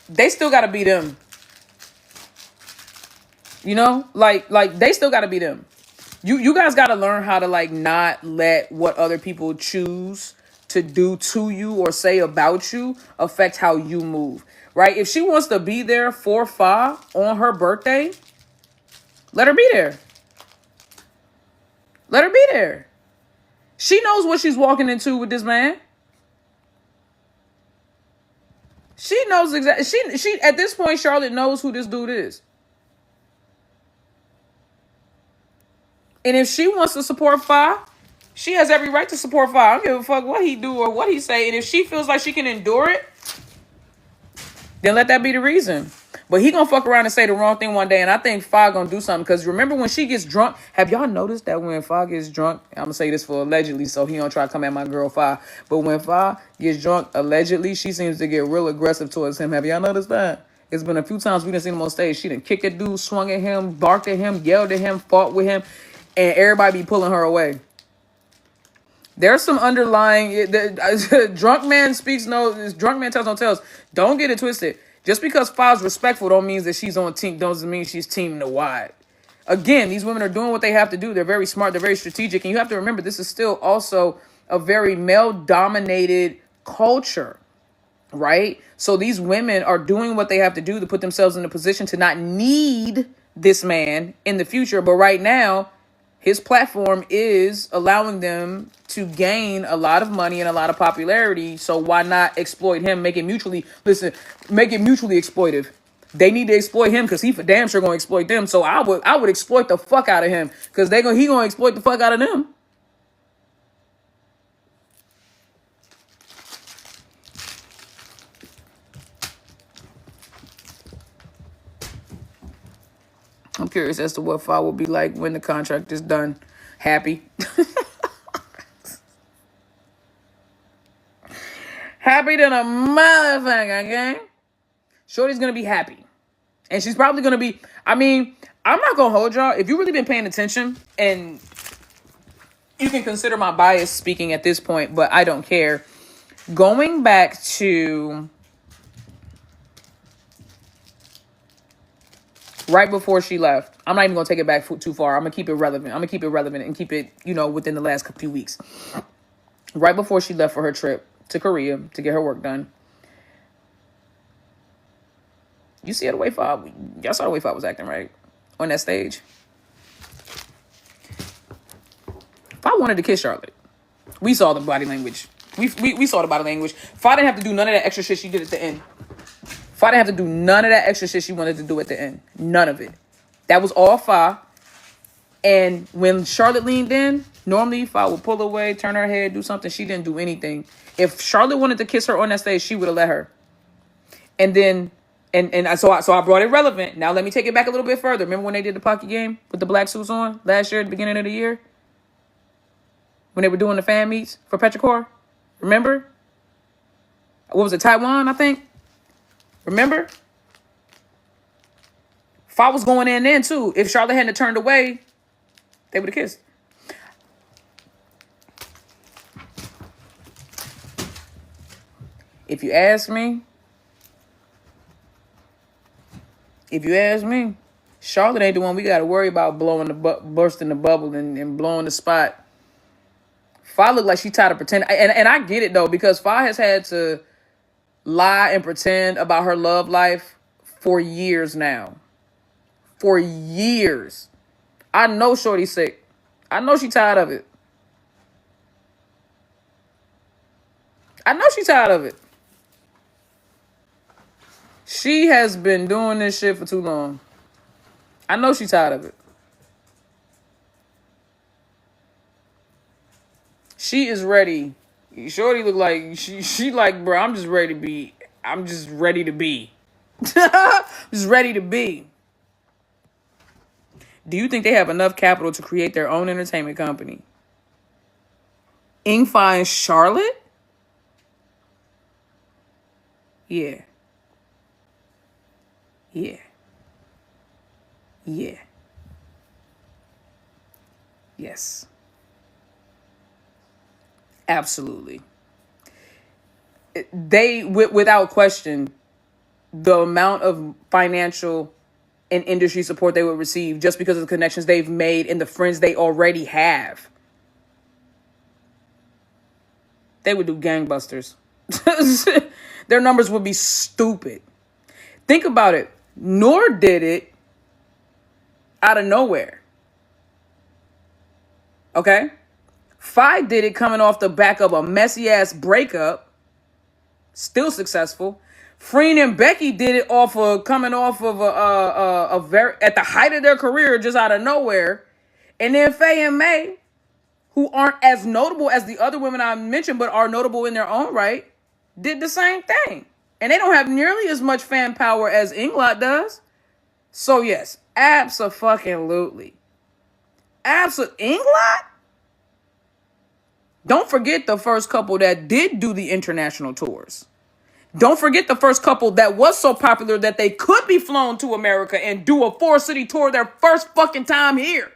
They still got to be them. You know? Like they still got to be them. You guys got to learn how to, like, not let what other people choose to do to you or say about you affect how you move, right? If she wants to be there for Fa on her birthday, let her be there. Let her be there. She knows what she's walking into with this man. She knows exactly. She at this point, Charlotte knows who this dude is. And if she wants to support Fa, she has every right to support Fa. I don't give a fuck what he do or what he say. And if she feels like she can endure it, then let that be the reason. But he gonna fuck around and say the wrong thing one day, and I think Fa gonna do something. Because remember when she gets drunk, have y'all noticed that when Fa gets drunk, I'm gonna say this for allegedly, so he don't try to come at my girl Fa. But when Fa gets drunk, allegedly, she seems to get real aggressive towards him. Have y'all noticed that? It's been a few times we done seen him on stage. She done kicked that dude, swung at him, barked at him, yelled at him, fought with him, and everybody be pulling her away. There's some underlying drunk man speaks no, drunk man tells no tales. Don't get it twisted. Just because Fa's respectful don't mean that she's on team, doesn't mean she's team the wide. Again, these women are doing what they have to do. They're very smart, they're very strategic, and you have to remember this is still also a very male dominated culture, right? So these women are doing what they have to do to put themselves in a position to not need this man in the future, but right now his platform is allowing them to gain a lot of money and a lot of popularity. So why not exploit him? Make it mutually exploitive. They need to exploit him because he for damn sure gonna exploit them. So I would exploit the fuck out of him because he gonna exploit the fuck out of them. I'm curious as to what Fa will be like when the contract is done. Happy. Happy than a motherfucker, okay? Shorty's gonna be happy. And she's probably gonna be, I mean, I'm not gonna hold y'all. If you really been paying attention, and you can consider my bias speaking at this point, but I don't care. Going back to right before she left, I'm not even gonna take it back too far. I'm gonna keep it relevant. and keep it, within the last few weeks. Right before she left for her trip to Korea to get her work done. You see the way y'all saw the way Fa was acting, right? On that stage. Fa wanted to kiss Charlotte. We saw the body language. We saw the body language. Fa didn't have to do none of that extra shit she did at the end. Fa didn't have to do none of that extra shit she wanted to do at the end. None of it. That was all Fa. And when Charlotte leaned in, normally Fa would pull away, turn her head, do something. She didn't do anything. If Charlotte wanted to kiss her on that stage, she would have let her. And then, so I brought it relevant. Now let me take it back a little bit further. Remember when they did the Pocky game with the black suits on last year at the beginning of the year? When they were doing the fan meets for Petrichor? Remember? What was it, Taiwan, I think? Remember? Fa was going in then, too. If Charlotte hadn't turned away, they would have kissed. If you ask me, Charlotte ain't the one we got to worry about bursting the bubble and blowing the spot. Fa look like she tired of pretending. And I get it, though, because Fa has had to lie and pretend about her love life for years now. For years. I know Shorty's sick. I know she tired of it. I know she tired of it. She has been doing this shit for too long. I know she tired of it. She is ready. Shorty look like she like, bro, I'm just ready to be. Just ready to be. Do you think they have enough capital to create their own entertainment company? Ingfa and Charlotte? Yeah. Yes. Absolutely. They, without question, the amount of financial and industry support they would receive just because of the connections they've made and the friends they already have, they would do gangbusters. Their numbers would be stupid. Think about it. Noor did it out of nowhere. Okay? Fi did it coming off the back of a messy ass breakup. Still successful. Freen and Becky did it off of coming off of a very at the height of their career, just out of nowhere. And then Faye and May, who aren't as notable as the other women I mentioned, but are notable in their own right, did the same thing. And they don't have nearly as much fan power as Inglot does. So yes, abso-fucking-lutely. Inglot? Don't forget the first couple that did do the international tours. Don't forget the first couple that was so popular that they could be flown to America and do a 4-city tour their first fucking time here.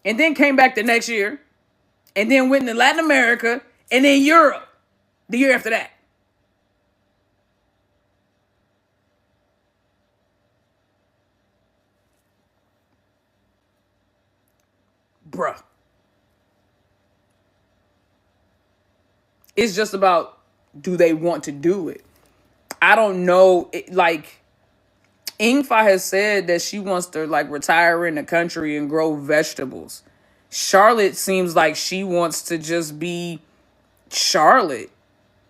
And then came back the next year. And then went to Latin America. And then Europe the year after that. Bruh. It's just about, do they want to do it? I don't know. Like, Ingfa has said that she wants to like retire in the country and grow vegetables. Charlotte seems like she wants to just be Charlotte.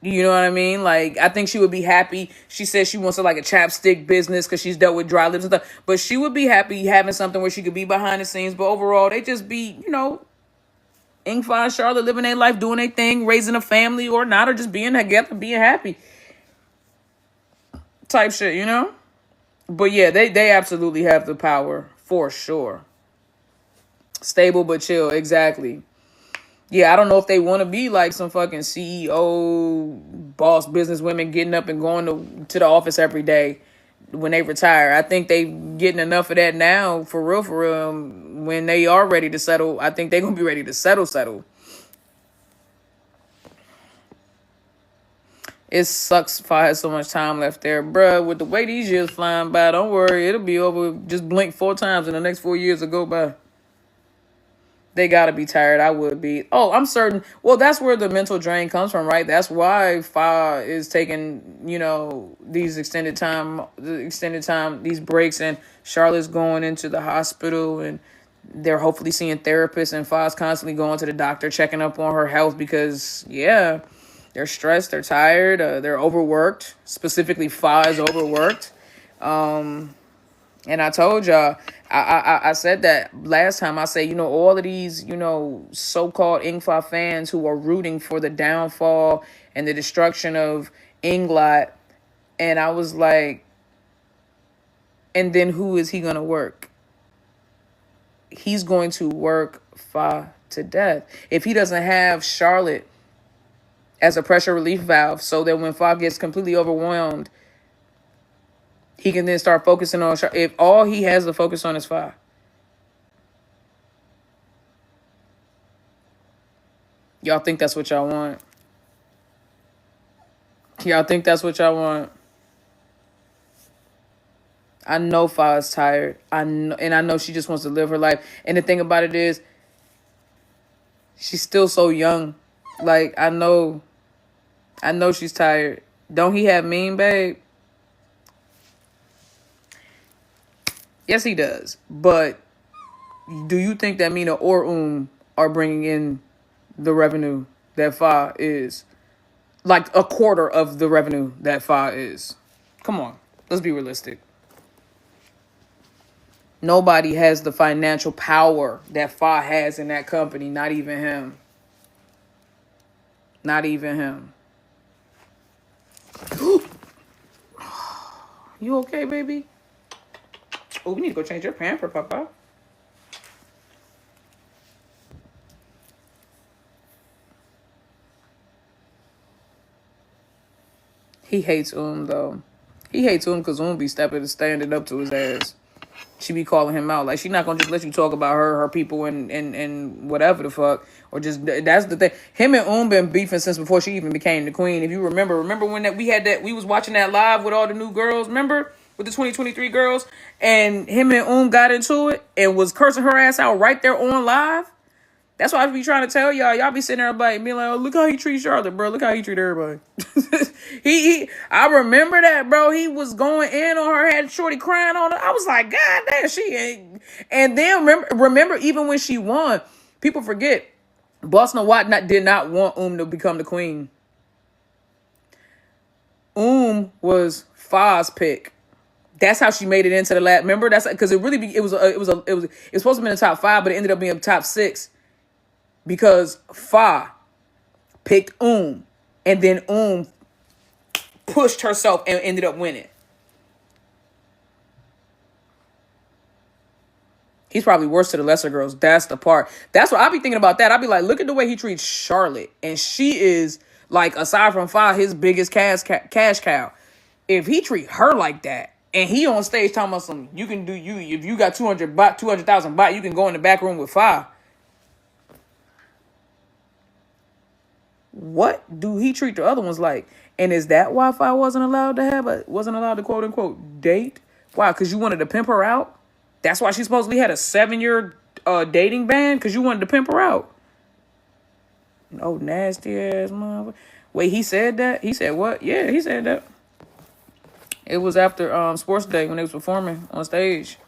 You know what I mean? Like, I think she would be happy. She says she wants to like a chapstick business because she's dealt with dry lips and stuff. But she would be happy having something where she could be behind the scenes. But overall, they just be, Ingfa and Charlotte living their life, doing their thing, raising a family or not, or just being together, being happy. Type shit, But yeah, they absolutely have the power, for sure. Stable but chill, exactly. Yeah, I don't know if they want to be like some fucking CEO, boss business women getting up and going to the office every day when they retire. I think they getting enough of that now, for real, when they are ready to settle. I think they're going to be ready to settle. It sucks if I had so much time left there. Bruh, with the way these years flying by, don't worry, it'll be over. Just blink 4 times and the next 4 years will go by. They gotta be tired. I would be. Oh, I'm certain. Well, that's where the mental drain comes from, right? That's why Fa is taking, these extended time, these breaks, and Charlotte's going into the hospital, and they're hopefully seeing therapists, and Fa's constantly going to the doctor, checking up on her health because, yeah, they're stressed, they're tired, they're overworked. Specifically, Fa is overworked. And I told y'all, I said that last time. I say, all of these, so-called Ingfa fans who are rooting for the downfall and the destruction of Inglot. And I was like, and then who is he going to work? He's going to work Fa to death. If he doesn't have Charlotte as a pressure relief valve, so that when Fa gets completely overwhelmed, he can then start focusing on Charlotte. If all he has to focus on is Fa. Y'all think that's what y'all want? Y'all think that's what y'all want? I know Fa is tired. I know she just wants to live her life. And the thing about it is, she's still so young. Like, I know she's tired. Don't he have mean, babe? Yes, he does. But do you think that Mina or are bringing in the revenue that Fa is? Like a quarter of the revenue that Fa is. Come on. Let's be realistic. Nobody has the financial power that Fa has in that company. Not even him. Not even him. You okay, baby? Oh, we need to go change your pamper, Papa. He hates though. He hates be standing up to his ass. She be calling him out. Like, she not gonna just let you talk about her people and whatever the fuck. Or just, that's the thing. Him and been beefing since before she even became the queen. If you remember when we was watching that live with all the new girls, remember? With the 2023 girls. And him and got into it and was cursing her ass out right there on live. That's why I be trying to tell y'all. Y'all be sitting there like, being like, oh, look how he treats Charlotte, bro. Look how he treat everybody. I remember that, bro. He was going in on her, had Shorty crying on her. I was like, God damn, she ain't. And then remember, even when she won, people forget, Boston Watt did not want to become the queen. Was Fa's pick. That's how she made it into the last. Remember, that's because it was supposed to be in the top 5, but it ended up being top 6. Because Fa picked and then pushed herself and ended up winning. He's probably worse to the lesser girls. That's the part. That's what I be thinking about that. I be like, look at the way he treats Charlotte. And she is, like, aside from Fa, his biggest cash cow. If he treat her like that, and he on stage talking about something, you can do if you got 200,000 baht, you can go in the back room with Fa. What do he treat the other ones like? And is that why Fi wasn't allowed to quote unquote date? Why? Because you wanted to pimp her out? That's why she supposedly had a 7-year dating ban? Because you wanted to pimp her out? Oh, nasty ass motherfucker. Wait, he said that? He said what? Yeah, he said that. It was after Sports Day when they was performing on stage.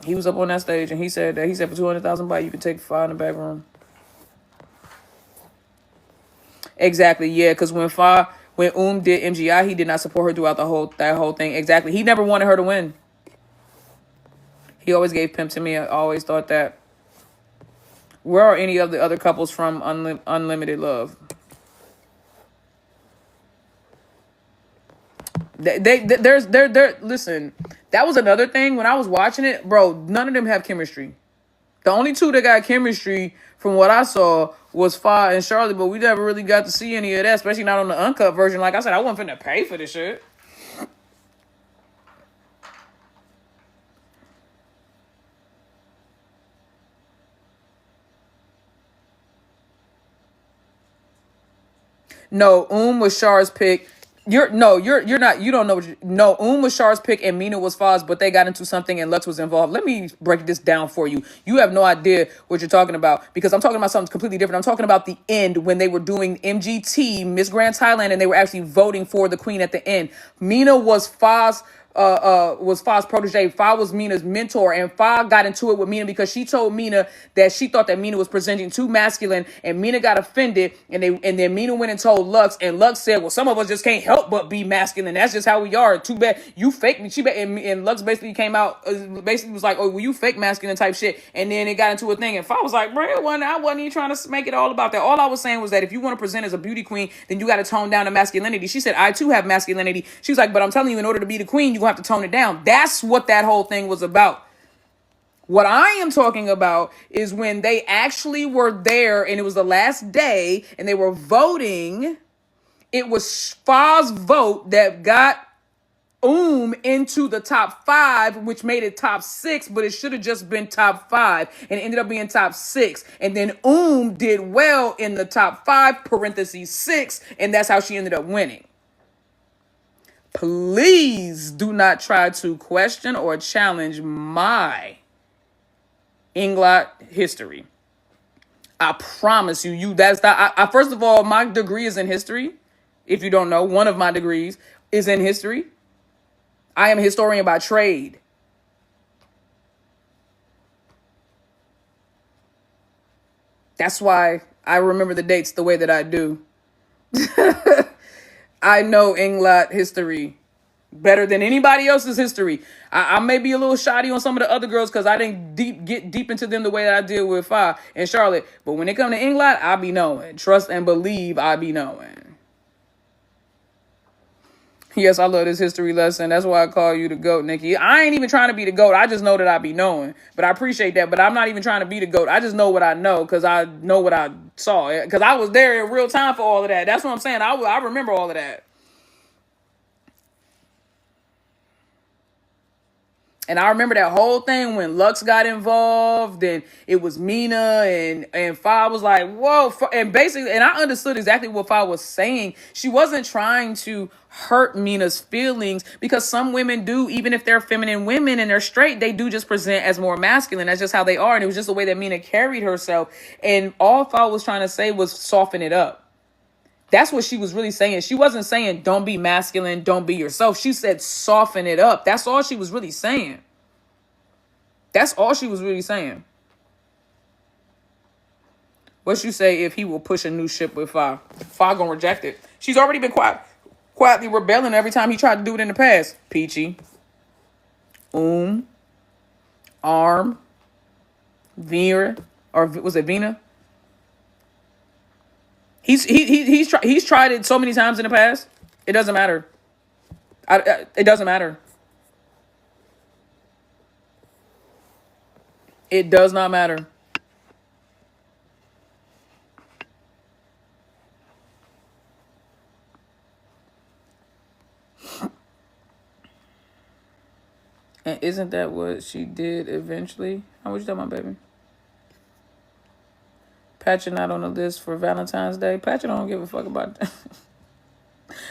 He was up on that stage and he said that. He said for 200,000 baht you could take Fi in the back room. Exactly, yeah, because when did MGI, he did not support her throughout that whole thing. Exactly. He never wanted her to win. He always gave pimp to me. I always thought that. Where are any of the other couples from Unlimited Love? Listen, that was another thing when I was watching it, bro. None of them have chemistry. The only two that got chemistry from what I saw was Fa and Charlotte, but we never really got to see any of that, especially not on the uncut version. Like I said, I wasn't finna pay for this shit. No, was Char's pick. You're not. You don't know. Was Char's pick and Mina was Fa's, but they got into something and Lux was involved. Let me break this down for you. You have no idea what you're talking about because I'm talking about something completely different. I'm talking about the end when they were doing MGT, Miss Grand Thailand, and they were actually voting for the queen at the end. Mina was Fa's protege. Fa was Mina's mentor, and Fa got into it with Mina because she told Mina that she thought that Mina was presenting too masculine, and Mina got offended, and then Mina went and told Lux, and Lux said, well, some of us just can't help but be masculine. That's just how we are. Too bad you fake me. And Lux basically came out, basically was like, oh, well, you fake masculine type shit, and then it got into a thing, and Fa was like, bro, I wasn't even trying to make it all about that. All I was saying was that if you want to present as a beauty queen, then you got to tone down the masculinity. She said, I too have masculinity. She was like, but I'm telling you, in order to be the queen, you have to tone it down. That's what that whole thing was about. What I am talking about is when they actually were there and it was the last day and they were voting. It was Fa's vote that got into the top 5, which made it top 6, but it should have just been top 5 and it ended up being top 6. And then did well in the top 5, parentheses 6, and that's how she ended up winning. Please do not try to question or challenge my English history. I promise you, that's not. First of all, my degree is in history. If you don't know, one of my degrees is in history. I am a historian by trade. That's why I remember the dates the way that I do. I know English history better than anybody else's history. I may be a little shoddy on some of the other girls because I didn't get deep into them the way that I did with Fa and Charlotte. But when it come to English, I be knowing. Trust and believe I be knowing. Yes, I love this history lesson. That's why I call you the GOAT, Nikki. I ain't even trying to be the GOAT. I just know that I be knowing. But I appreciate that. But I'm not even trying to be the GOAT. I just know what I know because I know what I saw. Because I was there in real time for all of that. That's what I'm saying. I remember all of that. And I remember that whole thing when Lux got involved, and it was Mina, and Fa was like, whoa. And basically, and I understood exactly what Fa was saying. She wasn't trying to hurt Mina's feelings, because some women do, even if they're feminine women and they're straight, they do just present as more masculine. That's just how they are. And it was just the way that Mina carried herself. And all Fa was trying to say was soften it up. That's what she was really saying. She wasn't saying don't be masculine, don't be yourself. She said soften it up. That's all she was really saying. That's all she was really saying. What you say if he will push a new ship with Fa? Fa gonna reject it. She's already been quietly rebelling every time he tried to do it in the past. Peachy. Arm. Vera. Or was it Vina? He's tried it so many times in the past. It doesn't matter. It doesn't matter. It does not matter. And isn't that what she did eventually? How was you talking about, baby? Patcha not on the list for Valentine's Day. Patcha don't give a fuck about that.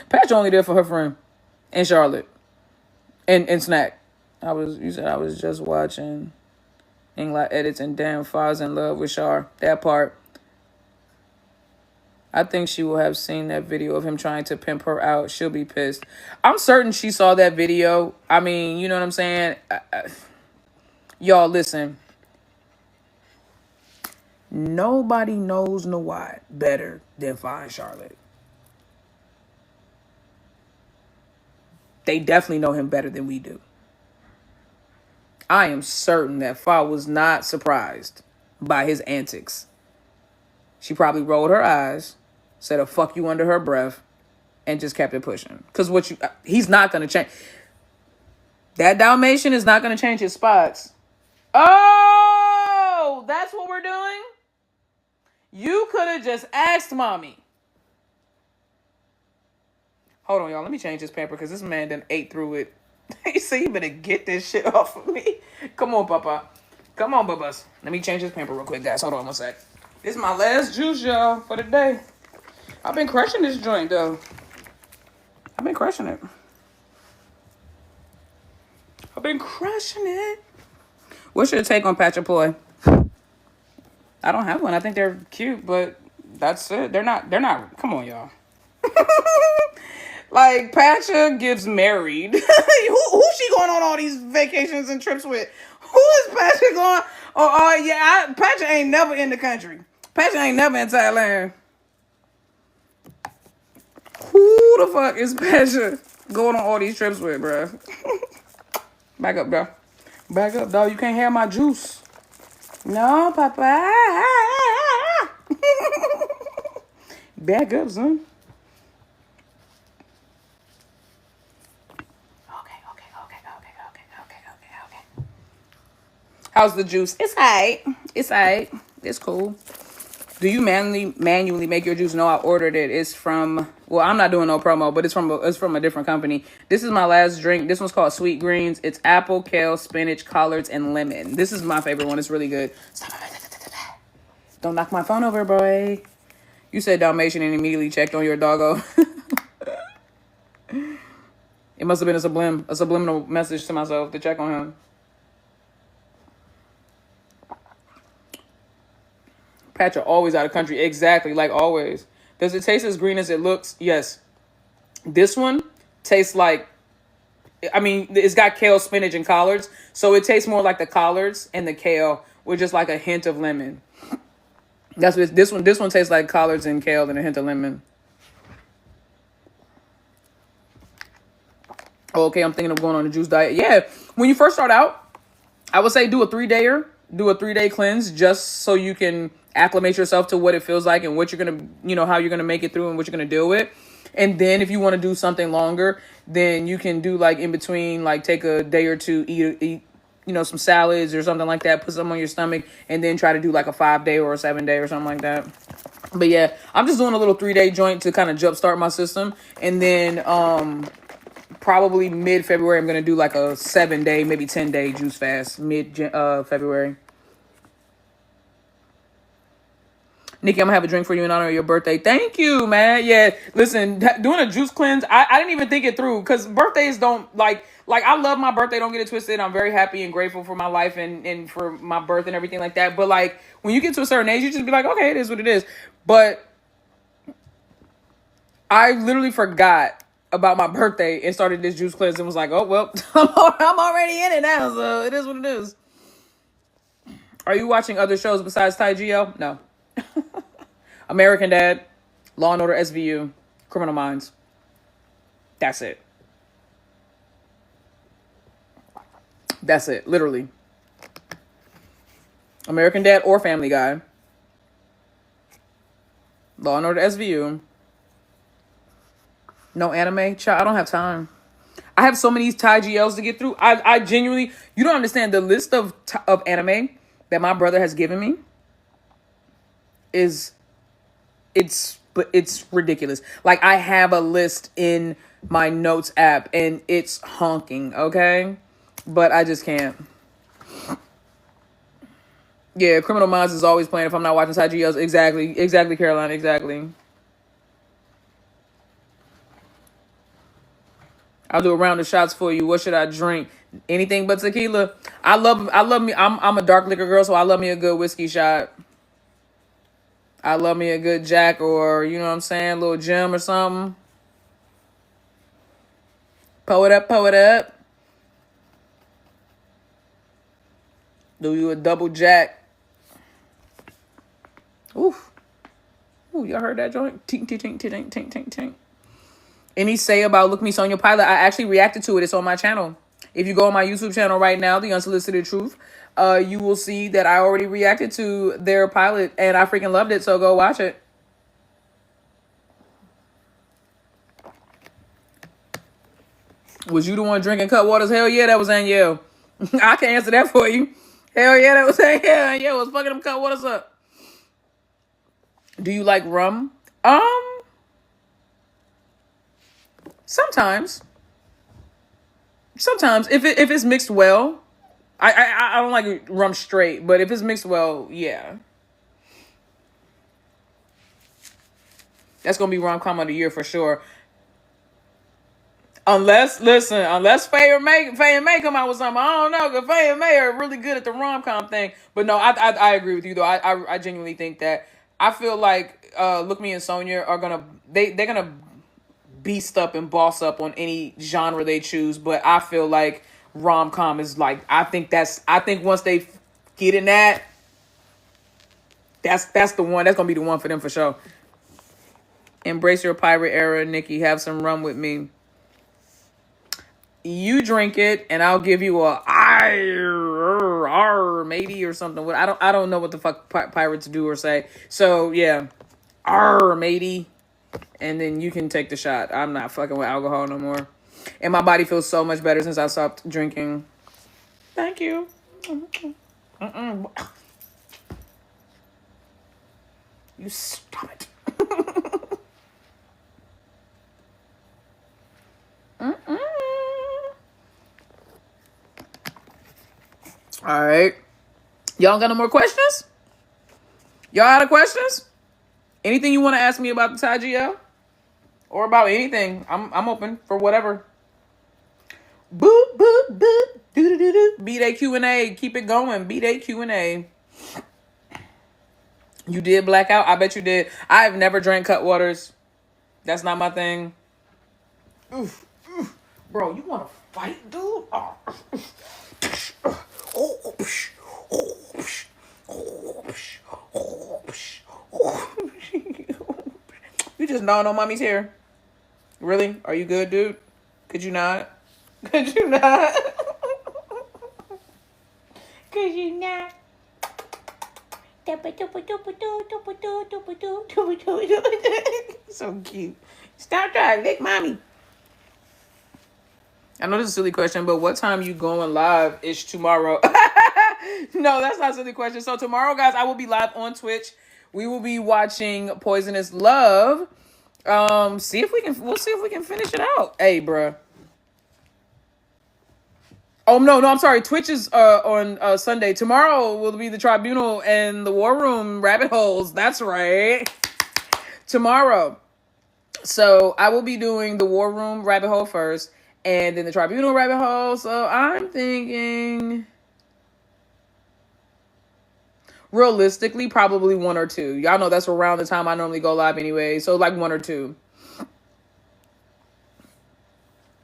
Patcha only there for her friend and Charlotte and Snack. You said I was just watching Ingla edits and damn Fa's in love with Char. That part. I think she will have seen that video of him trying to pimp her out. She'll be pissed. I'm certain she saw that video. I mean, you know what I'm saying? Y'all, listen. Nobody knows Nawad better than Fa and Charlotte. They definitely know him better than we do. I am certain that Fa was not surprised by his antics. She probably rolled her eyes, said a fuck you under her breath, and just kept it pushing. Because he's not going to change. That Dalmatian is not going to change his spots. Oh, that's what we're doing? You could have just asked mommy. Hold on, y'all. Let me change this pamper because this man done ate through it. He said, you better get this shit off of me. Come on, Papa. Come on, Bubba's. Let me change this pamper real quick, guys. Hold on one sec. This is my last juice, y'all, for the day. I've been crushing this joint, though. I've been crushing it. I've been crushing it. What's your take on Patcha Ploy? I don't have one. I think they're cute, but that's it. They're not, come on, y'all. Like, Patcha gets married. Who's she going on all these vacations and trips with? Who is Patcha going? Patcha ain't never in the country. Patcha ain't never in Thailand. Who the fuck is Patcha going on all these trips with, bro? Back up, bro. Back up, dog. You can't have my juice. No, Papa. Back up, son. Okay. How's the juice? It's alright. It's cool. Do you manually make your juice? No, I ordered it. It's from, well, I'm not doing no promo, but it's from a different company. This is my last drink. This one's called Sweet Greens. It's apple, kale, spinach, collards, and lemon. This is my favorite one. It's really good. Stop. Don't knock my phone over, boy. You said Dalmatian and immediately checked on your doggo. It must have been a subliminal message to myself to check on him. Patcha always out of country. Exactly, like always. Does it taste as green as it looks? Yes. This one tastes like, I mean, it's got kale, spinach, and collards. So it tastes more like the collards and the kale with just like a hint of lemon. That's what this one tastes like, collards and kale and a hint of lemon. Okay, I'm thinking of going on a juice diet. Yeah, when you first start out, I would say do a 3-dayer. Do a 3-day cleanse just so you can acclimate yourself to what it feels like and what you're going to, how you're going to make it through and what you're going to deal with. And then if you want to do something longer, then you can do like in between, like take a day or two, eat some salads or something like that, put some on your stomach, and then try to do like a 5-day or a 7-day or something like that. But yeah, I'm just doing a little 3-day joint to kind of jumpstart my system. And then probably mid-February, I'm going to do like a 7-day, maybe 10-day juice fast. Mid-February. Nikki, I'm going to have a drink for you in honor of your birthday. Thank you, man. Yeah, listen, doing a juice cleanse, I didn't even think it through because birthdays don't, like, I love my birthday. Don't get it twisted. I'm very happy and grateful for my life and for my birth and everything like that. But, like, when you get to a certain age, you just be like, okay, it is what it is. But I literally forgot about my birthday and started this juice cleanse and was like, oh, well, I'm already in it now, so it is what it is. Are you watching other shows besides Thai GL? No. American Dad, Law and Order SVU, Criminal Minds. That's it. That's it, literally. American Dad or Family Guy. Law and Order SVU. No anime? Child, I don't have time. I have so many Thai GLs to get through. I genuinely, you don't understand the list of anime that my brother has given me it's ridiculous. Like, I have a list in my notes app and it's honking, okay? But I just can't. Yeah, Criminal Minds is always playing if I'm not watching Thai GLs. Exactly, Caroline, exactly. I'll do a round of shots for you. What should I drink? Anything but tequila. I love me. I'm a dark liquor girl, so I love me a good whiskey shot. I love me a good Jack or, you know what I'm saying, a little Jim or something. Pour it up. Do you a double Jack? Oof. Ooh, y'all heard that joint? Tink, tink, tink, tink, tink, tink, tink. Any say about Look Me Sonia pilot? I actually reacted to it. It's on my channel. If you go on my YouTube channel right now, The Unsolicited Truth, you will see that I already reacted to their pilot and I freaking loved it. So go watch it. Was you the one drinking Cutwaters? Hell yeah, that was Danielle. I can answer that for you. Hell yeah, that was Danielle. Danielle was fucking them Cutwaters up. Do you like rum? Sometimes if it's mixed well, I don't like rum straight, but if it's mixed well, yeah. That's gonna be rom-com of the year for sure. Unless Faye and May come out with something. I don't know, because Faye and May are really good at the rom-com thing. But no, I agree with you though. I genuinely think that I feel like Look Me and Sonia are gonna they're gonna beast up and boss up on any genre they choose. But I feel like rom-com is like, I think once they get in that, that's the one. That's gonna be the one for them for sure. Embrace your pirate era, Nikki. Have some rum with me. You drink it, and I'll give you a R matey or something. I don't know what the fuck pirates do or say. So yeah, R matey, and then you can take the shot. I'm not fucking with alcohol no more, and my body feels so much better since I stopped drinking. Thank you. You stop it. All right. Y'all got no more questions? Y'all out of questions? Anything you want to ask me about the Thai GL? Or about anything? I'm open for whatever. Boop, boop, boop. Do. B-Day Q&A. Keep it going. B-Day Q&A. You did black out? I bet you did. I have never drank Cutwaters. That's not my thing. Oof. Bro, you want to fight, dude? Oh. You just gnawing on mommy's hair. Really? Are you good, dude? Could you not? Could you not? Could you not? So cute. Stop trying to lick mommy. I know this is a silly question, but what time you going live is tomorrow? No, that's not a silly question. So tomorrow, guys, I will be live on Twitch. We will be watching Poisonous Love. We'll see if we can finish it out. Hey, bruh. Oh no, I'm sorry. Twitch is on Sunday. Tomorrow will be the Tribunal and the War Room rabbit holes. That's right. Tomorrow. So I will be doing the War Room rabbit hole first, and then the Tribunal rabbit hole. So I'm thinking, realistically, probably one or two. Y'all know that's around the time I normally go live anyway. So like one or two.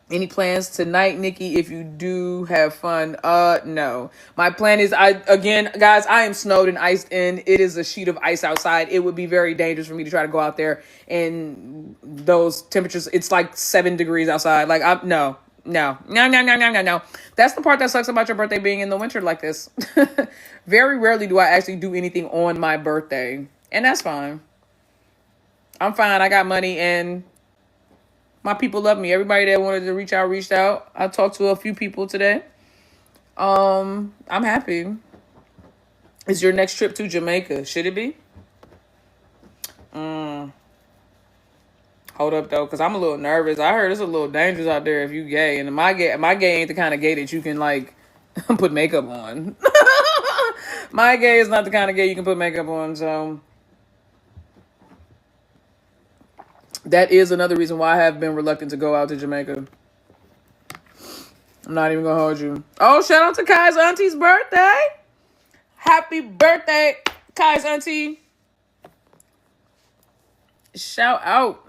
Any plans tonight, Nikki? If you do have fun, no. My plan is, guys, I am snowed and iced in. It is a sheet of ice outside. It would be very dangerous for me to try to go out there in those temperatures. It's like 7 degrees outside. Like, no. That's the part that sucks about your birthday being in the winter like this. Very rarely do I actually do anything on my birthday, and that's fine. I'm fine. I got money and my people love me. Everybody that wanted to reach out, reached out. I talked to a few people today. I'm happy. Is your next trip to Jamaica? Should it be? Hold up though, because I'm a little nervous. I heard it's a little dangerous out there if you gay. And my gay ain't the kind of gay that you can like put makeup on. My gay is not the kind of gay you can put makeup on, so that is another reason why I have been reluctant to go out to Jamaica. I'm not even gonna hold you. Oh, shout out to Kai's auntie's birthday. Happy birthday, Kai's auntie. Shout out.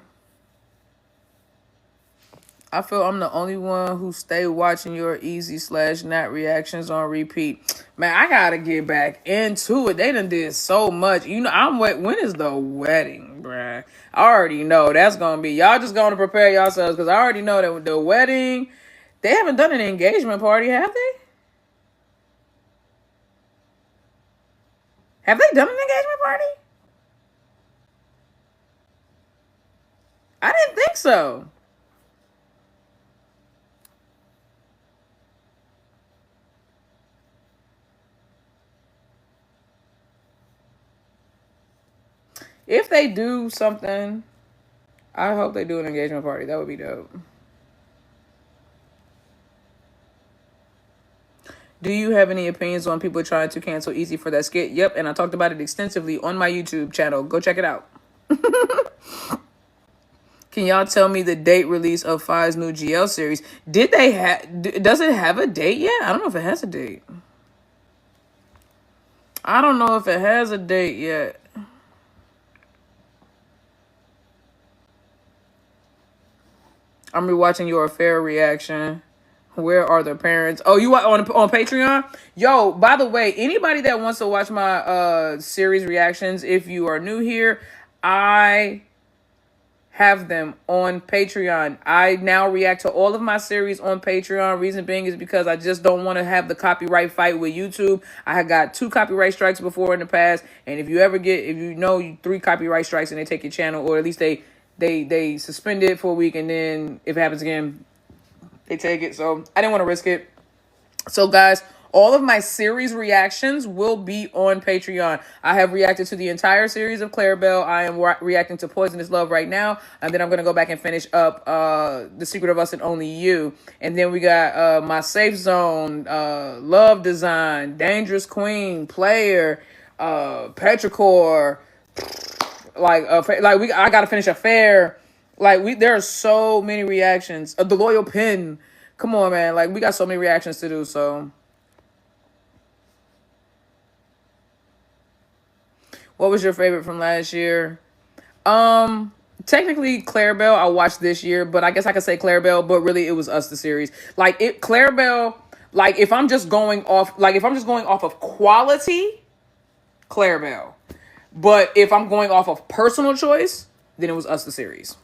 I feel I'm the only one who stay watching your easy/not reactions on repeat. Man, I gotta get back into it. They done did so much. You know, when is the wedding, bruh? I already know that's gonna be. Y'all just gonna prepare yourselves because I already know that with the wedding, they haven't done an engagement party, have they? Have they done an engagement party? I didn't think so. If they do something, I hope they do an engagement party. That would be dope. Do you have any opinions on people trying to cancel Easy for that skit? Yep, and I talked about it extensively on my YouTube channel. Go check it out. Can y'all tell me the date release of Fi's new GL series? Did they does it have a date yet? I don't know if it has a date. I don't know if it has a date yet. I'm rewatching your affair reaction. Where are the parents? Oh, you on Patreon? Yo, by the way, anybody that wants to watch my series reactions, if you are new here, I have them on Patreon. I now react to all of my series on Patreon. Reason being is because I just don't want to have the copyright fight with YouTube. I had got 2 copyright strikes before in the past, and if you know 3 copyright strikes and they take your channel, or at least they suspend it for a week, and then if it happens again, they take it. So I didn't want to risk it. So guys, all of my series reactions will be on Patreon. I have reacted to the entire series of Clarabelle. I am reacting to Poisonous Love right now. And then I'm going to go back and finish up The Secret of Us and Only You. And then we got my Safe Zone, Love Design, Dangerous Queen, Player, Petrichor. I got to finish Affair. There are so many reactions. The Loyal Pin. Come on, man. Like, we got so many reactions to do, so. What was your favorite from last year? Technically Clarabelle I watched this year, but I guess I could say Clarabelle, but really it was Us, the series. Clarabelle, if I'm just going off of quality, Clarabelle. But if I'm going off of personal choice, then it was Us, the series.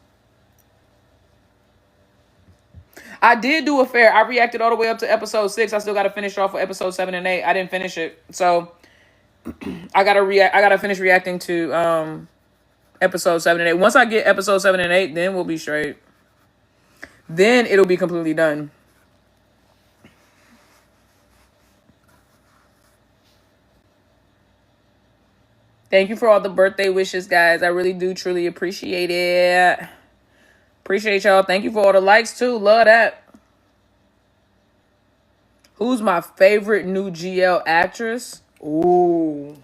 I did do Affair. I reacted all the way up to episode 6. I still got to finish off with episode 7 and 8. I didn't finish it. So I gotta finish reacting to episode 7 and 8. Once I get episode 7 and 8, then we'll be straight. Then it'll be completely done. Thank you for all the birthday wishes, guys. I really do truly appreciate it. Appreciate y'all. Thank you for all the likes too. Love that. Who's my favorite new GL actress? Ooh.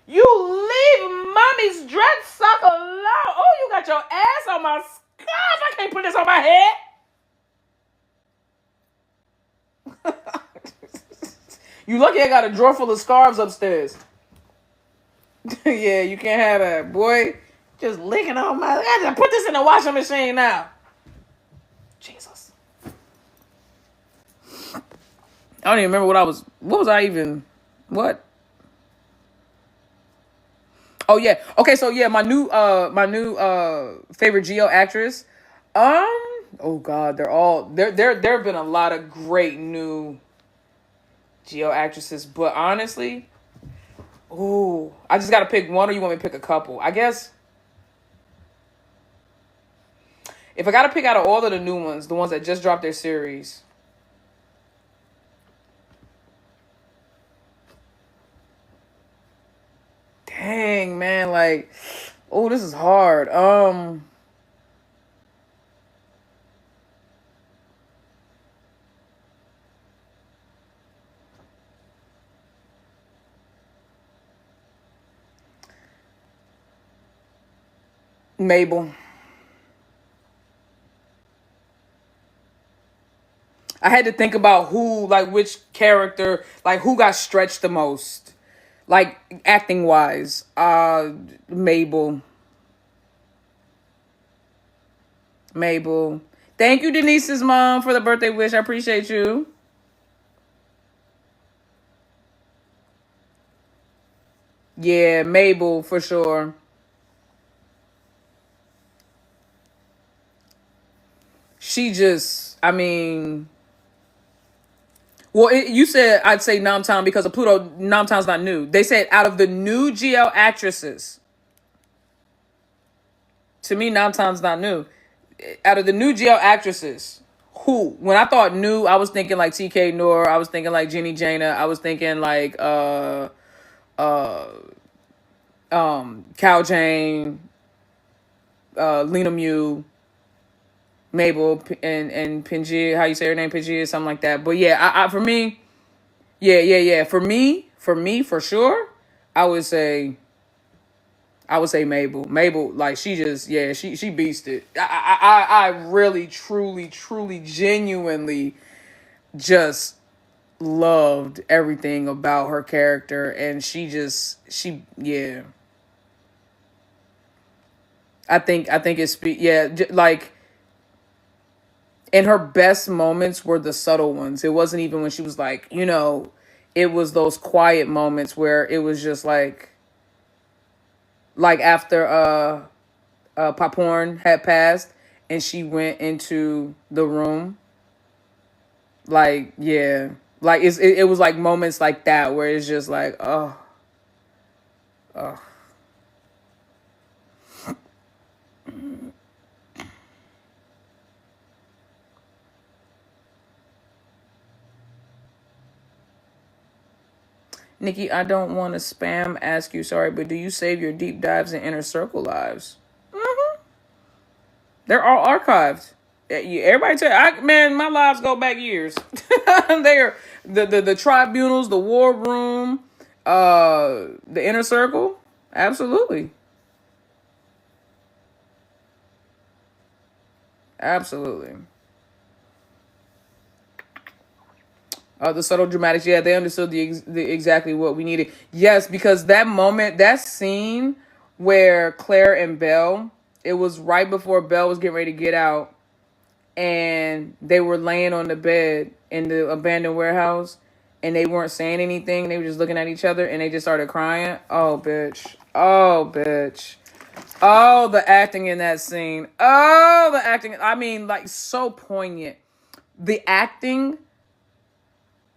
You leave mommy's dress sock alone. Oh, you got your ass on my scarf. I can't put this on my head. You lucky I got a drawer full of scarves upstairs. Yeah, you can't have that. Boy, just licking on my... I gotta put this in the washing machine now. Jesus. I don't even remember what was I even... What? Oh yeah. Okay, so yeah, my new favorite GL actress. Oh God, there have been a lot of great new GL actresses, but honestly, I just gotta pick one, or you want me to pick a couple? I guess if I gotta pick out of all of the new ones, the ones that just dropped their series. Dang, man, like, oh, this is hard. Mabel. I had to think about which character, like who got stretched the most, like acting wise. Mabel. Mabel. Thank you, Denise's mom, for the birthday wish. I appreciate you. Yeah, Mabel for sure. She just, I mean, well, you said I'd say Namtown because of Pluto. Namtown's not new. They said out of the new GL actresses, to me, Namtown's not new. Out of the new GL actresses, who? When I thought new, I was thinking like TK Noor. I was thinking like Jenny Jana. I was thinking like Cal Jane, Lena Mew, Mabel, and Pinji. How you say her name? Pinji, something like that. But yeah, I for me, yeah. For me, for sure, I would say Mabel. Mabel, like she just, yeah, she beasted. I really, truly, genuinely just loved everything about her character, and yeah. I think like, and her best moments were the subtle ones. It wasn't even when she was like, it was those quiet moments where it was just like after Paporn had passed and she went into the room. Like, yeah. Like it was like moments like that where it's just like, oh. Nikki, I don't want to spam ask you, sorry, but do you save your deep dives and inner circle lives? Mm-hmm. They're all archived. Everybody man, my lives go back years. They're the tribunals, the war room, the inner circle. Absolutely. Absolutely. The subtle dramatics, yeah, they understood the exactly what we needed. Yes, because that moment, that scene where Claire and Belle, it was right before Belle was getting ready to get out, and they were laying on the bed in the abandoned warehouse, and they weren't saying anything. They were just looking at each other, and they just started crying. Oh, bitch. Oh, bitch. Oh, the acting in that scene. Oh, the acting. I mean, like, so poignant. The acting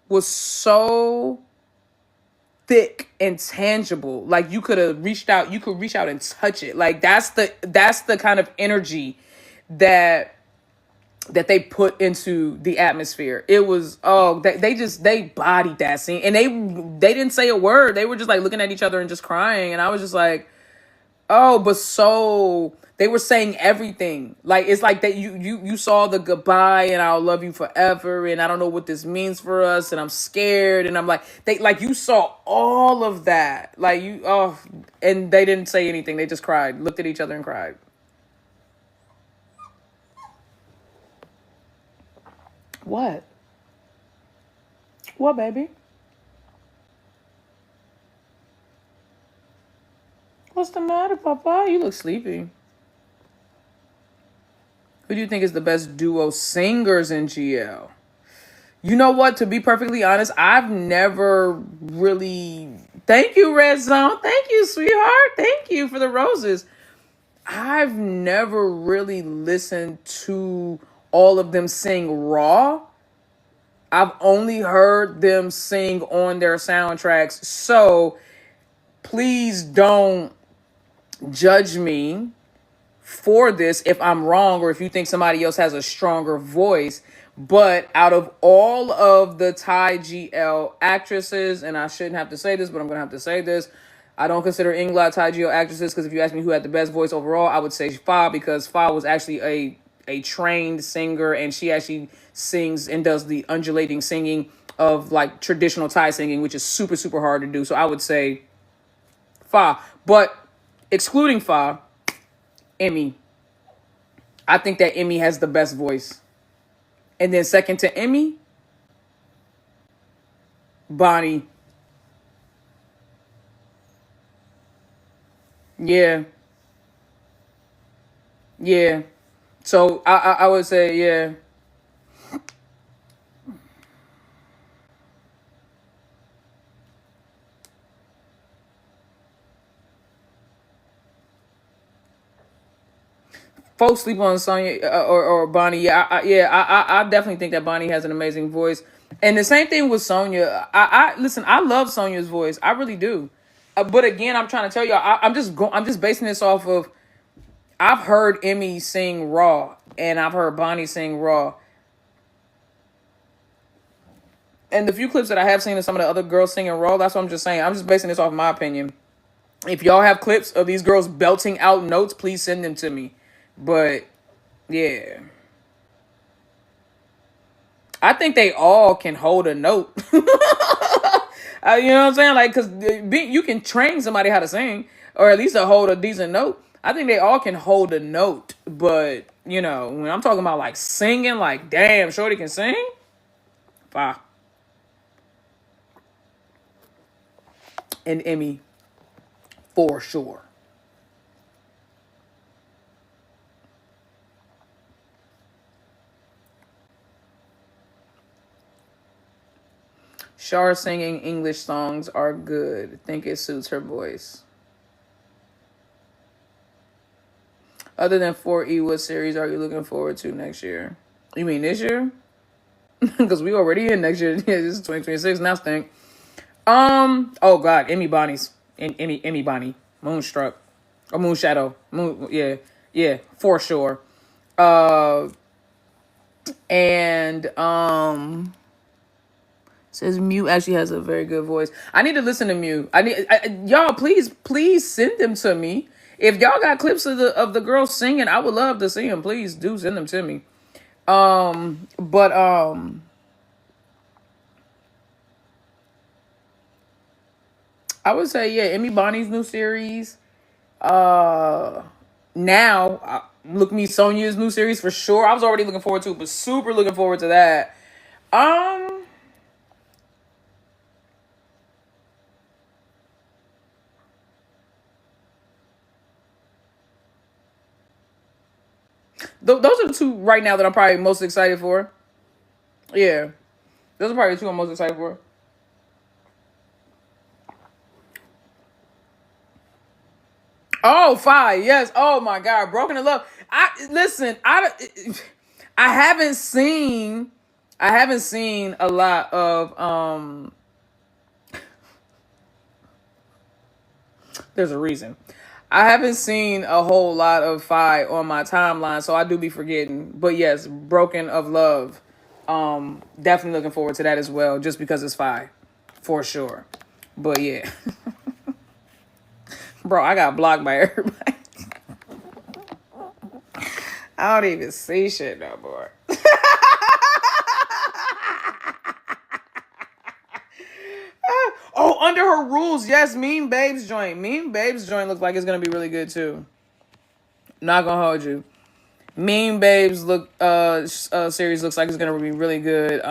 was so thick and tangible. Like you could reach out and touch it. Like that's the kind of energy that they put into the atmosphere. It was they bodied that scene, and they didn't say a word. They were just like looking at each other and just crying, and I was just like, Oh, but so they were saying everything. Like it's like that you saw the goodbye and I'll love you forever and I don't know what this means for us and I'm scared and I'm like they like you saw all of that. Like you and they didn't say anything. They just cried, looked at each other and cried. What? What, baby? What's the matter, Papa? You look sleepy. Who do you think is the best duo singers in GL? You know what? To be perfectly honest, I've never really. Thank you, Red Zone. Thank you, sweetheart. Thank you for the roses. I've never really listened to all of them sing raw. I've only heard them sing on their soundtracks. So please don't judge me for this if I'm wrong or if you think somebody else has a stronger voice. But out of all of the Thai GL actresses, and I shouldn't have to say this, but I'm going to have to say this, I don't consider Ingla Thai GL actresses because if you ask me who had the best voice overall, I would say Fa because Fa was actually a trained singer and she actually sings and does the undulating singing of like traditional Thai singing, which is super, super hard to do. So I would say Fa. But excluding Fa, Emmy. I think that Emmy has the best voice. And then second to Emmy, Bonnie. Yeah. Yeah. So I would say, yeah. Folks sleep on Sonya or Bonnie. Yeah, I definitely think that Bonnie has an amazing voice. And the same thing with Sonya. I listen. I love Sonya's voice. I really do. But again, I'm trying to tell y'all. I'm just basing this off of. I've heard Emmy sing raw, and I've heard Bonnie sing raw. And the few clips that I have seen of some of the other girls singing raw, that's what I'm just saying. I'm just basing this off my opinion. If y'all have clips of these girls belting out notes, please send them to me. But yeah, I think they all can hold a note. You know what I'm saying? Like, because you can train somebody how to sing, or at least to hold a decent note. I think they all can hold a note. But, you know, when I'm talking about, like, singing, like, damn, Shorty can sing? Wow. And Emmy, for sure. Shar singing English songs are good. Think it suits her voice. Other than 4E, what series are you looking forward to next year? You mean this year? Because we already in next year. Yeah, this is 2026. Now think. Oh God, Emmy Bonnie's. Emmy Bonnie. Moonstruck. Or Moonshadow. Yeah, for sure. And says Mew actually has a very good voice. I need to listen to Mew. Y'all please send them to me. If y'all got clips of the girls singing, I would love to see them. Please do send them to me. But I would say yeah, Emmy Bonnie's new series. Now look me Sonya's new series for sure. I was already looking forward to it, but super looking forward to that. Those are the two right now that I'm probably most excited for. Yeah, those are probably the two I'm most excited for. Oh, fire! Yes. Oh my God, Broken in Love. I haven't seen. I haven't seen a lot of. There's a reason. I haven't seen a whole lot of Fi on my timeline, so I do be forgetting. But yes, Broken of Love. Definitely looking forward to that as well, just because it's Fi, for sure. But yeah. Bro, I got blocked by everybody. I don't even see shit no more. Oh, Under Her Rules. Yes, Mean Babes joint. Mean Babes joint looks like it's going to be really good, too. Not going to hold you. Mean Babes series looks like it's going to be really good.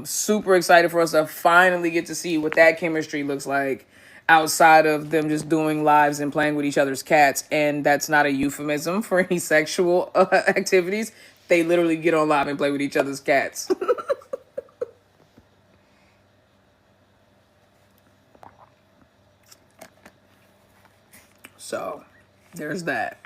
Super excited for us to finally get to see what that chemistry looks like outside of them just doing lives and playing with each other's cats. And that's not a euphemism for any sexual activities. They literally get on live and play with each other's cats. So, there's that.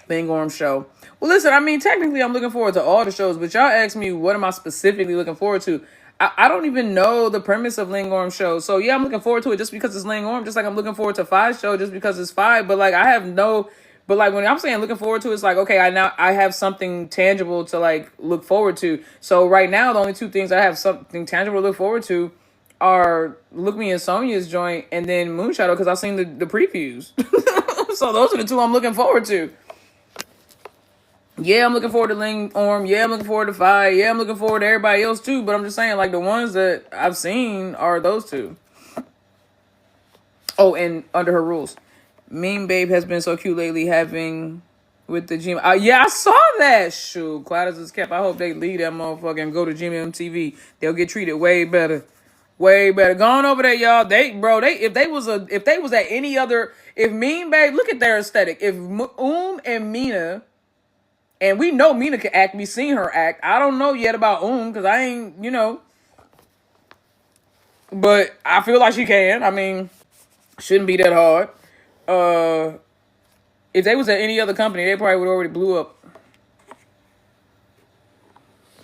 Lingorm show. Well, listen, I mean, technically I'm looking forward to all the shows, but y'all asked me what am I specifically looking forward to. I don't even know the premise of Lingorm show. So, yeah, I'm looking forward to it just because it's Lingorm, just like I'm looking forward to Five's show just because it's Five. But, like, but, like, when I'm saying looking forward to, it's like, okay, I have something tangible to, like, look forward to. So, right now, the only two things I have something tangible to look forward to are Look Me and Sonya's joint and then Moonshadow because I've seen the previews. So those are the two I'm looking forward to. Yeah, I'm looking forward to Lingorm. Yeah, I'm looking forward to Five. Yeah, I'm looking forward to everybody else too. But I'm just saying, like, the ones that I've seen are those two. Oh, and Under Her Rules. Mean Babe has been so cute lately having with the gym. Yeah, I saw that. Shoot, Cloud is kept. I hope they leave that motherfucker and go to GMMTV. They'll get treated way better. Way better. Go on over there, y'all. If they was at any other, if Mean Babe, look at their aesthetic. If and Mina, and we know Mina can act, we seen her act. I don't know yet about because I ain't, but I feel like she can. I mean, shouldn't be that hard. If they was at any other company, they probably would already blew up.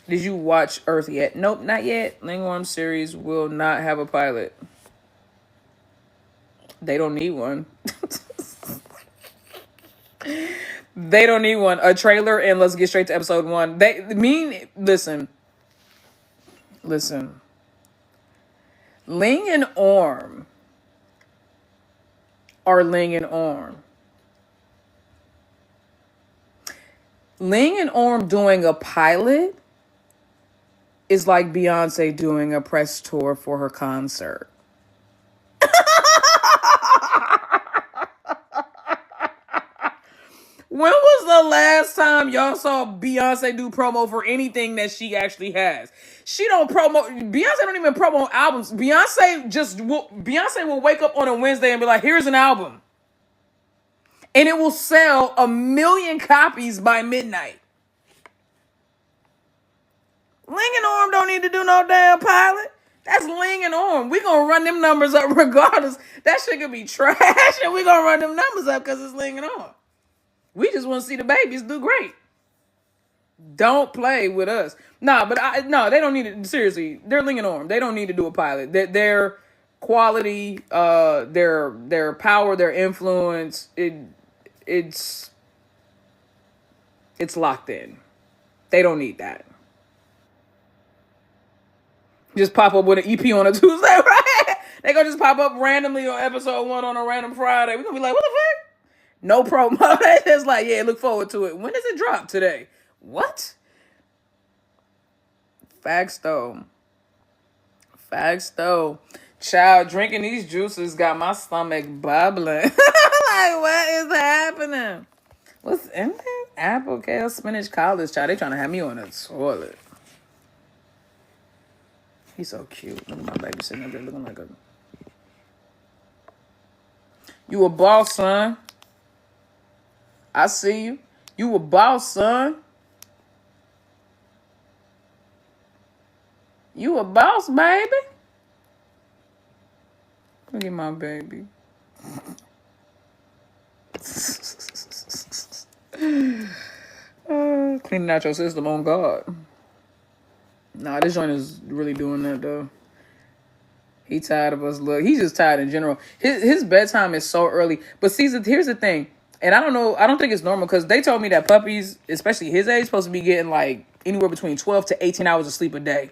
Did you watch Earth yet? Nope, not yet. Lingworm series will not have a pilot. They don't need one. They don't need one. A trailer and let's get straight to episode 1. Listen. Ling and Orm are Ling and Orm. Ling and Orm doing a pilot is like Beyonce doing a press tour for her concert. When was the last time y'all saw Beyonce do promo for anything that she actually has? Beyonce don't even promote albums. Beyonce will wake up on a Wednesday and be like, here's an album. And it will sell 1 million copies by midnight. Ling and Orm don't need to do no damn pilot. That's Ling and Orm. We gonna run them numbers up regardless. That shit could be trash and we gonna run them numbers up because it's Ling and Orm. We just want to see the babies do great. Don't play with us. Nah, they don't need it. Seriously, they're Ling and Orm. They don't need to do a pilot. Their quality, their power, their influence, it's locked in. They don't need that. Just pop up with an EP on a Tuesday, right? They gonna just pop up randomly on episode 1 on a random Friday. We're gonna be like, what the fuck? No promo. They just like, yeah, look forward to it. When does it drop today? What? Facts though. Child, drinking these juices got my stomach bubbling. Like, what is happening? What's in there? Apple, kale, spinach, collard. Child, they trying to have me on a toilet. He's so cute. Look at my baby sitting up there looking like a... You a boss, son. I see you. You a boss, son. You a boss, baby. Look at my baby. Cleaning out your system on God. Nah, this joint is really doing that though. He tired of us. Look, he's just tired in general. His bedtime is so early. But see, here's the thing. And I don't know. I don't think it's normal because they told me that puppies, especially his age, supposed to be getting like anywhere between 12 to 18 hours of sleep a day.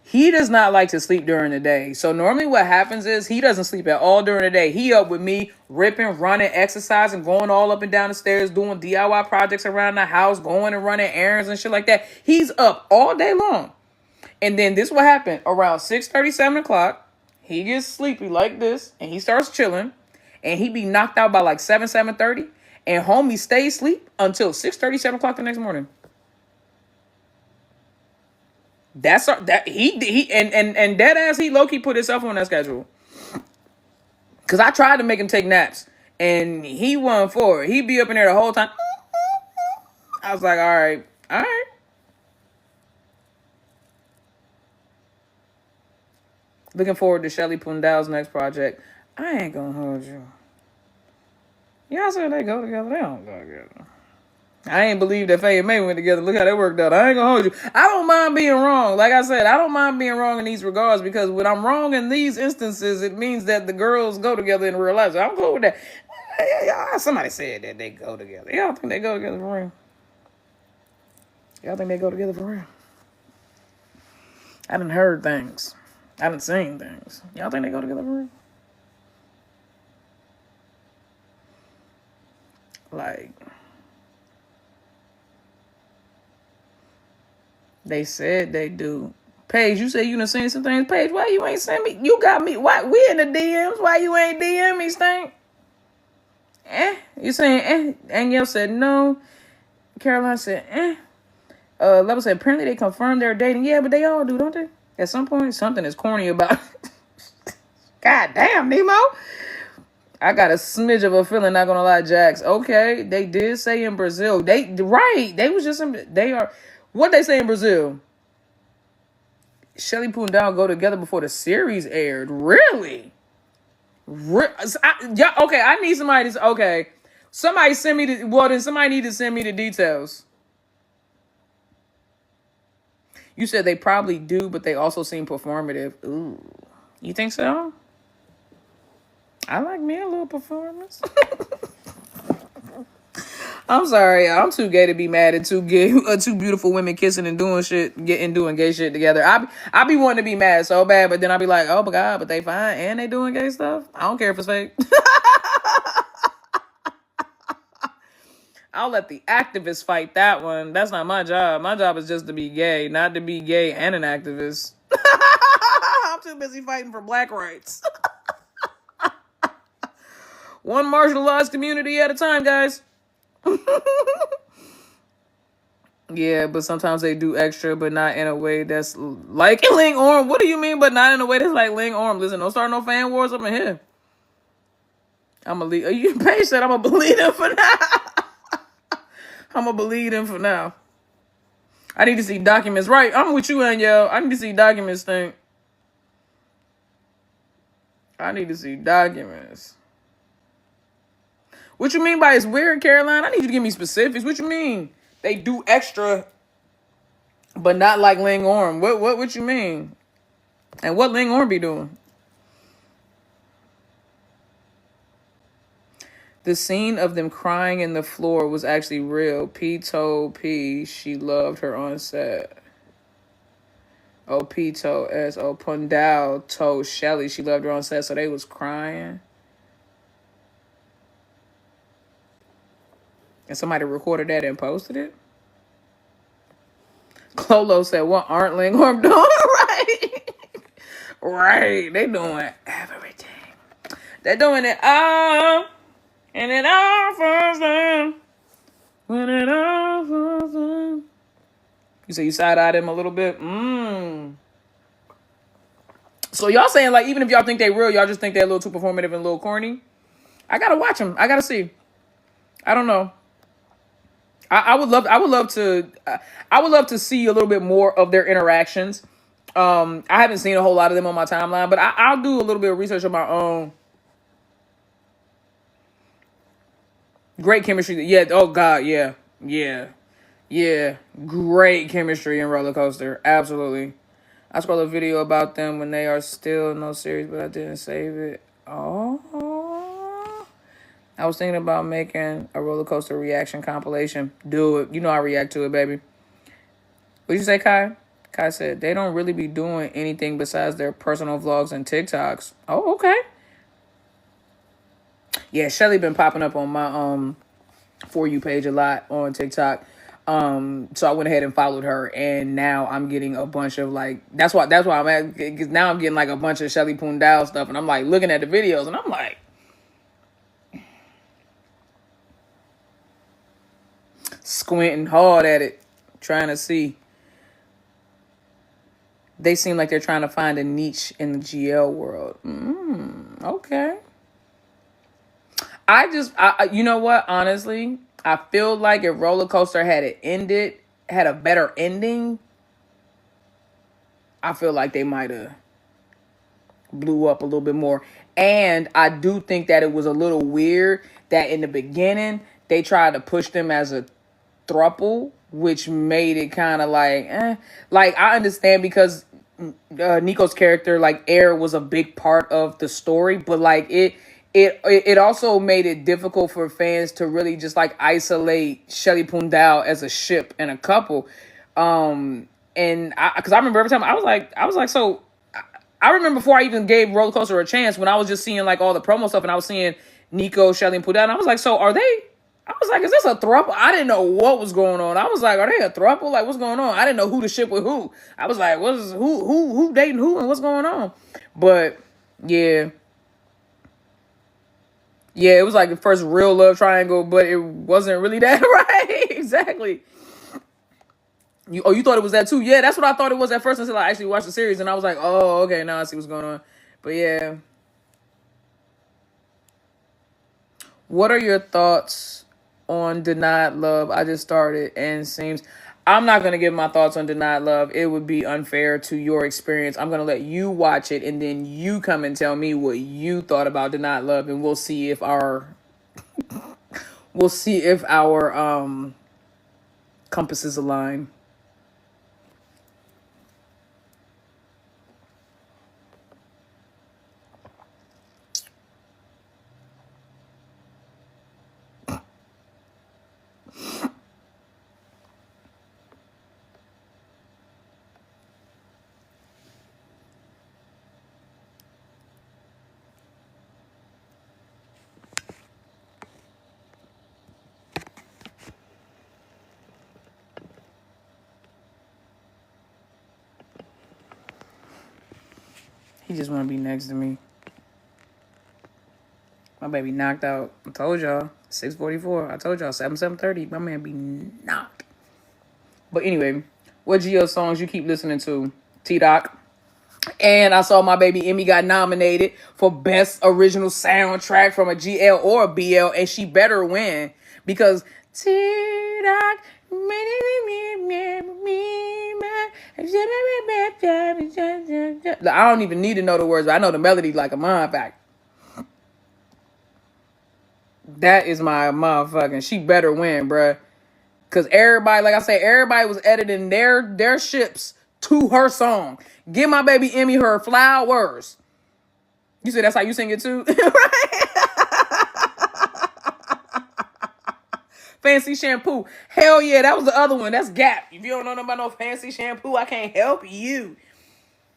He does not like to sleep during the day. So normally what happens is he doesn't sleep at all during the day. He up with me, ripping, running, exercising, going all up and down the stairs, doing DIY projects around the house, going and running errands and shit like that. He's up all day long. And then this will happen around 6:30, 7 o'clock. He gets sleepy like this, and he starts chilling. And he be knocked out by like 7, 7:30. And homie stays asleep until 6:30, 7 o'clock the next morning. That's that he and dead ass he low key put himself on that schedule. Cause I tried to make him take naps and he wasn't for it. He'd be up in there the whole time. I was like, all right. Looking forward to Shelly Pundal's next project. I ain't gonna hold you. Y'all said they go together. They don't go together. I ain't believe that Faye and May went together. Look how they worked out. I ain't gonna hold you. I don't mind being wrong. Like I said, I don't mind being wrong in these regards because when I'm wrong in these instances, it means that the girls go together in real life. So I'm cool with that. Somebody said that they go together. Y'all think they go together for real? Y'all think they go together for real? I done heard things. I done seen things. Y'all think they go together for real? Like... They said they do. Paige, you said you done seen some things. Paige, why you ain't send me? You got me. Why we in the DMs? Why you ain't DM me, Stink? You saying Danielle said no. Caroline said Level said apparently they confirmed they're dating. Yeah, but they all do, don't they? At some point, something is corny about it. God damn, Nemo. I got a smidge of a feeling, not gonna lie, Jax. Okay, they did say in Brazil. They was just they are. What they say in Brazil? Shelly Pundal go together before the series aired. Really? Yeah. Okay. I need somebody to. Okay. Somebody send me the. Well, then somebody need to send me the details. You said they probably do, but they also seem performative. Ooh. You think so? I like me a little performance. I'm sorry, I'm too gay to be mad at two beautiful women kissing and doing gay shit together. I be wanting to be mad so bad, but then I be like, oh my god, but they fine and they doing gay stuff. I don't care if it's fake. I'll let the activists fight that one. That's not my job. My job is just to be gay, not to be gay and an activist. I'm too busy fighting for black rights. One marginalized community at a time, guys. Yeah, but sometimes they do extra, but not in a way that's like Ling Orm. What do you mean, but not in a way that's like Ling Orm? Listen, don't start no fan wars up in here. I'm gonna leave. You Paige said I'm gonna believe him for now. I'm gonna believe him for now. I need to see documents. Right, I'm with you, Danielle. I need to see documents. Think. I need to see documents. What you mean by it's weird, Caroline? I need you to give me specifics. What you mean? They do extra, but not like Ling Orm. What you mean? And what Ling Orm be doing? The scene of them crying in the floor was actually real. P told P she loved her on set. Oh, P told S. Oh, Pundal told Shelly she loved her on set, so they was crying. And somebody recorded that and posted it. Clolo said, what aren't Ling Orm doing? Right. Right. They doing everything. They're doing it all. And it all falls down. When it all falls down. You say you side-eyed him a little bit? So y'all saying, like, even if y'all think they real, y'all just think they're a little too performative and a little corny? I gotta watch them. I gotta see. I don't know. I would love to see a little bit more of their interactions. I haven't seen a whole lot of them on my timeline, but I'll do a little bit of research on my own. Great chemistry. Yeah. Oh God. Yeah. Great chemistry in Roller Coaster. Absolutely. I scrolled a video about them when they are still no series, but I didn't save it. Oh. I was thinking about making a Roller Coaster reaction compilation. Do it. You know I react to it, baby. What'd you say, Kai? Kai said they don't really be doing anything besides their personal vlogs and TikToks. Oh, okay. Yeah, Shelly been popping up on my For You page a lot on TikTok. So I went ahead and followed her, and now I'm getting a bunch of like that's why I'm at, because now I'm getting like a bunch of Shelly Poondale stuff, and I'm like looking at the videos, and I'm like, squinting hard at it, trying to see. They seem like they're trying to find a niche in the GL world. Okay. I you know what? Honestly, I feel like if Roller Coaster had a better ending, I feel like they might have blew up a little bit more. And I do think that it was a little weird that in the beginning they tried to push them as a throuple, which made it kind of like, Like, I understand because Nico's character, like Air, was a big part of the story, but like it also made it difficult for fans to really just like isolate Shelly Poondale as a ship and a couple. And because I remember every time I was like, so I remember before I even gave Roller Coaster a chance, when I was just seeing like all the promo stuff and I was seeing Nico, Shelly, and Poondale, and I was like, so are they? I was like, is this a throuple? I didn't know what was going on. I was like, are they a throuple? Like, what's going on? I didn't know who to ship with who. I was like, who dating who and what's going on? But yeah. Yeah, it was like the first real love triangle, but it wasn't really that, right? Exactly. You thought it was that too? Yeah, that's what I thought it was at first until I actually watched the series, and I was like, oh, okay, now I see what's going on. But yeah. What are your thoughts on Denied Love? I just started and seems... I'm not going to give my thoughts on Denied Love. It would be unfair to your experience. I'm going to let you watch it, and then you come and tell me what you thought about Denied Love, and we'll see if our compasses align. He just want to be next to me. My baby knocked out. I told y'all. 6:44. I told y'all 7:30. My man be knocked. But anyway, what GL songs you keep listening to? T-Doc. And I saw my baby Emmy got nominated for Best Original Soundtrack from a GL or a BL, and she better win because T-Doc. I don't even need to know the words, but I know the melody like a mind fact. That is my motherfucking. She better win, bruh. Because everybody, like I say, everybody was editing their ships to her song. Give my baby Emmy her flowers. You said that's how you sing it too? Right? Fancy Shampoo. Hell yeah, that was the other one. That's Gap. If you don't know about no Fancy Shampoo, I can't help you.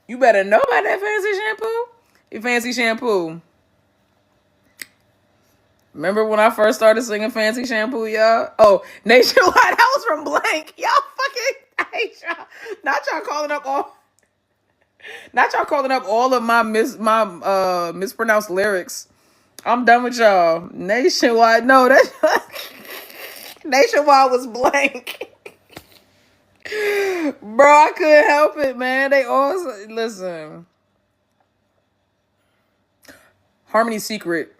You better know about that Fancy Shampoo. Fancy Shampoo. Remember when I first started singing Fancy Shampoo, y'all? Oh, Nationwide. That was from Blank. Y'all fucking hate y'all. Not y'all calling up all of my mispronounced lyrics. I'm done with y'all. Nationwide. No, that's Nationwide was Blank. Bro, I couldn't help it, man. They all listen. Harmony Secret.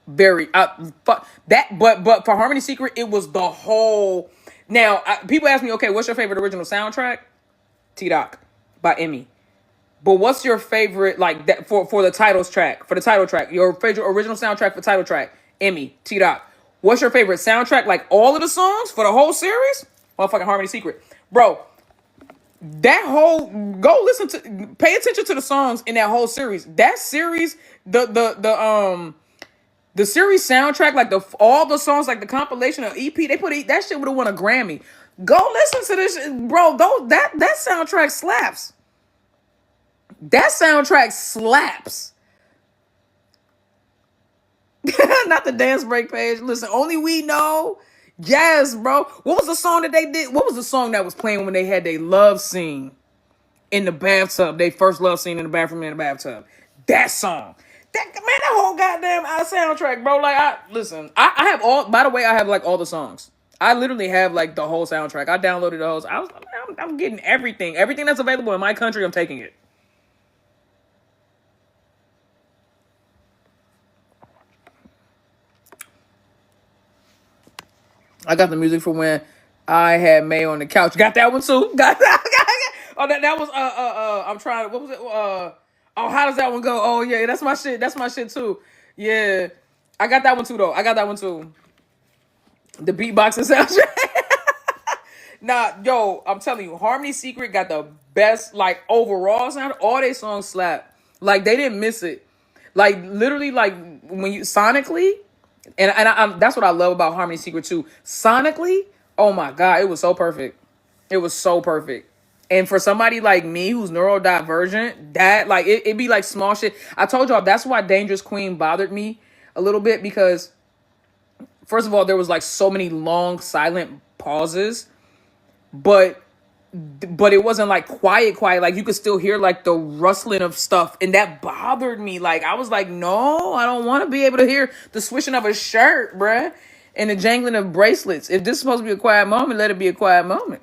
Very that, but for Harmony Secret, it was the whole. Now, people ask me, okay, what's your favorite original soundtrack? T-Doc by Emmy. But what's your favorite, like, that for the titles track? For the title track, your favorite original soundtrack for title track? Emmy, T-Doc. What's your favorite soundtrack, like all of the songs for the whole series? Motherfucking Harmony Secret, bro. That whole pay attention to the songs in that whole series. That series, the The series soundtrack, like all the songs, like the compilation of EP, they put that shit would have won a Grammy. Go listen to this, bro. That soundtrack slaps. That soundtrack slaps. Not the dance break page. Listen, only we know. Yes, bro. What was the song that they did? What was the song that was playing when they had their love scene in the bathtub? They first love scene in the bathroom in the bathtub. That song. That whole goddamn soundtrack, bro. Like, I have all. By the way, I have like all the songs. I literally have like the whole soundtrack. I downloaded the whole. I'm getting everything that's available in my country. I'm taking it. I got the music for when I had May on the couch. Got that one too. Got that. Oh, that was I'm trying. What was it? Oh, how does that one go? Oh yeah, that's my shit. That's my shit too. Yeah, I got that one too though. I got that one too. The beatboxing soundtrack. Nah, yo, I'm telling you, Harmony Secret got the best like overall sound. All their songs slap. Like they didn't miss it. Like literally, like when you sonically. And that's what I love about Harmony Secret too. Sonically, oh my God, it was so perfect. It was so perfect. And for somebody like me who's neurodivergent, that like it be like small shit. I told y'all that's why Dangerous Queen bothered me a little bit because first of all, there was like so many long silent pauses, but it wasn't like quiet. Like you could still hear like the rustling of stuff, and that bothered me. Like I was like, no, I don't want to be able to hear the swishing of a shirt, bruh, and the jangling of bracelets. If this is supposed to be a quiet moment, let it be a quiet moment.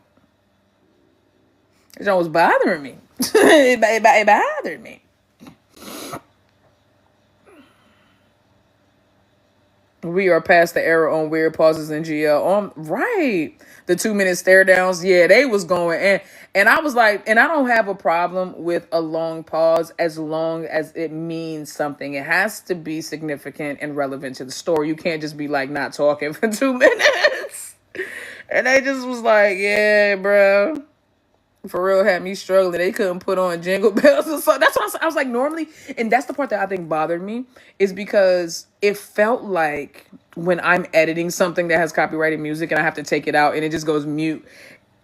It was bothering me. it bothered me. We are past the era on weird pauses in GL. Right. The 2-minute stare downs. Yeah, they was going. And I was like, and I don't have a problem with a long pause as long as it means something. It has to be significant and relevant to the story. You can't just be like not talking for 2 minutes. And they just was like, yeah, bro. For real, had me struggling. They couldn't put on jingle bells or something. That's what I was like, normally, and that's the part that I think bothered me, is because it felt like when I'm editing something that has copyrighted music and I have to take it out and it just goes mute,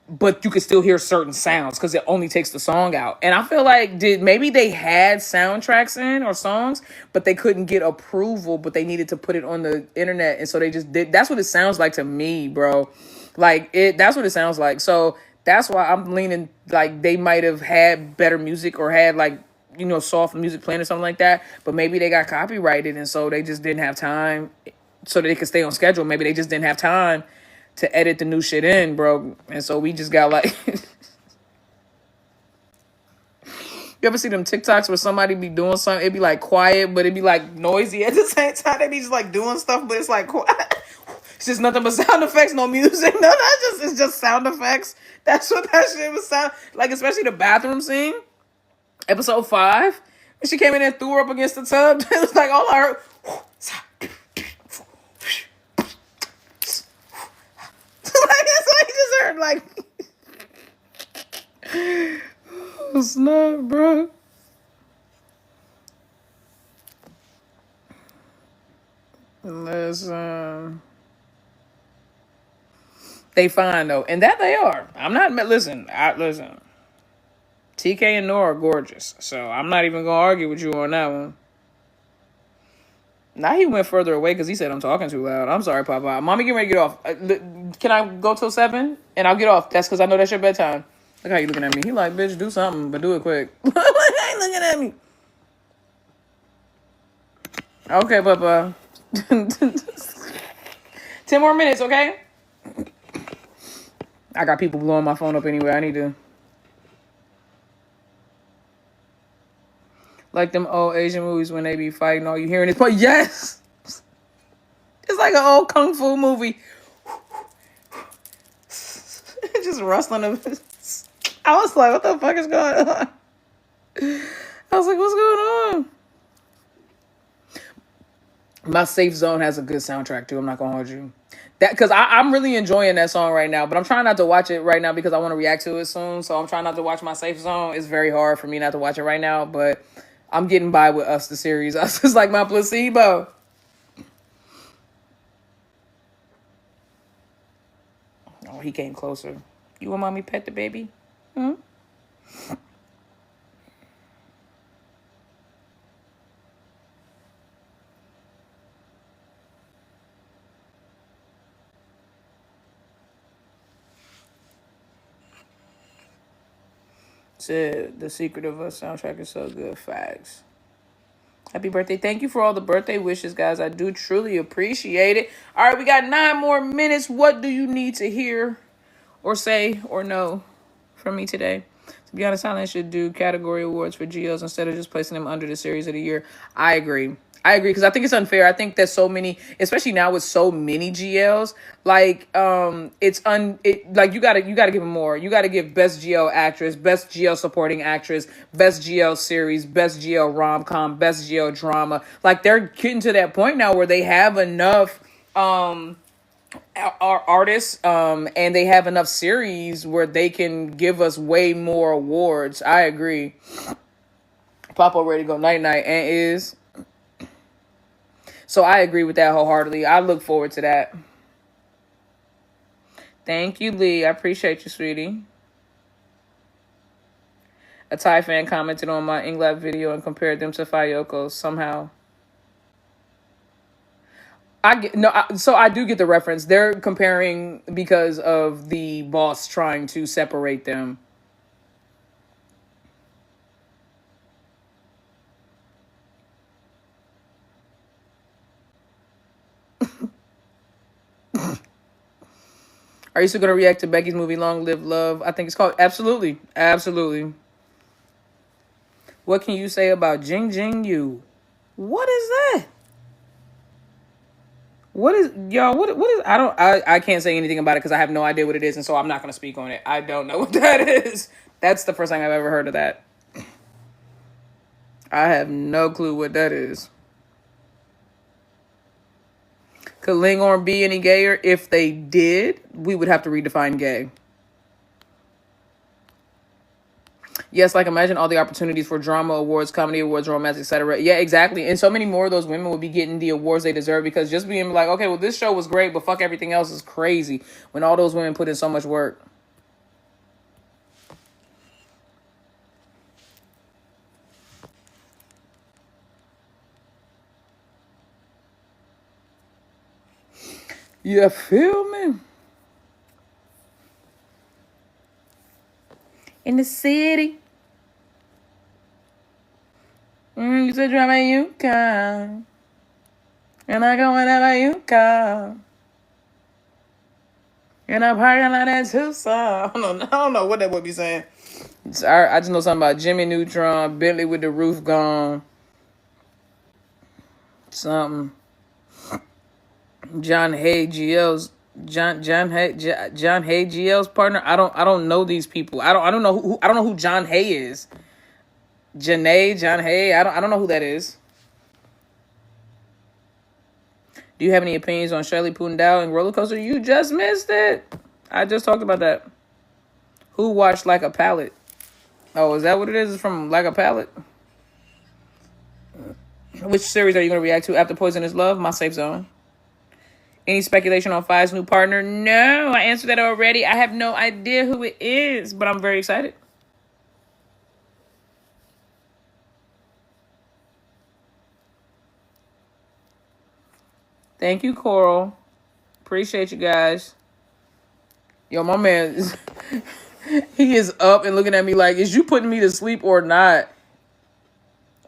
but you can still hear certain sounds because it only takes the song out. And I feel like maybe they had soundtracks in or songs, but they couldn't get approval, but they needed to put it on the internet. And so they just did. That's what it sounds like to me, bro. Like that's what it sounds like. So that's why I'm leaning like they might have had better music or had like, soft music playing or something like that. But maybe they got copyrighted and so they just didn't have time so that they could stay on schedule. Maybe they just didn't have time to edit the new shit in, bro. And so we just got like... You ever see them TikToks where somebody be doing something? It'd be like quiet, but it'd be like noisy at the same time. They be just like doing stuff, but it's like quiet. It's just nothing but sound effects, no music. No, it's just sound effects. That's what that shit was sound like, especially the bathroom scene. Episode 5. When she came in and threw her up against the tub. It was like all I heard. Like that's what I just heard. Like, oh snap, bro. Listen. They fine though, and that they are. I'm not listen. TK and Nora are gorgeous, so I'm not even gonna argue with you on that one. Now he went further away because he said I'm talking too loud. I'm sorry, Papa. Mommy, get ready to get off. Can I go till 7 and I'll get off? That's because I know that's your bedtime. Look how you looking at me. He like, bitch, do something, but do it quick. I ain't looking at me. Okay, Papa. 10 more minutes, okay? I got people blowing my phone up anyway. I need to. Like them old Asian movies when they be fighting, all you hearing is, but yes! It's like an old kung fu movie. Just rustling. I was like, what the fuck is going on? I was like, what's going on? My Safe Zone has a good soundtrack too. I'm not gonna hold you. That because I'm really enjoying that song right now, but I'm trying not to watch it right now because I want to react to it soon. So I'm trying not to watch My Safe Zone. It's very hard for me not to watch it right now, but I'm getting by with Us the series. Us is like my placebo. he came closer. You want mommy pet the baby? Hmm? Said The Secret of Us soundtrack is so good. Facts. Happy birthday. Thank you for all the birthday wishes, guys. I do truly appreciate it. All right, we got 9 more minutes. What do you need to hear or say or know from me today? To be honest, Thailand should do category awards for GLs instead of just placing them under the series of the year. I agree. I agree because I think it's unfair. I think that so many, especially now with so many GLs, like like you gotta give them more. You gotta give best GL actress, best GL supporting actress, best GL series, best GL rom com, best GL drama. Like they're getting to that point now where they have enough our artists and they have enough series where they can give us way more awards. I agree. Papa ready to go night night and is. So I agree with that wholeheartedly. I look forward to that. Thank you, Lee. I appreciate you, sweetie. A Thai fan commented on my Inglab video and compared them to Fayoko somehow. So I do get the reference. They're comparing because of the boss trying to separate them. Are you still gonna react to Becky's movie Long Live Love? I think it's called. Absolutely. Absolutely. What can you say about Jing Jing Yu? What is that? What is y'all? What is? I can't say anything about it because I have no idea what it is, and so I'm not gonna speak on it. I don't know what that is. That's the first time I've ever heard of that. I have no clue what that is. Could Linghorn be any gayer? If they did, we would have to redefine gay. Yes, like imagine all the opportunities for drama awards, comedy awards, romance, etc. Yeah, exactly. And so many more of those women would be getting the awards they deserve because just being like, okay, well, this show was great, but fuck everything else is crazy when all those women put in so much work. You feel me? In the city. You said drama, you come. And I go whenever you come. In a parking lot at Tucson. I don't know what that would be saying. I just know something about Jimmy Neutron, Bentley with the roof gone. Something. John Hay GL's partner. I don't know these people. I don't know who John Hay is. John Hay. I don't know who that is. Do you have any opinions on Shirley Pundell and Roller Coaster? You just missed it. I just talked about that. Who watched Like a Pallet? Oh, is that what it is? It's from Like a Pallet? Which series are you going to react to after Poisonous Love? My Safe Zone. Any speculation on Five's new partner? No, I answered that already. I have no idea who it is, but I'm very excited. Thank you, Coral. Appreciate you guys. Yo, my man, he is up and looking at me like, is you putting me to sleep or not?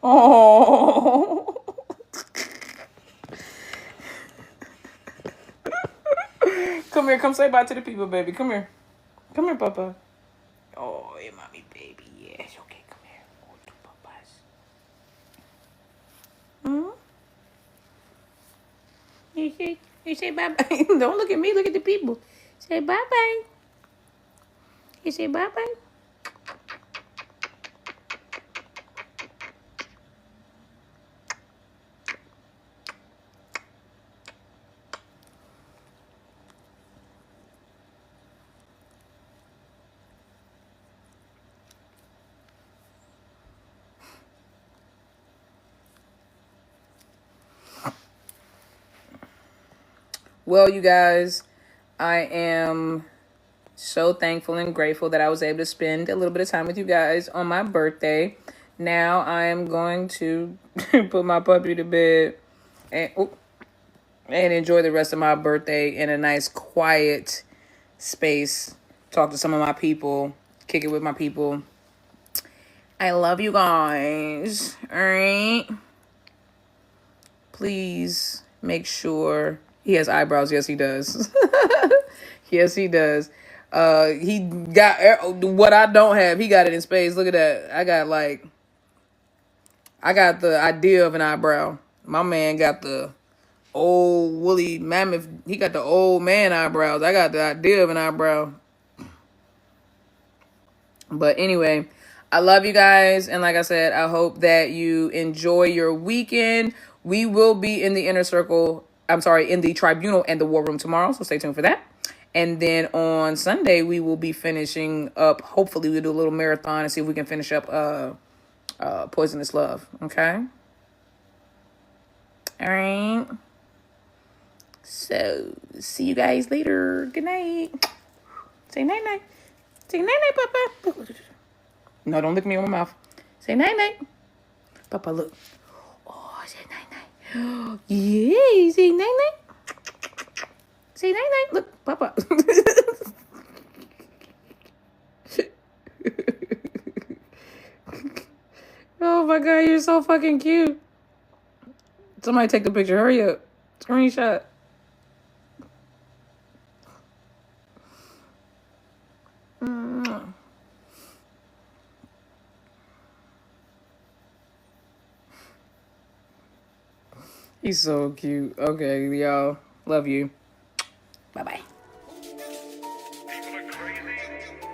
Oh. Come here, come say bye to the people, baby. Come here. Come here, Papa. Oh, hey, mommy, baby. Yes, okay, come here. Oh, two papas. You say bye-bye. Don't look at me, look at the people. Say bye-bye. You say bye-bye. Well, you guys, I am So thankful and grateful that I was able to spend a little bit of time with you guys on my birthday. Now I am going to put my puppy to bed and and enjoy the rest of my birthday in a nice quiet space. Talk to some of my people, kick it with my people. I love you guys. All right. Please make sure he has eyebrows. Yes, he does. Yes, he does. He got what I don't have. He got it in spades. Look at that. I got the idea of an eyebrow. My man got the old woolly mammoth. He got the old man eyebrows. I got the idea of an eyebrow. But anyway, I love you guys. And like I said, I hope that you enjoy your weekend. We will be in the inner circle. I'm sorry, in the tribunal and the war room tomorrow. So stay tuned for that. And then on Sunday, we will be finishing up. Hopefully, we'll do a little marathon and see if we can finish up Poisonous Love. Okay? All right. So, see you guys later. Good night. Say night-night. Say night-night, Papa. No, don't lick me on my mouth. Say night-night. Papa, look. Oh, say night-night. Yay, say night-night. Say night-night. Look, Papa. Oh, my God, you're so fucking cute. Somebody take the picture. Hurry up. Screenshot. He's so cute. Okay, y'all. Love you. Bye-bye. People are crazy.